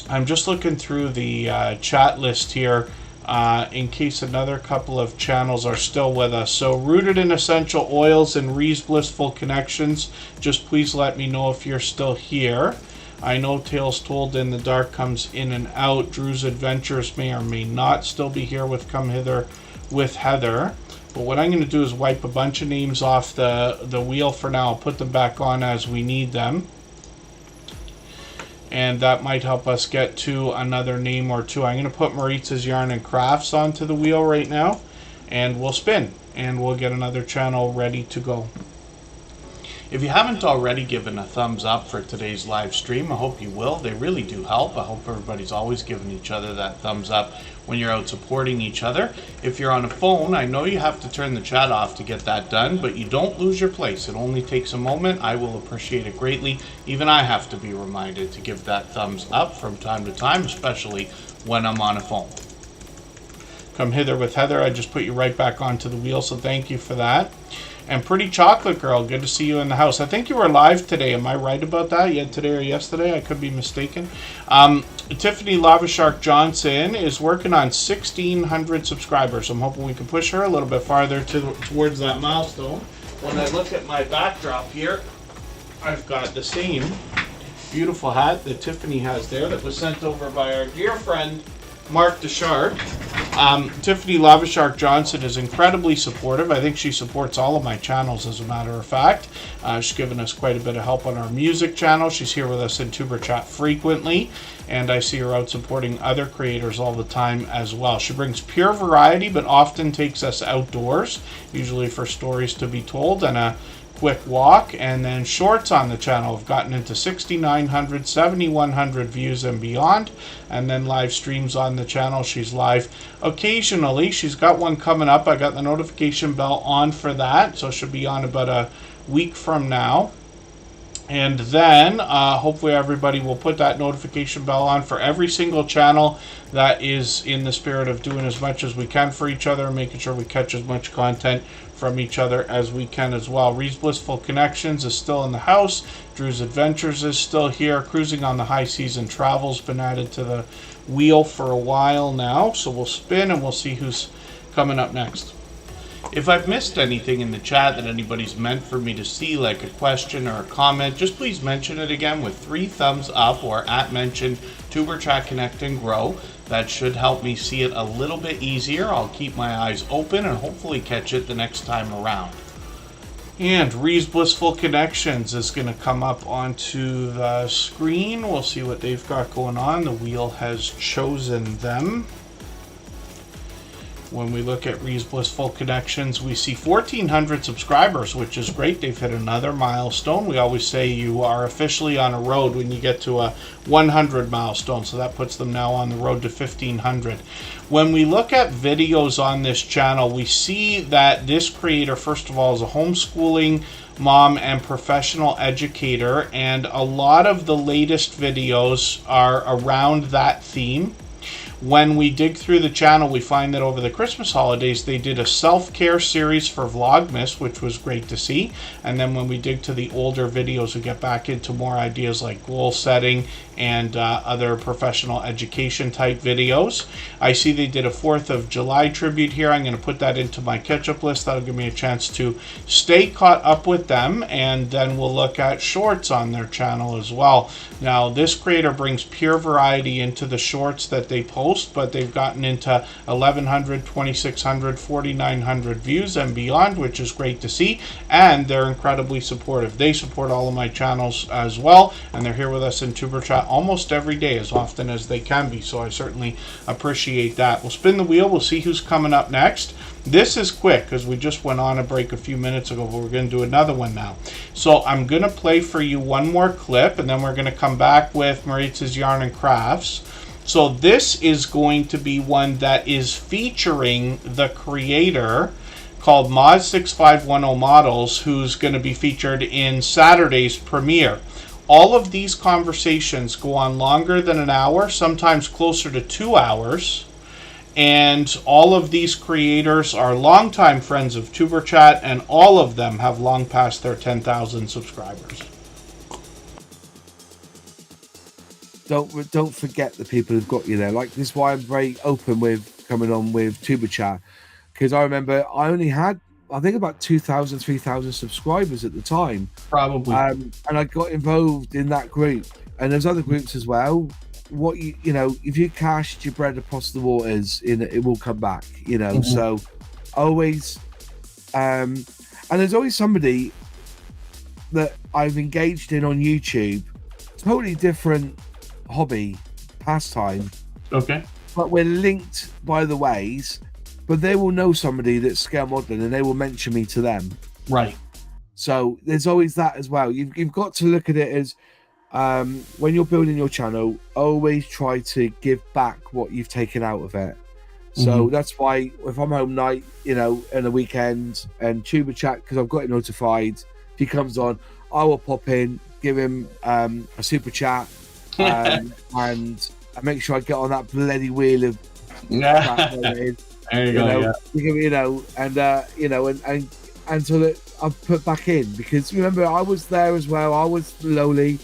I'm just looking through the chat list here in case another couple of channels are still with us. So Rooted in Essential Oils and Ree's Blissful Connections, just please let me know if you're still here. I know Tales Told in the Dark comes in and out. Drew's Adventures may or may not still be here with Come Hither with Heather. But what I'm going to do is wipe a bunch of names off the wheel for now. I'll put them back on as we need them. And that might help us get to another name or two. I'm going to put Maritza's Yarn and Crafts onto the wheel right now. And we'll spin. And we'll get another channel ready to go. If you haven't already given a thumbs up for today's live stream, I hope you will. They really do help. I hope everybody's always giving each other that thumbs up when you're out supporting each other. If you're on a phone, I know you have to turn the chat off to get that done, but you don't lose your place. It only takes a moment. I will appreciate it greatly. Even I have to be reminded to give that thumbs up from time to time, especially when I'm on a phone. Come Hither with Heather. I just put you right back onto the wheel, so thank you for that. And Pretty Chocolate Girl, good to see you in the house. I think you were live today. Am I right about that? Yeah, today or yesterday? I could be mistaken. Tiffany Lava Shark Johnson is working on 1,600 subscribers. I'm hoping we can push her a little bit farther towards that milestone. When I look at my backdrop here, I've got the same beautiful hat that Tiffany has there that was sent over by our dear friend, Mark the Shark. Tiffany Lava Shark Johnson is incredibly supportive. I think she supports all of my channels, as a matter of fact. She's given us quite a bit of help on our music channel. She's here with us in Tuber Chat frequently, and I see her out supporting other creators all the time as well. She brings pure variety, but often takes us outdoors, usually for stories to be told and a quick walk. And then shorts on the channel have gotten into 6,900, 7,100 views and beyond. And then live streams on the channel. She's live occasionally. She's got one coming up. I got the notification bell on for that, so she'll be on about a week from now. And then hopefully everybody will put that notification bell on for every single channel that is in the spirit of doing as much as we can for each other and making sure we catch as much content from each other as we can as well. Ree's Blissful Connections is still in the house. Drew's Adventures is still here. Cruising on the High Seas and Travel's been added to the wheel for a while now. So we'll spin and we'll see who's coming up next. If I've missed anything in the chat that anybody's meant for me to see, like a question or a comment, just please mention it again with 3 thumbs up or @mention Tuber Chat Connect and Grow. That should help me see it a little bit easier. I'll keep my eyes open and hopefully catch it the next time around. And Ree's Blissful Connections is going to come up onto the screen. We'll see what they've got going on. The wheel has chosen them. When we look at Ree's Blissful Connections, we see 1,400 subscribers, which is great. They've hit another milestone. We always say you are officially on a road when you get to a 100 milestone, so that puts them now on the road to 1,500. When we look at videos on this channel, we see that this creator, first of all, is a homeschooling mom and professional educator, and a lot of the latest videos are around that theme. When we dig through the channel, we find that over the Christmas holidays, they did a self-care series for Vlogmas, which was great to see. And then when we dig to the older videos, we get back into more ideas like goal setting and other professional education type videos. I see they did a 4th of July tribute here. I'm going to put that into my catch-up list. That'll give me a chance to stay caught up with them, and then we'll look at shorts on their channel as well. Now, this creator brings pure variety into the shorts that they post, but they've gotten into 1,100, 2,600, 4,900 views and beyond, which is great to see, and they're incredibly supportive. They support all of my channels as well, and they're here with us in Tuber Chat almost every day, as often as they can be, so I certainly appreciate that. We'll spin the wheel. We'll see who's coming up next. This is quick because we just went on a break a few minutes ago, but we're going to do another one now. So I'm going to play for you one more clip, and then we're going to come back with Maritz's Yarn and Crafts. So this is going to be one that is featuring the creator called Moz6510 Models, who's going to be featured in Saturday's premiere. All of these conversations go on longer than an hour, sometimes closer to 2 hours. And all of these creators are longtime friends of Tuber Chat, and all of them have long passed their 10,000 subscribers. Don't forget the people who've got you there. Like, this is why I'm very open with coming on with Tuber Chat, because I remember I only had, I think, about 2,000, 3,000 subscribers at the time. Probably. And I got involved in that group, and there's other groups as well. What you know, if you cast your bread across the waters, it will come back. You know, Mm-hmm. So always, and there's always somebody that I've engaged in on YouTube, totally different hobby, pastime. Okay. But we're linked by the ways. But they will know somebody that's scale modeling, and they will mention me to them. Right. So there's always that as well. You've got to look at it as, when you're building your channel, always try to give back what you've taken out of it. So that's why if I'm home night, you know, in the weekend, and Tuber Chat, because I've got it notified, if he comes on, I will pop in, give him a super chat, and I make sure I get on that bloody wheel of chat where it is. There you go. Yeah. You know, and you know, and so that I've put back in, because remember, I was there as well. I was lowly.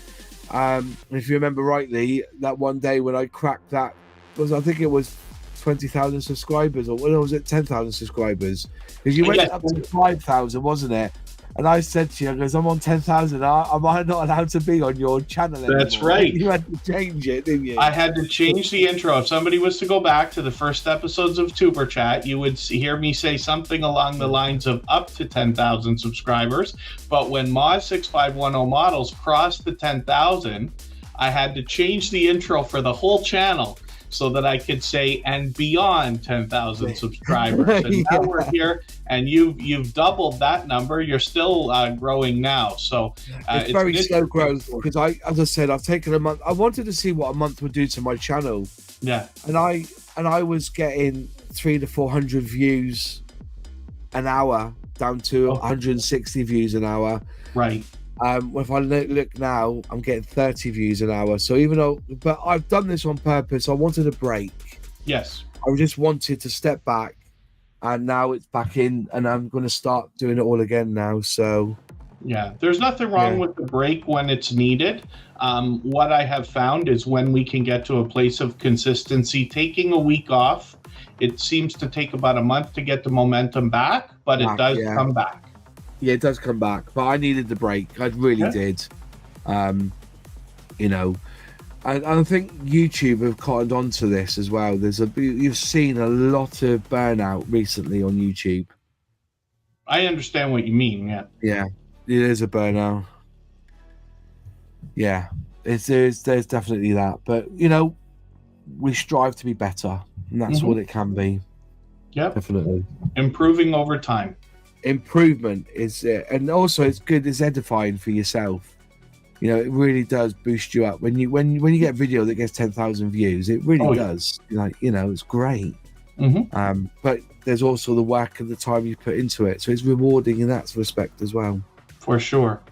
If you remember rightly, that one day when I cracked that, I think it was 20,000 subscribers, or was it 10,000 subscribers? Because you went up to 5,000, wasn't it? And I said to you, because I'm on 10,000, am I not allowed to be on your channel anymore? That's right. You had to change it, didn't you? I had to change the intro. If somebody was to go back to the first episodes of Tuber Chat, you would hear me say something along the lines of up to 10,000 subscribers. But when Moz6510 Models crossed the 10,000, I had to change the intro for the whole channel so that I could say, and beyond 10,000 subscribers. And now we're here, and you've doubled that number. You're still growing now. So it's very slow growth, because as I said, I've taken a month. I wanted to see what a month would do to my channel. Yeah. And I was getting 300 to 400 views an hour, down to 160 views an hour. Right. If I look now, I'm getting 30 views an hour. So but I've done this on purpose. I wanted a break. Yes. I just wanted to step back, and now it's back in, and I'm going to start doing it all again now. So yeah, there's nothing wrong with the break when it's needed. What I have found is when we can get to a place of consistency, taking a week off, it seems to take about a month to get the momentum back, but it does come back. Yeah, it does come back, but I needed the break. I really did. You know, and I think YouTube have cottoned on to this as well. You've seen a lot of burnout recently on YouTube. I understand what you mean. Yeah. Yeah, it is a burnout. Yeah, there's definitely that. But you know, we strive to be better, and that's what it can be. Yep. Definitely. Improving over time. Improvement is it, and also it's good. It's edifying for yourself. You know, it really does boost you up when you get a video that gets 10,000 views. It really does. Like, you know, it's great. But there's also the work and the time you put into it, so it's rewarding in that respect as well. For sure.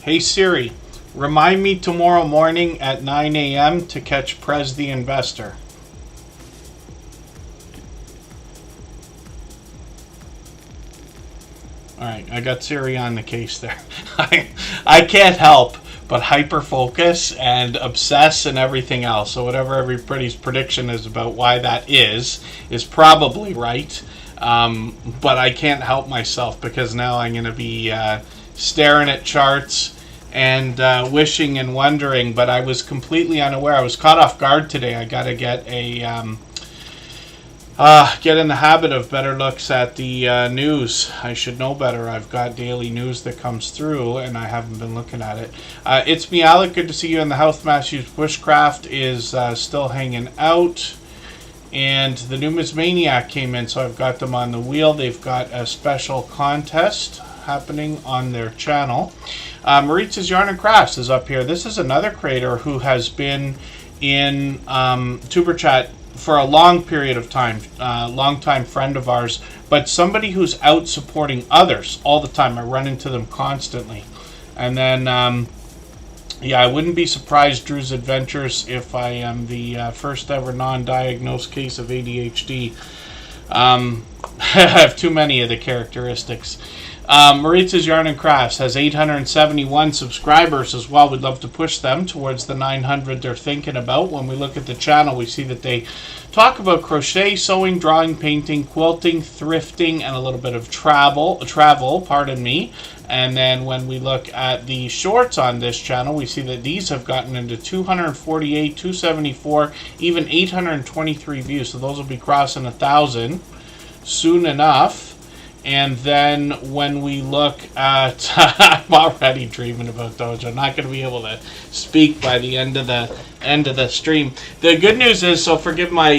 Hey Siri, remind me tomorrow morning at 9 a.m. to catch Prez the Investor. Alright, I got Siri on the case there. I can't help but hyper-focus and obsess and everything else. So whatever everybody's prediction is about why that is probably right. But I can't help myself because now I'm going to be staring at charts and wishing and wondering, but I was completely unaware. I was caught off guard today. I got to get get in the habit of better looks at the news. I should know better. I've got daily news that comes through, and I haven't been looking at it. It's me, Alec. Good to see you in the house. Matthews Bushcraft is still hanging out. And the Numismaniac came in, so I've got them on the wheel. They've got a special contest happening on their channel. Maritz's Yarn and Crafts is up here. This is another creator who has been in Superchat for a long period of time, long-time friend of ours, but somebody who's out supporting others all the time. I run into them constantly. And then, yeah, I wouldn't be surprised, Drew's Adventures, if I am the first ever non-diagnosed case of ADHD. I have too many of the characteristics. Maritza's Yarn and Crafts has 871 subscribers as well. We'd love to push them towards the 900 they're thinking about. When we look at the channel, we see that they talk about crochet, sewing, drawing, painting, quilting, thrifting, and a little bit of travel, pardon me. And then when we look at the shorts on this channel, we see that these have gotten into 248, 274, even 823 views. So those will be crossing 1,000 soon enough. And then when we look at, I'm already dreaming about those. I'm not going to be able to speak by the end of the stream. The good news is, so forgive my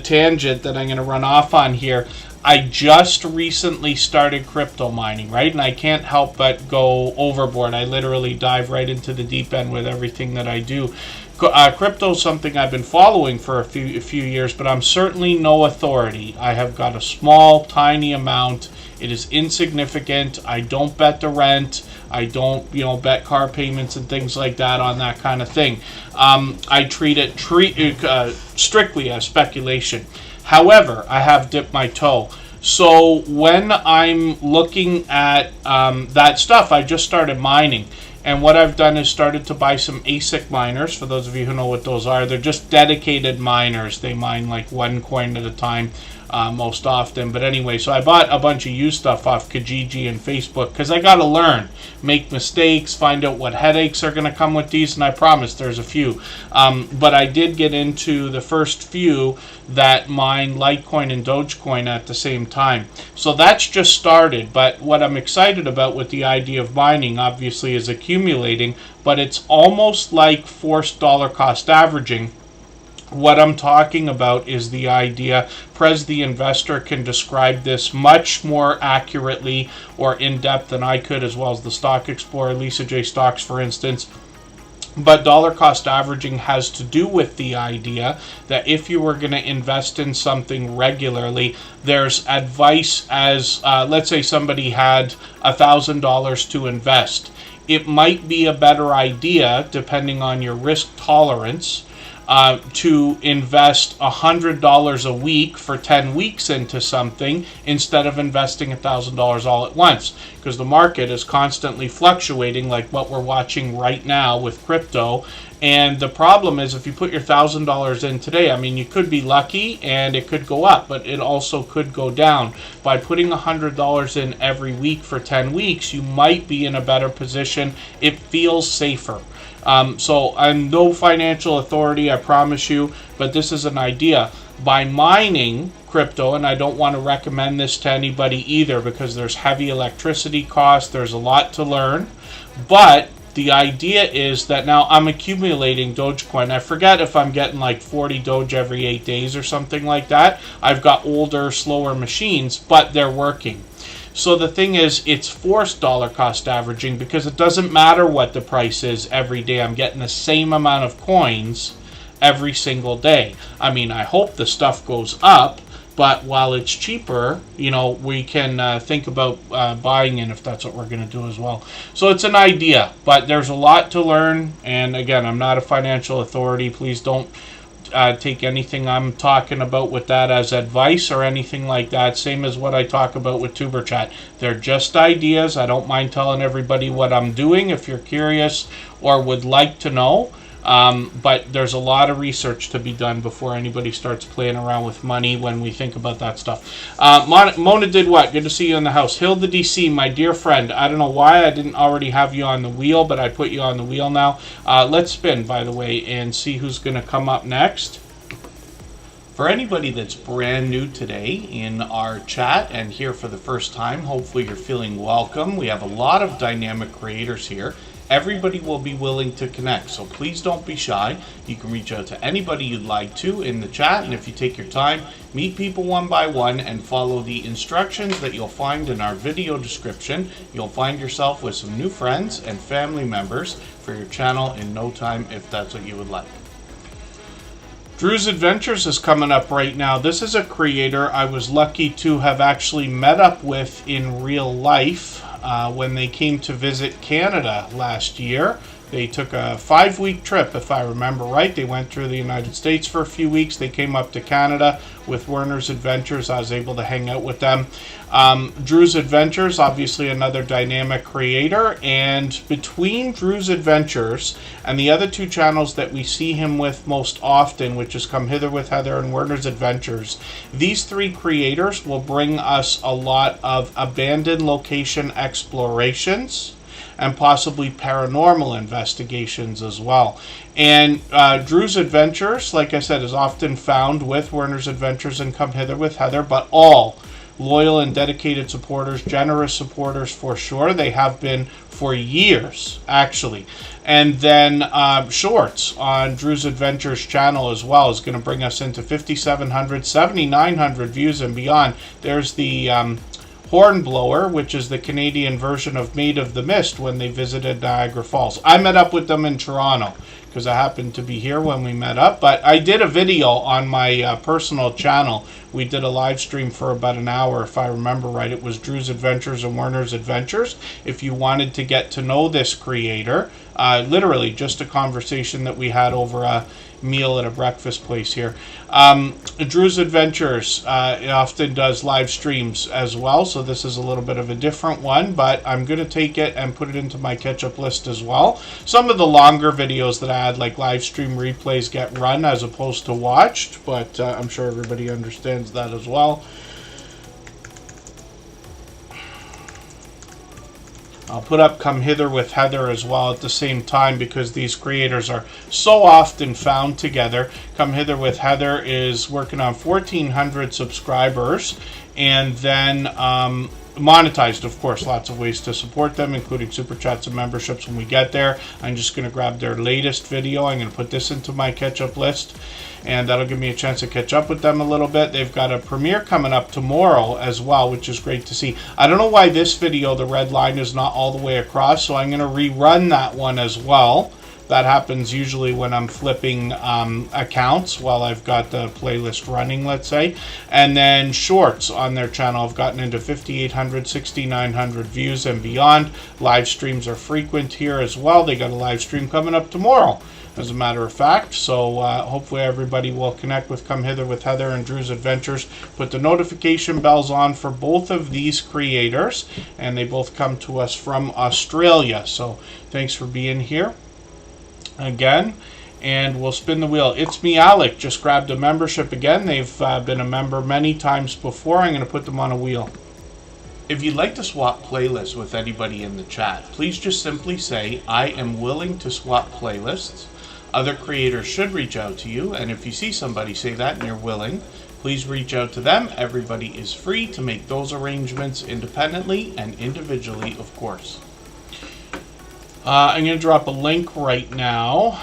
tangent that I'm going to run off on here. I just recently started crypto mining, right? And I can't help but go overboard. I literally dive right into the deep end with everything that I do. Crypto is something I've been following for a few years, but I'm certainly no authority. I have got a small, tiny amount. It is insignificant. I don't bet the rent. I don't, bet car payments and things like that on that kind of thing. I treat it strictly as speculation. However, I have dipped my toe. So when I'm looking at that stuff, I just started mining. And what I've done is started to buy some ASIC miners. For those of you who know what those are, they're just dedicated miners. They mine like one coin at a time most often. But anyway, so I bought a bunch of used stuff off Kijiji and Facebook because I got to learn, make mistakes, find out what headaches are going to come with these. And I promise there's a few. But I did get into the first few that mine Litecoin and Dogecoin at the same time. So that's just started. But what I'm excited about with the idea of mining, obviously, is accumulating. But it's almost like forced dollar cost averaging. What I'm talking about is the idea, Prez the Investor can describe this much more accurately or in depth than I could, as well as the Stock Explorer, Lisa J. Stocks, for instance. But dollar cost averaging has to do with the idea that if you were going to invest in something regularly, there's advice as, let's say somebody had $1,000 to invest. It might be a better idea, depending on your risk tolerance, to invest $100 a week for 10 weeks into something instead of investing $1,000 all at once, because the market is constantly fluctuating like what we're watching right now with crypto. And the problem is, if you put your $1,000 in today, I mean, you could be lucky and it could go up, but it also could go down. By putting $100 in every week for 10 weeks, you might be in a better position. It feels safer. So I'm no financial authority, I promise you, but this is an idea. By mining crypto, and I don't want to recommend this to anybody either because there's heavy electricity costs, there's a lot to learn, but the idea is that now I'm accumulating Dogecoin. I forget if I'm getting like 40 Doge every 8 days or something like that. I've got older, slower machines, but they're working. So the thing is, it's forced dollar cost averaging because it doesn't matter what the price is every day. I'm getting the same amount of coins every single day. I mean, I hope the stuff goes up, but while it's cheaper, we can think about buying in if that's what we're going to do as well. So it's an idea, but there's a lot to learn. And again, I'm not a financial authority. Please don't take anything I'm talking about with that as advice or anything like that. Same as what I talk about with Superchat. They're just ideas. I don't mind telling everybody what I'm doing if you're curious or would like to know. But there's a lot of research to be done before anybody starts playing around with money when we think about that stuff. Mona did what? Good to see you in the house. Hilda DC, my dear friend. I don't know why I didn't already have you on the wheel, but I put you on the wheel now. Let's spin, by the way, and see who's going to come up next. For anybody that's brand new today in our chat and here for the first time, hopefully you're feeling welcome. We have a lot of dynamic creators here. Everybody will be willing to connect, so please don't be shy. You can reach out to anybody you'd like to in the chat, and if you take your time, meet people one by one and follow the instructions that you'll find in our video description. You'll find yourself with some new friends and family members for your channel in no time if that's what you would like. Drew's Adventures is coming up right now. This is a creator I was lucky to have actually met up with in real life when they came to visit Canada last year. They took a 5-week trip, if I remember right. They went through the United States for a few weeks. They came up to Canada with Werner's Adventures. I was able to hang out with them. Drew's Adventures, obviously another dynamic creator. And between Drew's Adventures and the other two channels that we see him with most often, which is Come Hither with Heather and Werner's Adventures, these three creators will bring us a lot of abandoned location explorations and possibly paranormal investigations as well. And Drew's Adventures, like I said, is often found with Werner's Adventures and Come Hither with Heather, but all loyal and dedicated supporters, generous supporters for sure. They have been for years, actually. And then Shorts on Drew's Adventures channel as well is going to bring us into 5,700, 7,900 views and beyond. There's the Hornblower, which is the Canadian version of Maid of the Mist, when they visited Niagara Falls. I met up with them in Toronto because I happened to be here when we met up, but I did a video on my personal channel. We did a live stream for about an hour, if I remember right. It was Drew's Adventures and Werner's Adventures. If you wanted to get to know this creator, literally just a conversation that we had over a meal at a breakfast place here. Drew's Adventures often does live streams as well, so this is a little bit of a different one, but I'm going to take it and put it into my catch-up list as well. Some of the longer videos that I had, like live stream replays, get run as opposed to watched, but I'm sure everybody understands that as well. I'll put up Come Hither with Heather as well at the same time because these creators are so often found together. Come Hither with Heather is working on 1,400 subscribers and then monetized, of course. Lots of ways to support them, including super chats and memberships when we get there. I'm just going to grab their latest video. I'm going to put this into my catch-up list, and that'll give me a chance to catch up with them a little bit. They've got a premiere coming up tomorrow as well, which is great to see. I don't know why this video, the red line, is not all the way across, so I'm going to rerun that one as well. That happens usually when I'm flipping accounts while I've got the playlist running, let's say. And then Shorts on their channel have gotten into 5,800, 6,900 views and beyond. Live streams are frequent here as well. They got a live stream coming up tomorrow, as a matter of fact. So hopefully everybody will connect with Come Hither with Heather and Drew's Adventures. Put the notification bells on for both of these creators, and they both come to us from Australia. So thanks for being here again, and we'll spin the wheel. It's me, Alec. Just grabbed a membership again. They've been a member many times before. I'm going to put them on a wheel. If you'd like to swap playlists with anybody in the chat, please just simply say, I am willing to swap playlists. Other creators should reach out to you, and if you see somebody say that and you're willing, please reach out to them. Everybody is free to make those arrangements independently and individually, of course. I'm going to drop a link right now.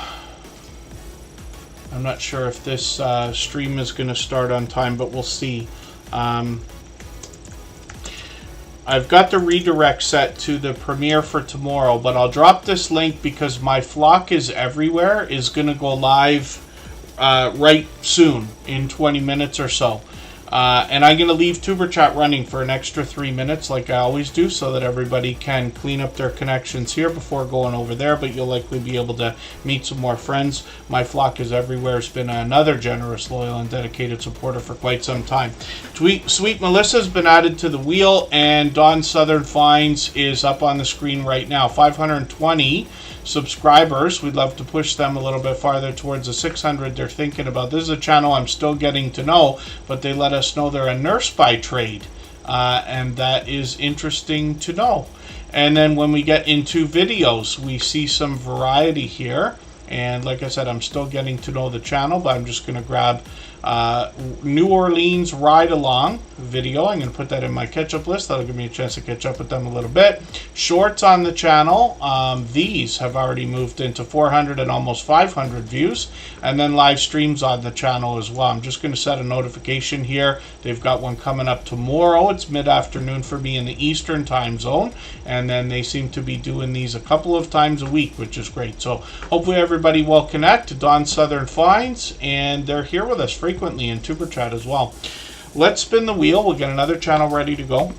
I'm not sure if this stream is going to start on time, but we'll see. I've got the redirect set to the premiere for tomorrow, but I'll drop this link because My Flock is Everywhere is going to go live right soon, in 20 minutes or so. And I'm going to leave Tuber Chat running for an extra 3 minutes like I always do so that everybody can clean up their connections here before going over there, but you'll likely be able to meet some more friends. My Flock is Everywhere has been another generous, loyal, and dedicated supporter for quite some time. Sweet Melissa's been added to the wheel, and Dawn Southern Finds is up on the screen right now. 520 subscribers. We'd love to push them a little bit farther towards the 600 they're thinking about. This is a channel I'm still getting to know, but they let us know they're a nurse by trade, and that is interesting to know. And then when we get into videos, we see some variety here, and like I said, I'm still getting to know the channel, but I'm just going to grab New Orleans ride along video. I'm going to put that in my catch up list. That'll give me a chance to catch up with them a little bit. Shorts on the channel. These have already moved into 400 and almost 500 views. And then live streams on the channel as well. I'm just going to set a notification here. They've got one coming up tomorrow. It's mid-afternoon for me in the Eastern time zone. And then they seem to be doing these a couple of times a week, which is great. So hopefully everybody will connect. Dawn Southern Finds, and they're here with us frequently in Tuber Chat as well. Let's spin the wheel. We'll get another channel ready to go.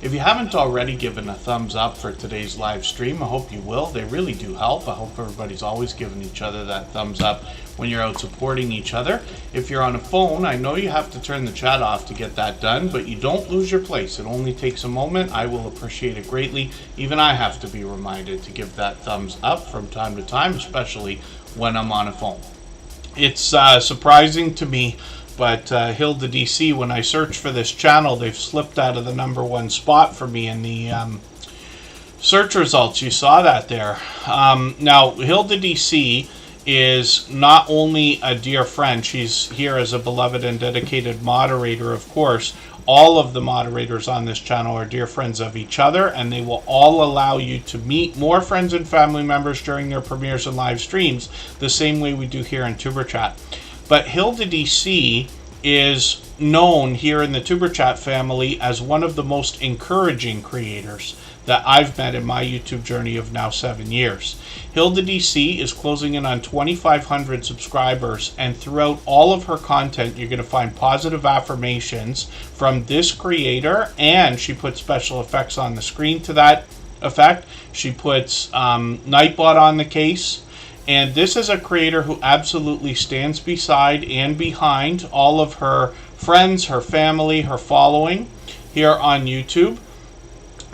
If you haven't already given a thumbs up for today's live stream, I hope you will. They really do help. I hope everybody's always giving each other that thumbs up when you're out supporting each other. If you're on a phone, I know you have to turn the chat off to get that done, but you don't lose your place. It only takes a moment. I will appreciate it greatly. Even I have to be reminded to give that thumbs up from time to time, especially when I'm on a phone. It's surprising to me, but Hilda DC, when I search for this channel, they've slipped out of the #1 spot for me in the search results. You saw that there. Now, Hilda DC is not only a dear friend, she's here as a beloved and dedicated moderator, of course. All of the moderators on this channel are dear friends of each other, and they will all allow you to meet more friends and family members during their premieres and live streams, the same way we do here in Tuber Chat. But Hilda DC is known here in the Tuber Chat family as one of the most encouraging creators that I've met in my YouTube journey of now 7 years. Hilda DC is closing in on 2,500 subscribers, and throughout all of her content, you're going to find positive affirmations from this creator, and she puts special effects on the screen to that effect. She puts Nightbot on the case. And this is a creator who absolutely stands beside and behind all of her friends, her family, her following here on YouTube.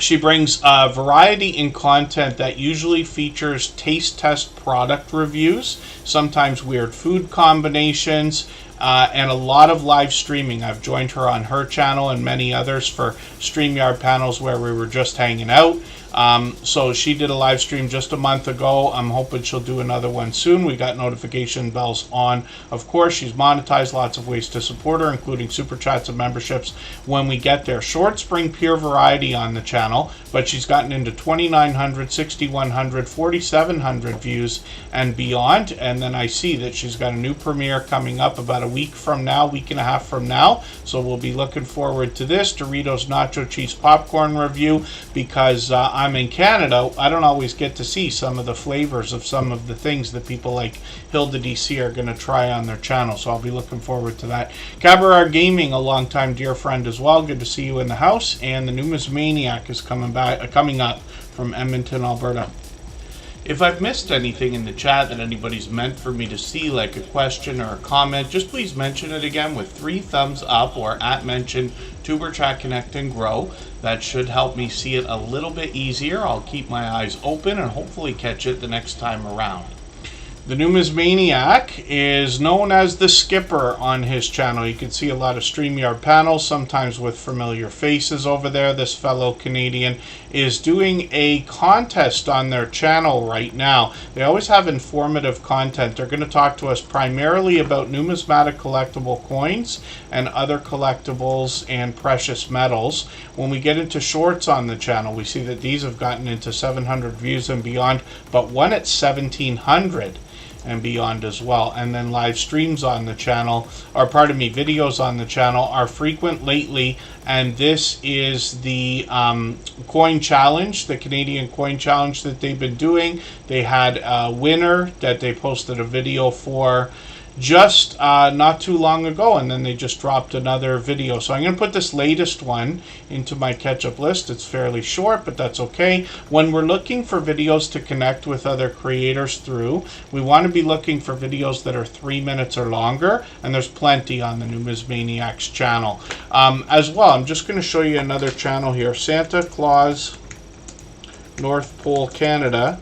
She brings variety in content that usually features taste test product reviews, sometimes weird food combinations, and a lot of live streaming. I've joined her on her channel and many others for StreamYard panels where we were just hanging out. So she did a live stream just a month ago. I'm hoping she'll do another one soon. We got notification bells on. Of course, she's monetized, lots of ways to support her, including super chats and memberships when we get there. Shorts bring pure variety on the channel, but she's gotten into 2,900, 6,100, 4,700 views and beyond. And then I see that she's got a new premiere coming up about a week from now, week and a half from now. So we'll be looking forward to this Doritos Nacho Cheese Popcorn review, because I'm in Canada. I don't always get to see some of the flavors of some of the things that people like Hilda DC are going to try on their channel. So I'll be looking forward to that. Cabaret Gaming, a longtime dear friend as well. Good to see you in the house. And the Numismaniac is coming up from Edmonton, Alberta. If I've missed anything in the chat that anybody's meant for me to see, like a question or a comment, just please mention it again with 3 thumbs up or @mention Tuber Chat Connect and Grow. That should help me see it a little bit easier. I'll keep my eyes open and hopefully catch it the next time around. The Numismaniac is known as the Skipper on his channel. You can see a lot of StreamYard panels, sometimes with familiar faces over there. This fellow Canadian is doing a contest on their channel right now. They always have informative content. They're going to talk to us primarily about numismatic collectible coins and other collectibles and precious metals. When we get into shorts on the channel, we see that these have gotten into 700 views and beyond, but one at 1,700 and beyond as well. And then live streams on the channel, or pardon me, videos on the channel are frequent lately, and this is the coin challenge, the Canadian coin challenge that they've been doing. They had a winner that they posted a video for just not too long ago, and then they just dropped another video. So I'm going to put this latest one into my catch-up list. It's fairly short, but that's okay. When we're looking for videos to connect with other creators through, we want to be looking for videos that are 3 minutes or longer, and there's plenty on the Numismaniac's channel. As well, I'm just going to show you another channel here, Santa Claus North Pole Canada.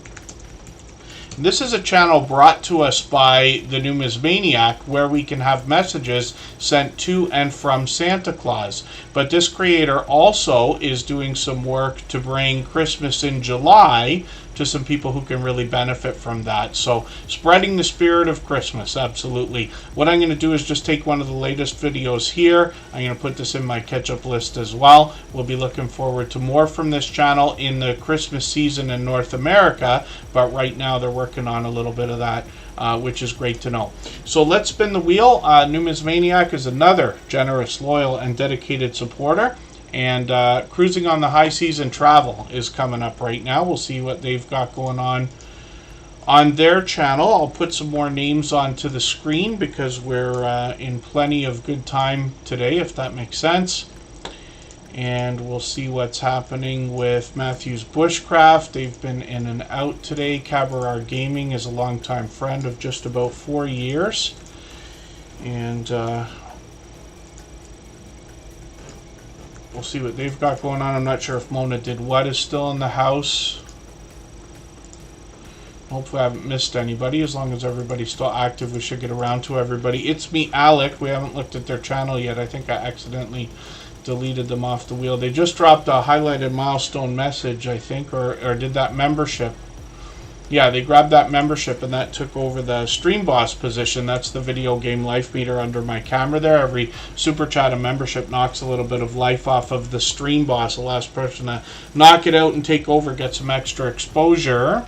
This is a channel brought to us by the Numismaniac, where we can have messages sent to and from Santa Claus. But this creator also is doing some work to bring Christmas in July to some people who can really benefit from that. So spreading the spirit of Christmas, absolutely. What I'm going to do is just take one of the latest videos here. I'm going to put this in my catch-up list as well. We'll be looking forward to more from this channel in the Christmas season in North America, but right now they're working on a little bit of that, which is great to know. So let's spin the wheel. Numismaniac is another generous, loyal, and dedicated supporter. And Cruising on the High Seas and Travel is coming up right now. We'll see what they've got going on their channel. I'll put some more names onto the screen because we're in plenty of good time today, if that makes sense. And we'll see what's happening with Matthews Bushcraft. They've been in and out today. Cabaret Gaming is a longtime friend of just about 4 years. And we'll see what they've got going on. I'm not sure if Mona Did What is still in the house. Hopefully I haven't missed anybody. As long as everybody's still active, we should get around to everybody. It's Me, Alec. We haven't looked at their channel yet. I think I accidentally deleted them off the wheel. They just dropped a highlighted milestone message, I think, or did that membership. Yeah, they grabbed that membership and that took over the Stream Boss position. That's the video game life meter under my camera there. Every Super Chat and membership knocks a little bit of life off of the Stream Boss. The last person to knock it out and take over gets some extra exposure.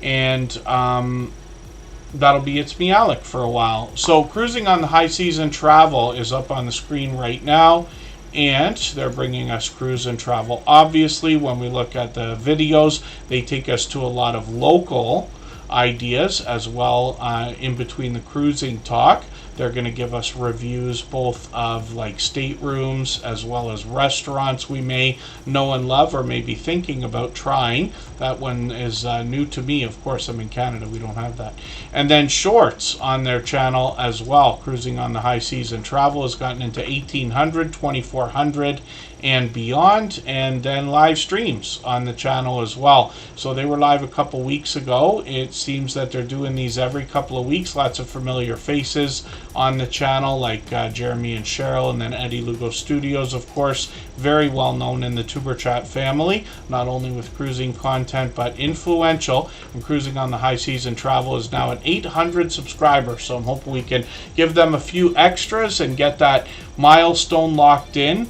And that'll be It's Me, Alec for a while. So Cruising on the High Seas and Travel is up on the screen right now. And they're bringing us cruise and travel. Obviously, when we look at the videos, they take us to a lot of local ideas as well in between the cruising talk. They're going to give us reviews both of like staterooms as well as restaurants we may know and love or may be thinking about trying. That one is new to me. Of course, I'm in Canada. We don't have that. And then shorts on their channel as well. Cruising on the High Seas and Travel has gotten into 1800, 2400 and beyond, and then live streams on the channel as well. So they were live a couple weeks ago. It seems that they're doing these every couple of weeks. Lots of familiar faces on the channel like Jeremy and Cheryl, and then Eddie Lugo Studios, of course, very well known in the Superchat family, not only with cruising content but influential. And Cruising on the High Seas and Travel is now at 800 subscribers, so I'm hoping we can give them a few extras and get that milestone locked in.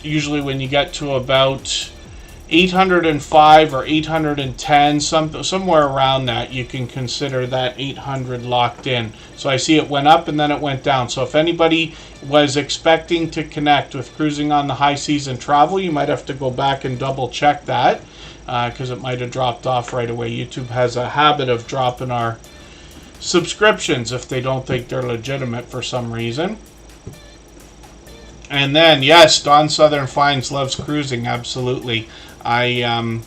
Usually when you get to about 805 or 810, somewhere around that, you can consider that 800 locked in. So I see it went up and then it went down. So if anybody was expecting to connect with Cruising on the High Seas and Travel, you might have to go back and double check that because it might have dropped off right away. YouTube has a habit of dropping our subscriptions if they don't think they're legitimate for some reason. And then, yes, Don Southern Finds loves cruising, absolutely. I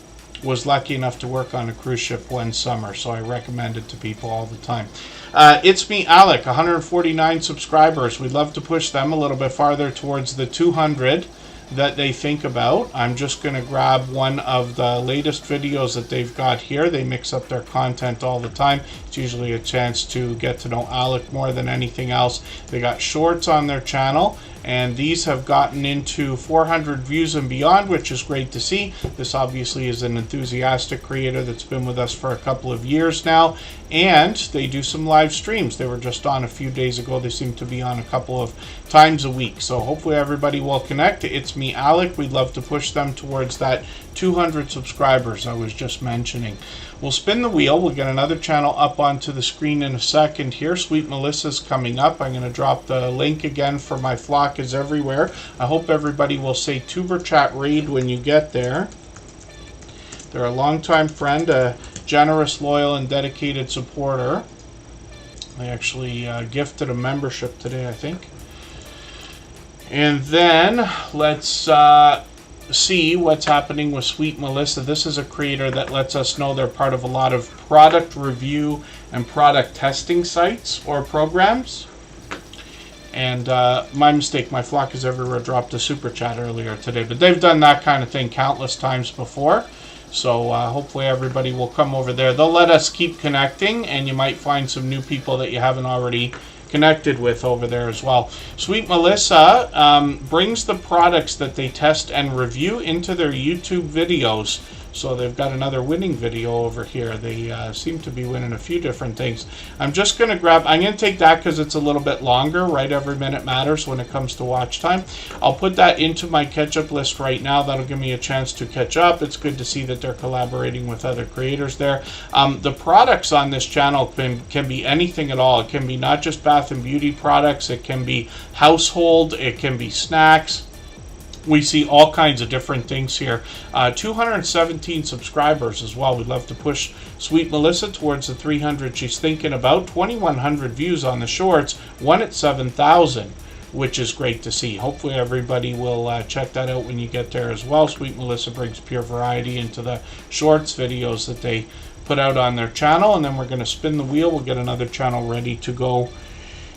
was lucky enough to work on a cruise ship one summer, so I recommend it to people all the time. It's Me, Alec, 149 subscribers. We'd love to push them a little bit farther towards the 200 that they think about. I'm just going to grab one of the latest videos that they've got here. They mix up their content all the time. It's usually a chance to get to know Alec more than anything else. They got shorts on their channel, and these have gotten into 400 views and beyond, which is great to see. This obviously is an enthusiastic creator that's been with us for a couple of years now, and they do some live streams. They were just on a few days ago. They seem to be on a couple of times a week, so hopefully everybody will connect. It's Me, Alec. We'd love to push them towards that 200 subscribers I was just mentioning. We'll spin the wheel. We'll get another channel up onto the screen in a second here. Sweet Melissa's coming up. I'm going to drop the link again for My Flock is Everywhere. I hope everybody will say Tuber Chat Raid when you get there. They're a longtime friend, a generous, loyal, and dedicated supporter. They actually gifted a membership today, I think. And then let's see what's happening with Sweet Melissa. This is a creator that lets us know they're part of a lot of product review and product testing sites or programs. And my mistake, My Flock is Everywhere dropped a super chat earlier today, but they've done that kind of thing countless times before. So hopefully everybody will come over there. They'll let us keep connecting, and you might find some new people that you haven't already connected with over there as well. Sweet Melissa brings the products that they test and review into their YouTube videos. So they've got another winning video over here. They seem to be winning a few different things. I'm just going to grab, I'm going to take that because it's a little bit longer, right? Every minute matters when it comes to watch time. I'll put that into my catch-up list right now. That'll give me a chance to catch up. It's good to see that they're collaborating with other creators there. The products on this channel can be anything at all. It can be not just bath and beauty products. It can be household. It can be snacks. We see all kinds of different things here. 217 subscribers as well. We'd love to push Sweet Melissa towards the 300 she's thinking about. 2,100 views on the shorts, one at 7,000, which is great to see. Hopefully everybody will check that out when you get there as well. Sweet Melissa brings pure variety into the shorts videos that they put out on their channel. And then we're going to spin the wheel. We'll get another channel ready to go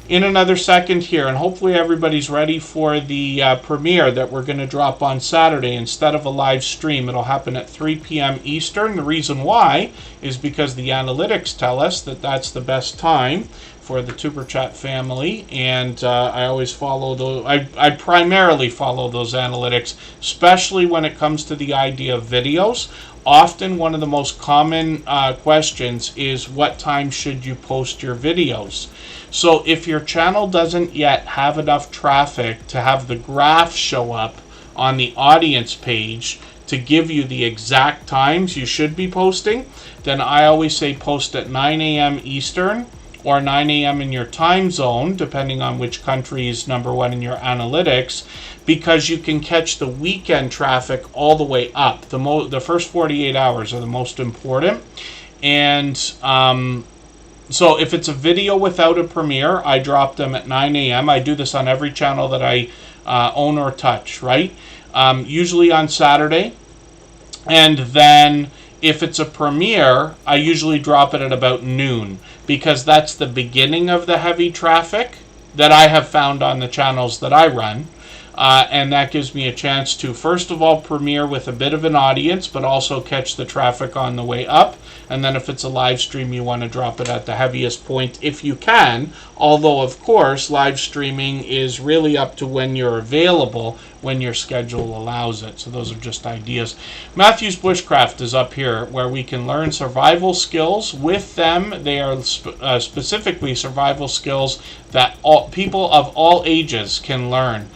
in another second here, and hopefully everybody's ready for the premiere that we're going to drop on Saturday instead of a live stream. It'll happen at 3 p.m. Eastern. The reason why is because the analytics tell us that that's the best time for the Superchat family, and I always follow those. I primarily follow those analytics, especially when it comes to the idea of videos. Often one of the most common questions is, what time should you post your videos? So if your channel doesn't yet have enough traffic to have the graph show up on the audience page to give you the exact times you should be posting, then I always say post at 9 a.m. Eastern or 9 a.m. in your time zone, depending on which country is #1 in your analytics, because you can catch the weekend traffic all the way up. The first 48 hours are the most important. And so if it's a video without a premiere, I drop them at 9 a.m. I do this on every channel that I own or touch, right? Usually on Saturday. And then if it's a premiere, I usually drop it at about noon, because that's the beginning of the heavy traffic that I have found on the channels that I run. And that gives me a chance to, first of all, premiere with a bit of an audience, but also catch the traffic on the way up. And then if it's a live stream, you want to drop it at the heaviest point if you can. Although, of course, live streaming is really up to when you're available, when your schedule allows it. So those are just ideas. Matthew's Bushcraft is up here, where we can learn survival skills. With them, they are specifically survival skills that people of all ages can learn.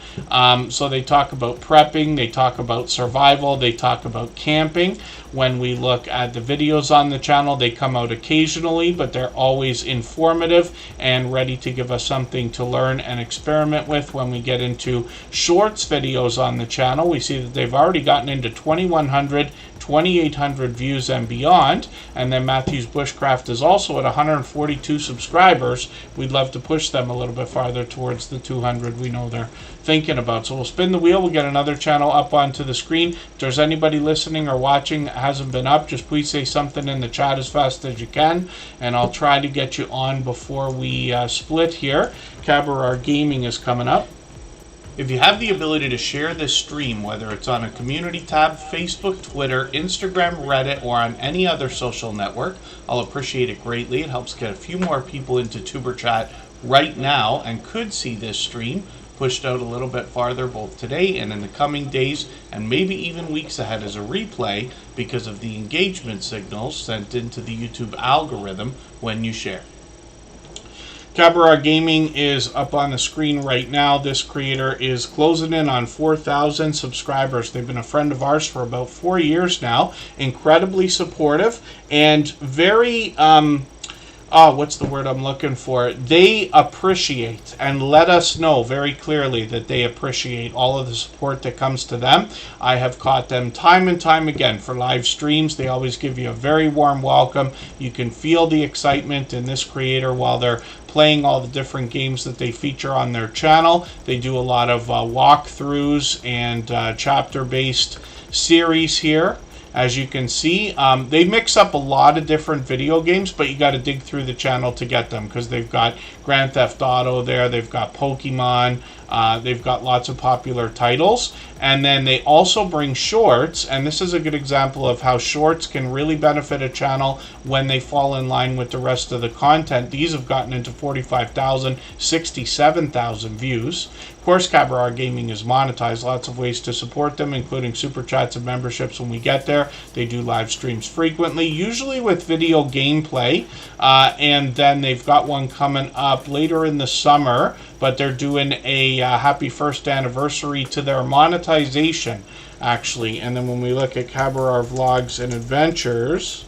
So they talk about prepping, they talk about survival, they talk about camping. When we look at the videos on the channel, they come out occasionally, but they're always informative and ready to give us something to learn and experiment with. When we get into shorts videos on the channel, we see that they've already gotten into 2,100, 2,800 views and beyond. And then Matthew's Bushcraft is also at 142 subscribers. We'd love to push them a little bit farther towards the 200 we know they're thinking about. So we'll spin the wheel. We'll get another channel up onto the screen. If there's anybody listening or watching that hasn't been up, just please say something in the chat as fast as you can, and I'll try to get you on before we split here. Cabaret Gaming is coming up. If you have the ability to share this stream, whether it's on a community tab, Facebook, Twitter, Instagram, Reddit, or on any other social network, I'll appreciate it greatly. It helps get a few more people into TuberChat right now and could see this stream pushed out a little bit farther both today and in the coming days, and maybe even weeks ahead as a replay, because of the engagement signals sent into the YouTube algorithm when you share. Cabaret Gaming is up on the screen right now. This creator is closing in on 4,000 subscribers. They've been a friend of ours for about 4 years now. Incredibly supportive and very, what's the word I'm looking for? They appreciate and let us know very clearly that they appreciate all of the support that comes to them. I have caught them time and time again for live streams. They always give you a very warm welcome. You can feel the excitement in this creator while they're playing all the different games that they feature on their channel. They do a lot of walkthroughs and chapter-based series here. As you can see, they mix up a lot of different video games, but you got to dig through the channel to get them, because they've got Grand Theft Auto there, they've got Pokemon, They've got lots of popular titles. And then they also bring shorts, and this is a good example of how shorts can really benefit a channel when they fall in line with the rest of the content. These have gotten into 45,000, 67,000 views. Of course, Cabaret Gaming is monetized. Lots of ways to support them, including super chats and memberships when we get there. They do live streams frequently, usually with video gameplay. And then they've got one coming up later in the summer, but they're doing a happy first anniversary to their monetization, actually. And then when we look at Cabaret Vlogs and Adventures,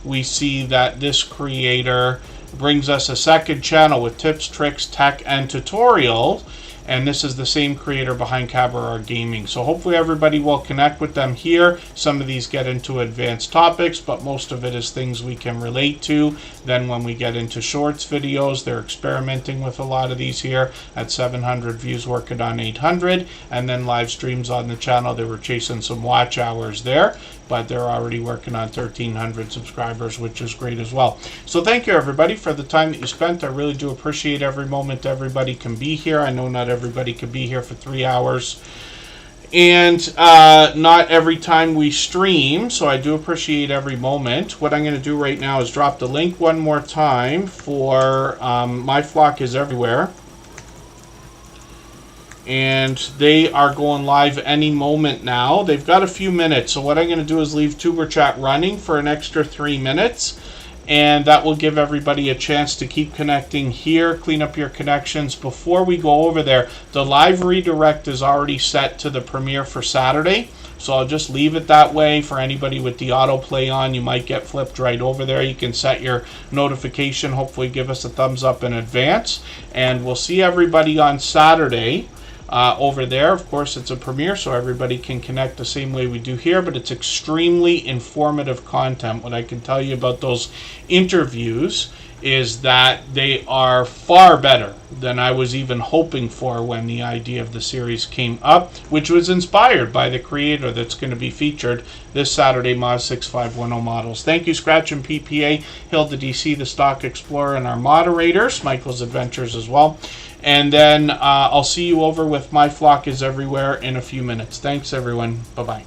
we see that this creator brings us a second channel with tips, tricks, tech, and tutorials. And this is the same creator behind Cabaret Gaming. So hopefully everybody will connect with them here. Some of these get into advanced topics, but most of it is things we can relate to. Then when we get into shorts videos, they're experimenting with a lot of these here at 700 views, working on 800. And then live streams on the channel, they were chasing some watch hours there, but they're already working on 1,300 subscribers, which is great as well. So thank you, everybody, for the time that you spent. I really do appreciate every moment everybody can be here. I know not everybody could be here for 3 hours, and not every time we stream, so I do appreciate every moment. What I'm going to do right now is drop the link one more time for My Flock is Everywhere. And they are going live any moment now. They've got a few minutes, so what I'm going to do is leave Tuber Chat running for an extra 3 minutes, and that will give everybody a chance to keep connecting here, clean up your connections. Before we go over there, the live redirect is already set to the premiere for Saturday, so I'll just leave it that way. For anybody with the autoplay on, you might get flipped right over there. You can set your notification, hopefully give us a thumbs up in advance, and we'll see everybody on Saturday. Over there. Of course, it's a premiere, so everybody can connect the same way we do here, but it's extremely informative content. What I can tell you about those interviews is that they are far better than I was even hoping for when the idea of the series came up, which was inspired by the creator that's going to be featured this Saturday, Moz 6510 Models. Thank you, Scratch and PPA, Hilda DC, the Stock Explorer, and our moderators, Michael's Adventures as well. And then I'll see you over with My Flock is Everywhere in a few minutes. Thanks, everyone. Bye-bye.